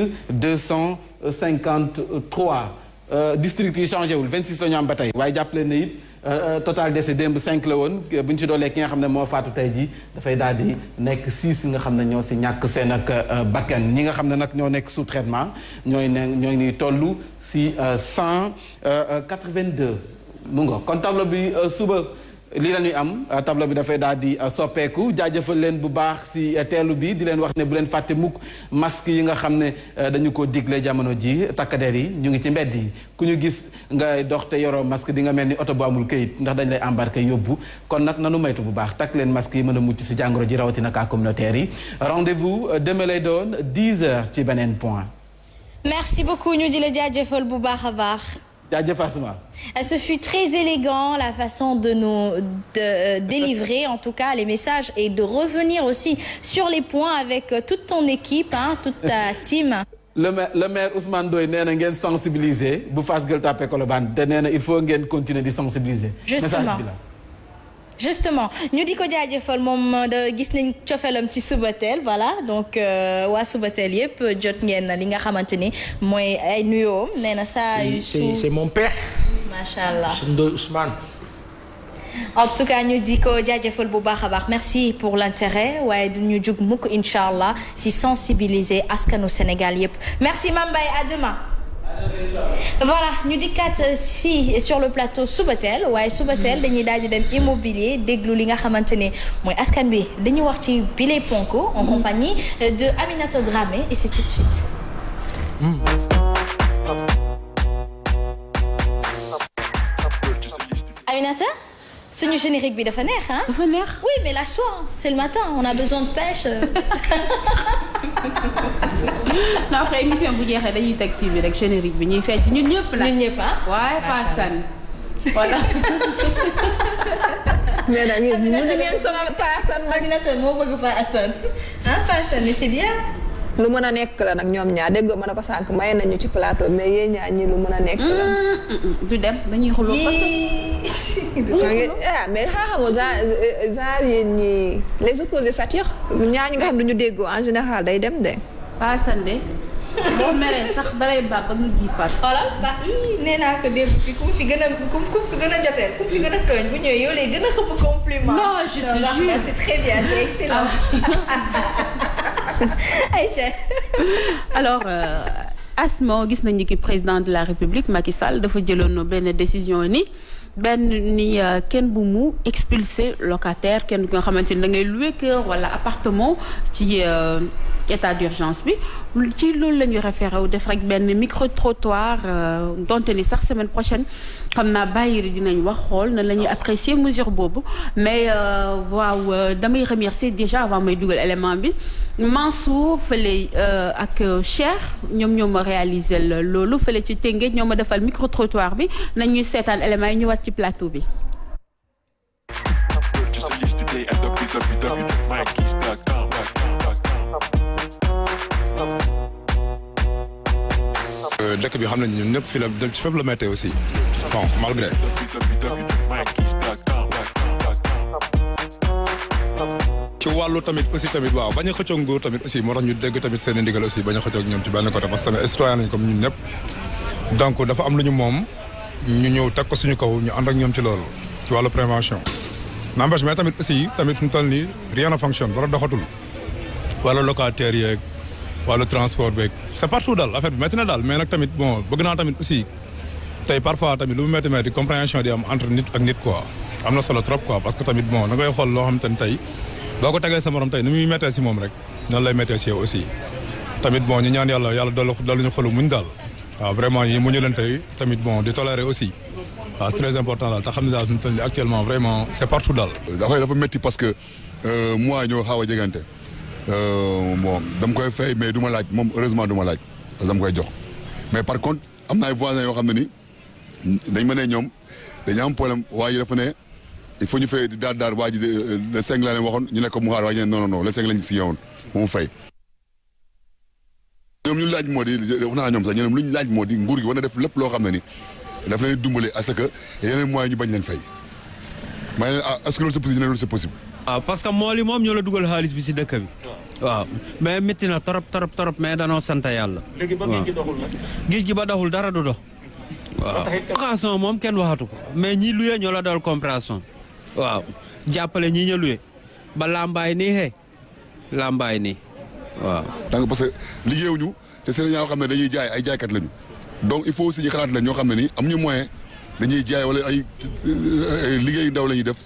253 district yi changé wul 26 la ñu am ba tey waaye jàppale na it total décès démb 5 la woon bu ñu ci doolee ki nga xam ne moo faatu tey ji dafay daal di nekk 6 nga xam ne ñoo si ñàkk seen ak bakkan ñi nga xam ne nag ñoo nekk sous traitement ñooy ni tollu si 182 mu nga kon tableau bi suba lii la ñuy am tableau bi dafay daal di soppeeku jaajëfal leen bu baax si teelu bi di leen wax ne bu leen fàtte mukk masque yi nga xam ne dañu ko digle jamono ji takkadeer yi ñu ngi ci mbedd yi ku ñu gis nga dox te yoroo masque di nga mel ni oto bu amul këyit ndax dañ lay embarqué yóbbu kon nag nanu maytu bu baax takk leen masque yi mën a mucc si jàngoro ji rawatina cas communautaire yi rendez-vous demain lay doon 10h ci beneen point. Merci beaucoup ñu di la jaajëfal bu baax a baax. jaajëf Asma. Ce fut très élégant la façon de nous délivrer en tout cas les messages et de revenir aussi sur les points avec toute ton équipe toute ta team. le maire Ousmane Ndoye nee na ngeen sensibiliser bu Fass Gueule Tapée Colobane te nee na il faut ngeen continuer di sensibiliser. Justement. Justement ñu di ko jaajëfal moom gis nañ cofelam ci Subatel voilà donc waa Subatel yëpp jot ngeen li nga xamante ni mooy ay nuyoom nee na saa yu c'est mon père. macha allah Ndoye Ousmane. en tout cas ñu di ko jaajëfal bu baax a baax merci pour l'intérêt waaye du ñu jug mukk incha allah ci sensibiliser askanu Sénégal yëpp merci Mame Mbaye à demain. Voilà ñu dikkaat fii sur le plateau Subatel waaye Subatel dañuy daal di dem immobilier déglu li nga xamante ne mooy askan bi dañuy wax ci bile ponko en compagnie de Aminata Dramé et c'est tout de suite. Aminata, suñu générique bi dafa neex hein? Dafa neex. Oui, mais lâche-toi, c'est le matin, on a besoin de pêche. non après émission bu jeexee dañuy teg kii bi rek générique bi ñuy fecc ñun ñëpp la. ñun ñëpp ah. waaye Paasan. voilà. mais nag mu ngi ngeen sonal Paasan nag. Aminata moo bëgg Paasan ah Paasan mais c'est bien. lu mën a nekk la nag ñoom ñaar déggoo mën a ko sànq maye nañu ci plateau mais yéen ñaar ñi lu mën a nekk la. du dem dañuy xuloo mais xaaxamoo genre yéen ñi les opposés s'attirent ñaar ñi nga xam ne ñu déggoo en général day dem de. Paasan de boo meree sax dalay ba nga ji far. xoolal ba nee naa ko démb fi ku fi gën a joteel ku fi gën a tooñ bu ñëwee yow lay gën a xëpp compliment. non je te jure c'est très bien c'est excellent. Aïcha. alors Asma gis nañu ki président de la République Macky Sall dafa jëloon benn décision ni kenn bu mu expulser locataire kenn ku nga xamante ni da ngay louer kër wala appartement ci état d'urgence bi ci loolu la ñu référé wu def rek benn micro trottoir donte ni sax semaine prochaine xam naa bàyyiri dinañ wax xool na la ñuy apprécier mesure boobu mais waaw damay remercier déjà avant may dugal élément bi Mansour fële ak Cheikh ñoom ma réaliser loolu fële ci Tëngéej ñoo ma defal micro trottoir bi nañuy seetaan éléments yi ñëwaat ci plateau bi. dëkk bi xam nañ ñun ñëpp fi la ci fépp la méttee aussi bon malgré. ci wàllu tamit aussi tamit waaw bañ a xëccoog nguur tamit aussi moo tax ñu dégg tamit seen i ndigal aussi bañ a xëccoog ñoom ci benn côté parce que tamit citoyen lañ comme ñun ñëpp donc dafa am lu ñu moom ñu ñëw teg ko suñu kaw ñu ànd ak ñoom ci loolu ci wàllu prévention n'empêche mais tamit aussi tamit fu mu toll nii rien ne fonctionne dara doxatul wàllu locataire yeeg wàllu transport beeg c'est partout daal affaire bi métti na daal mais nag tamit bon bëgg naa tamit aussi tey parfois tamit lu mu métti compréhension di am entre nit ak nit quoi am na solo trop quoi parce que tamit bon da ngay xool loo xam te ne tey boo ko tegee sa morom tey ni muy méttee si moom rek noonu lay méttee si yow aussi tamit bon ñu ñaan yàlla dolli ñu xolu muñ daal waaw vraiment yi muñu leen tey tamit bon di tolérer aussi waaw c'est très important daal te xam ne daal suñu toll actuellement vraiment c'est partout daal. dafa métti parce que moi ñoo xaw a jegante bon dama koy fay mais du ma laaj moom heureusement du ma laaj parce que dama koy jox mais par contre am na ay voisins yoo xam ne ni dañ ma ne ñoom dañu am problème waa ji dafa ne il faut ñu fay daar waa ji le 5 la leen waxoon ñu ne ko mu xaar waa ji ne non le 5 lañ si yeewoon mu fay. ñoom ñu laaj moo di wax naa ñoom sax ñoom lu ñu laaj moo di nguur gi war na def lépp loo xam ne ni daf leen dimbale à ce que yeneen moyens ñu bañ leen fay may leen est-ce que loolu c'est possible loolu c'est possible. waaw parce que mool yi moom ñoo la dugal xaalis bi si dëkk bi. waaw mais métti na torop mais danoo sant yàlla. léegi ba géej gi doxul nag. géej gi ba doxul dara du dox. waaw location moom kenn waxatu ko mais ñi luye ñoo la dal compréhension. waaw jàppale ñi ñu luye ba lambaay nii xëy lambaay nii waaw. donc parce que liggéeyuñu te seen ñoo xam ne dañuy jaay ay jaaykat lañu donc il faut aussi ñu xalaat leen ñoo xam ne ni amuñu moyen dañuy jaay wala ay liggéeyu ndaw la ñuy def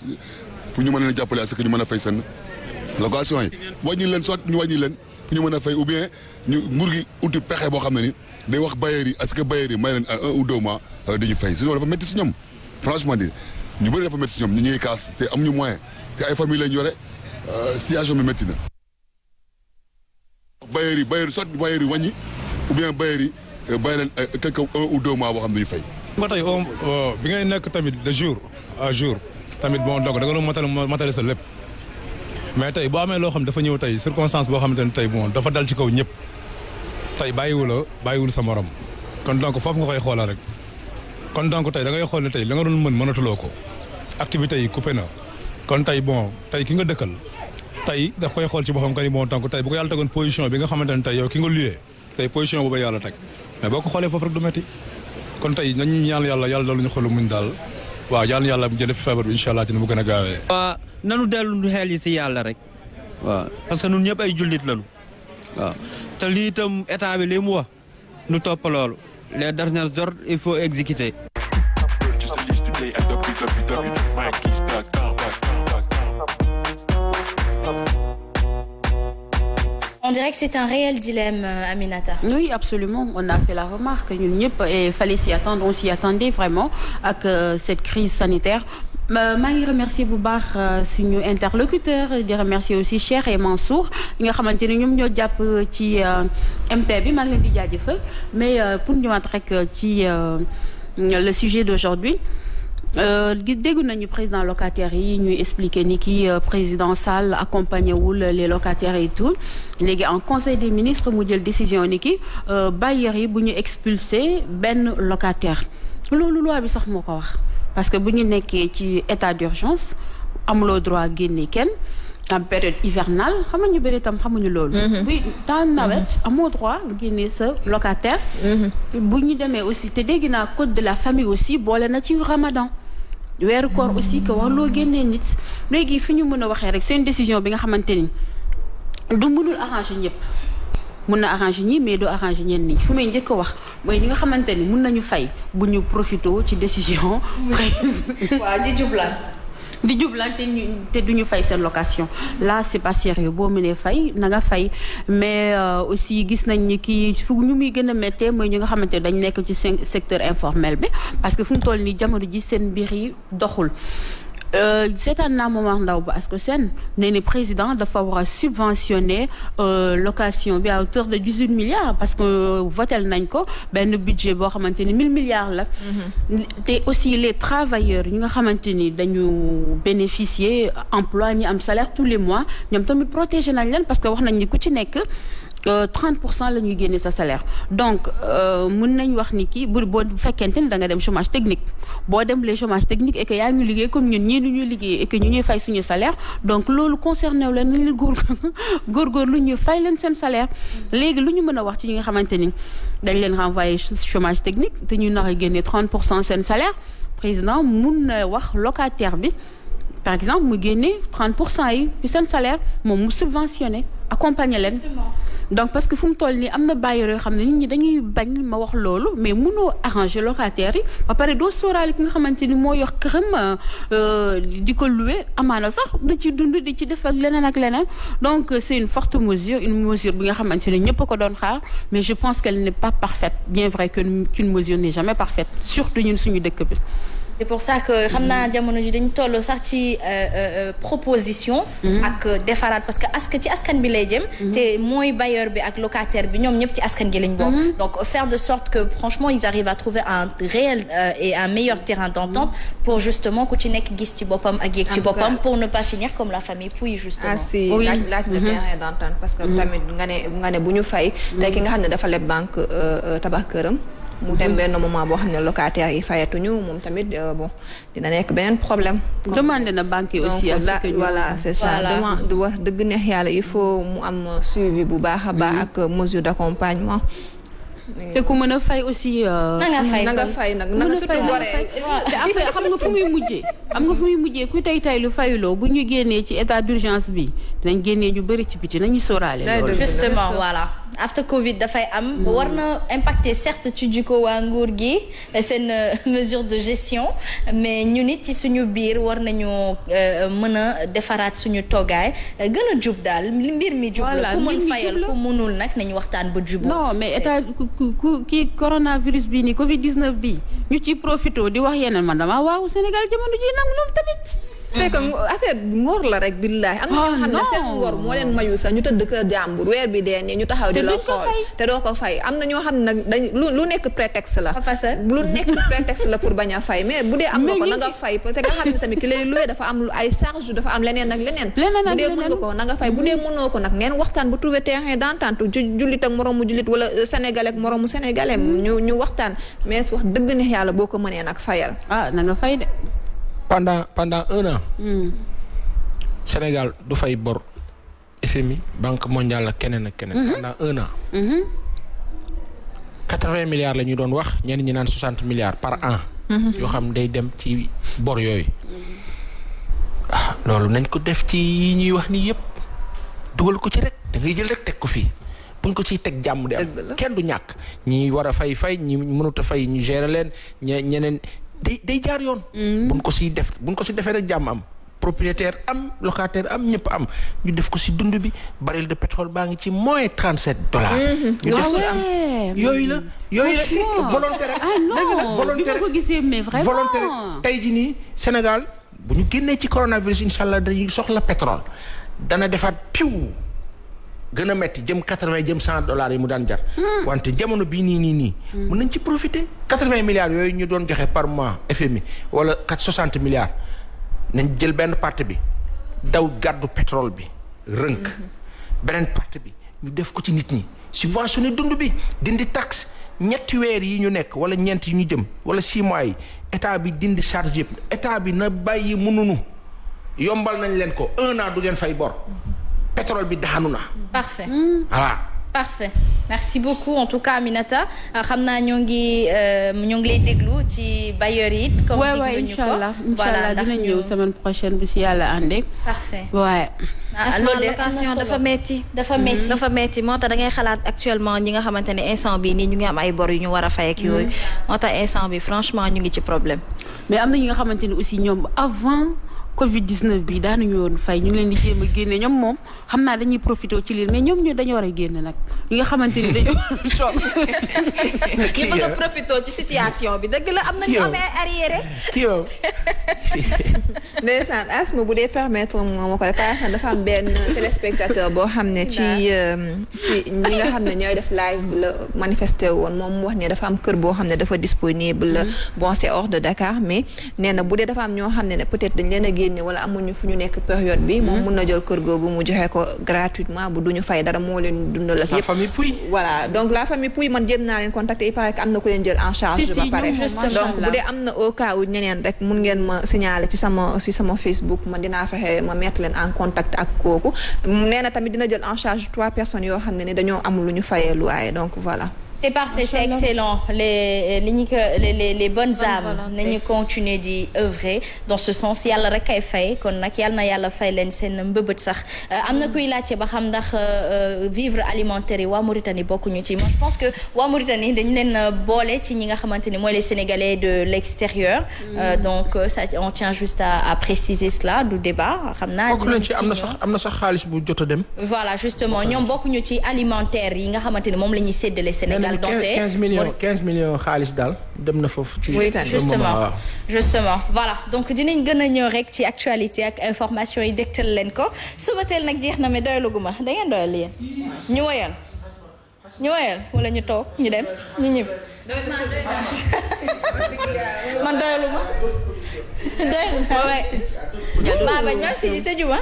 pour ñu mën leen jàppale à ce que ñu mën a fay seen location yi. wàññi leen soit ñu wàññi leen pour ñu mën a fay ou bien ñu nguur gi uti pexe boo xam ne ni day wax bailleurs yi est-ce que bailleurs yi may leen 1 ou 2 mois dañuy fay sinon dafa métti si ñoom franchement di ñu bëri dafa métti si ñoom ñu ngi kaas te amuñu moyen te ay famille lañ yore situation bi métti na. bailleurs yi soit bailleurs yi wàññi ou bien bailleurs yi bàyyi leen quelque 1 ou 2 mois boo xam ne dañuy fay. ba tey bi ngay nekk tamit de jour à jour tamit bon donc da nga doon matale sa lépp mais tey boo amee loo xam dafa ñëw tey circonstance boo xamante ne tey bon dafa dal ci kaw ñëpp tey bàyyiwul sa morom kon donc foofu nga koy xoolal rek kon donc tey da ngay xool ne tey la nga doon mënatuloo ko activités yi coupé na kon tey bon tey ki nga dëkkal tey daf koy xool ci boppam que ni bon donc tey bu ko yàlla tegoon position bi nga xamante ne tey yow ki nga luyee tey position boobu yàlla teg mais boo ko xoolee foofu rek du metti kon tey nañu ñaan yàlla dalu ñu xolu muñ daal waaw yàlla jële fi feebar bi incha allah ci ni mu gën a gaawee. waaw nanu dellu xel yi si yàlla rek waaw parce que ñun ñëpp ay jullit lañu waaw te lii itam état bi li mu wax nu topp loolu les derniers ordres il faut exécuter. On on dirait que c'est un réel dilemme, Aminata. Oui, absolument. On a fait la remarque. Ñun ñëpp il fallait s'y attendre. On s'y attendait vraiment ak cette crise sanitaire. maa ngi remercier bu baax suñu interlocuteur di remercier aussi Cheikh et Mansour ñi nga xamante ne ñoom ñoo jàpp ci MT bi maa ngi leen di jaajëfal mais pour ñëwaat rek ci le sujet d'aujourd'hui dégg nañu président locataires yi ñuy expliquer ni ki président Sall accompagné wul les locataires et tout léegi en conseil des ministres mu jël décision ni ki bailleurs yi bu ñu expulser benn locataire loolu loi bi sax moo ko wax. Parce que bu ñu nekkee ci état d'urgence amuloo droit génne kenn en période hivernale xam nga ñu bëri tam xamuñu loolu. bu temps nawet amoo droit génne sa locataire. bu ñu demee aussi te dégg naa code de la famille aussi boole na ci Ramadan. weeru koor aussi que warloo génnee nit léegi fi ñu mën a waxee rek c'est une décision bi nga xamante ni du mënul arranger ñëpp. mun na arranger ñi mais du arranger ñenn ñi fu may njëkk a wax mooy ñi nga xamante ni mun nañu fay bu ñu profité ci décision. waaw di jublaan te duñu fay seen location là c'est pas sérieux boo mënee fay na nga fay mais aussi gis nañ ni kii fu ñu muy gën a méttee mooy ñi nga xamante ne dañ nekk ci secteur informel bi parce que fu mu toll nii jamono ji seen mbir yi doxul. seetaan naa Momar Ndao bu Ascosen ne ni président dafa war a subventionner location bi à hauteur de 18 milliards parce que votel nañ ko benn budget boo xamante ni 1000 milliards la. te aussi les travailleurs ñi nga xamante ni dañu bénéficier emploi ñi am salaire tous les mois ñoom tamit protéger nañ leen parce que wax nañ ni ku ci nekk. 30% la ñuy génne sa salaire donc mën nañ wax ni kii boo fekkente ni da nga dem chômage technique boo dem les chômage technique et que yaa ngi liggéey comme ñun ñii nu ñuy liggéey et que ñu ñuy fay suñu salaire donc loolu concerné wu leen nañ leen góorgóor lu ñu fay leen seen salaire léegi lu ñu mën a wax ci ñi nga xamante ni dañ leen renvoyer chômage technique te ñu nar a génne 30% seen salaire président mun na wax locataire bi par exemple mu génne 30% yi ci seen salaire moom mu subventionné accompagner leen donc parce que fu mu toll nii am na bailleurs yoo xam ne nit ñi dañuy bañ ma wax loolu mais mënoo arranger locataires yi ba pare doo sóoraale ki nga xamante ni moo yor këram di ko louer amaana sax da ci dund di ci def ak leneen donc c'est une forte mesure bi nga xamante ne ñëpp ko doon xaar mais je pense qu'elle n'est pas parfaite bien vrai qu'une mesure n'est jamais parfaite surtout ñun suñu dëkk bi. c'est pour ça que xam naa jamono ji dañu toll sax ci proposition. ak defaraat parce que ci askan bi lay jëm. te mooy bailleur bi ak locataire bi ñoom ñëpp ci askan gi lañ bokk. donc faire de sorte que franchement ils arrivent à trouver un réel et un meilleur terrain d'entente pour justement ku ci nekk gis ci boppam ak yéeg ci boppam pour ne pas finir comme la famille Pouye justement. si laaj de terrain d'entente parce que tamit nga ne bu ñu fay. te ki nga xam ne dafa leb banque tabax këram. mu dem benn moment boo xam ne locataires yi fayatuñu moom tamit bon dina nekk beneen problème. demande na banque yi aussi. voilà c'est ça demande wax dëgg neex yàlla il faut mu am suivi bu baax a baax ak mesure d'accompagnement. te ku mën a fay aussi. na nga fay nag na nga surtout boree. te après xam nga fu muy mujjee ku tey lu fayuloo bu ñu génnee ci état d'urgence bi dinañ génnee ñu bëri ci biti nañu sóoraale loolu. justement voilà. after Covid dafay am war na impacter certes ci jikko waa nguur gi seen mesure de gestion mais ñu nit ci suñu biir war nañu mën a defaraat suñu toogaay gën a jub daal mbir mi jub la ku mën fayal ku mënul nag nañu waxtaan ba juboo. non mais état kii coronavirus bii nii Covid 19 bii ñu ci profito di wax yeneen man dama waaw Sénégal jamono ji nag loolu tamit. fekk affaire ngor la rek billahi am na ñoo xam ne seen ngor moo leen mayu sax ñu tëdd kër jàmbur weer bi dee nii ñu taxaw di la xool te doo ko fay am na ñoo xam ne nag dañ lu nekk prétexte la lu nekk prétexte la pour bañ a fay mais bu dee am nga ko na nga fay parce que nga xam ne tamit ki lay loué dafa am ay charge dafa am leneen ak leneen bu dee mën nga ko na nga fay bu dee mënoo ko nag ngeen waxtaan bu trouver terrain d'entente jullit ak moroomu jullit wala sénégalais ak moroomu sénégalais ñu waxtaan mais wax dëgg neex yàlla boo ko mënee nag fayal na nga fay de pendant 1 an. Sénégal du fay bor FMI Banque mondiale ak keneen ak keneen. pendant 1 an. 80 milliards la ñu doon wax ñenn ñi naan 60 milliards par an. yoo xam day dem ci bor yooyu. loolu nañ ko def ci yi ñuy wax nii yëpp dugal ko ci rek da ngay jël rek teg ko fii buñ ko ciy teg jàmm di am kenn du ñàkk ñi war a fay ñi mënut a fay ñu gérer leen ñeneen. day jaar yoon. buñ ko si defee rek jàmm am. propriétaire am locataire am ñëpp am ñu def ko ci dund bi baril de pétrole baa ngi ci moins $37. ñu def ci am yooyu la volontaire volontaire ko gisee mais vraiment volontaire tey jii nii Sénégal bu ñu génnee ci coronavirus incha allah dañuy soxla pétrole dana defaat piw gën a metti jëm 80 jëm $100 yi mu daan jar. wante jamono bii nii. mën nañ ci profiter 80 milliards yooyu ñu doon joxe par mois FMI wala 60 milliards nañ jël benn partie bi daw gàddu pétrole bi rënk beneen partie bi ñu def ko ci nit ñi subventionné dund bi dindi taxe ñetti weer yi ñu nekk wala ñeent yi ñu jëm wala 6 mois yi état bi dindi charge yëpp état bi na bàyyi mënunu yombal nañ leen ko 1 an du ngeen fay bor. pétrole bi daanu na. Parfait. Voilà. Parfait. Merci beaucoup en tout cas Aminata xam naa ñoo ngi lay déglu ci bailleurs yi it. comme diglu ñu ko voilà dina ñëw semaine prochaine bi si yàlla àndee. Parfait. waaye. loolu location dafa metti moo tax da ngay xalaat actuellement ñi nga xamante ne instant bi nii ñu ngi am ay bor yu ñu war a fay ak yooyu. moo tax instant bi franchement ñu ngi ci problème. mais am na ñi nga xamante ne aussi ñoom avant. Covid-19 bi daanuñu woon fay ñu ngi leen di jéem a génne ñoom moom xam naa dañuy profité ci lii mais ñoom ñu dañu war a génne nag ñi nga xamante ni dañoo toog ñi bëgg a profité ci situation bi dëgg la am na ñu amee arriéré yow ndeysaan asma bu dee permettre moo ma koy par exemple dafa am benn téléspectateur boo xam ne ci ñi nga xam ne ñooy def live bi la manifesté woon moom mu wax ne dafa am kër boo xam ne dafa disponible bon c'est hors de Dakar mais nee na bu dee dafa am ñoo xam ne peut-être dañ leen a génne wala amuñu fu ñu nekk période bi moom mun na jël kër googu mu joxe ko gratuitement bu duñu fay dara moo leen dundal ak yëpp la famille Pouy voilà donc la famille Pouy man jéem naa leen contacter il paraît que am na ku leen jël en charge ba pare donc bu dee am na au cas où ñeneen rek mun ngeen ma signaler ci sama Facebook man dinaa fexe ma mettre leen en contact ak kooku nee na tamit dina jël en charge 3 personnes yoo xam ne dañoo amul lu ñu fayee loyer donc voilà. C'est parfait, c'est excellent. Les bonnes âmes nañu continuer di œuvrer dans ce sens yàlla rek kay fay kon nag yàlla na yàlla fay leen seen mbëbët sax am na kuy laajte ba xam ndax vivre alimentaire yi waa Mauritanie bokkuñu ci moi je pense que waa Mauritanie dañu leen boole ci ñi nga xamante ni mooy les Sénégalais de l'extérieur donc ça on tient juste à préciser cela du débat xam naa bokk nañ ci am na sax xaalis bu jot a dem voilà justement ñoom bokkuñu ci alimentaire yi nga xamante ni moom la ñuy séddale Sénégal 15 millions xaalis daal dem na foofu. ci justement voilà donc dinañ gën a ñëw rek ci actualité ak information yi dégtal leen ko suba teel nag jeex na mais doyaluguma da ngeen doyal yéen ñu woyal wala ñu toog ñu dem ñu ñëw. man doyaluma maa bañ même si di tëjuma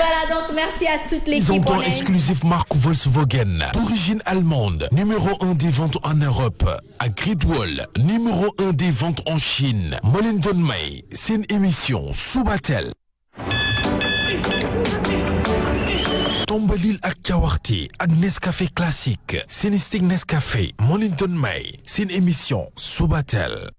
voilà donc merci à toute l'équipe. Présentant exclusif marque Volkswagen d'origine allemande, numéro 1 des ventes en Europe à Great Wall, numéro 1 des ventes en Chine. moo leen doon may seen émission Subatel. tombalil ak cawaxte ak Nescafé classique Sénistic Nescafé moo leen doon may seen émission Subatel.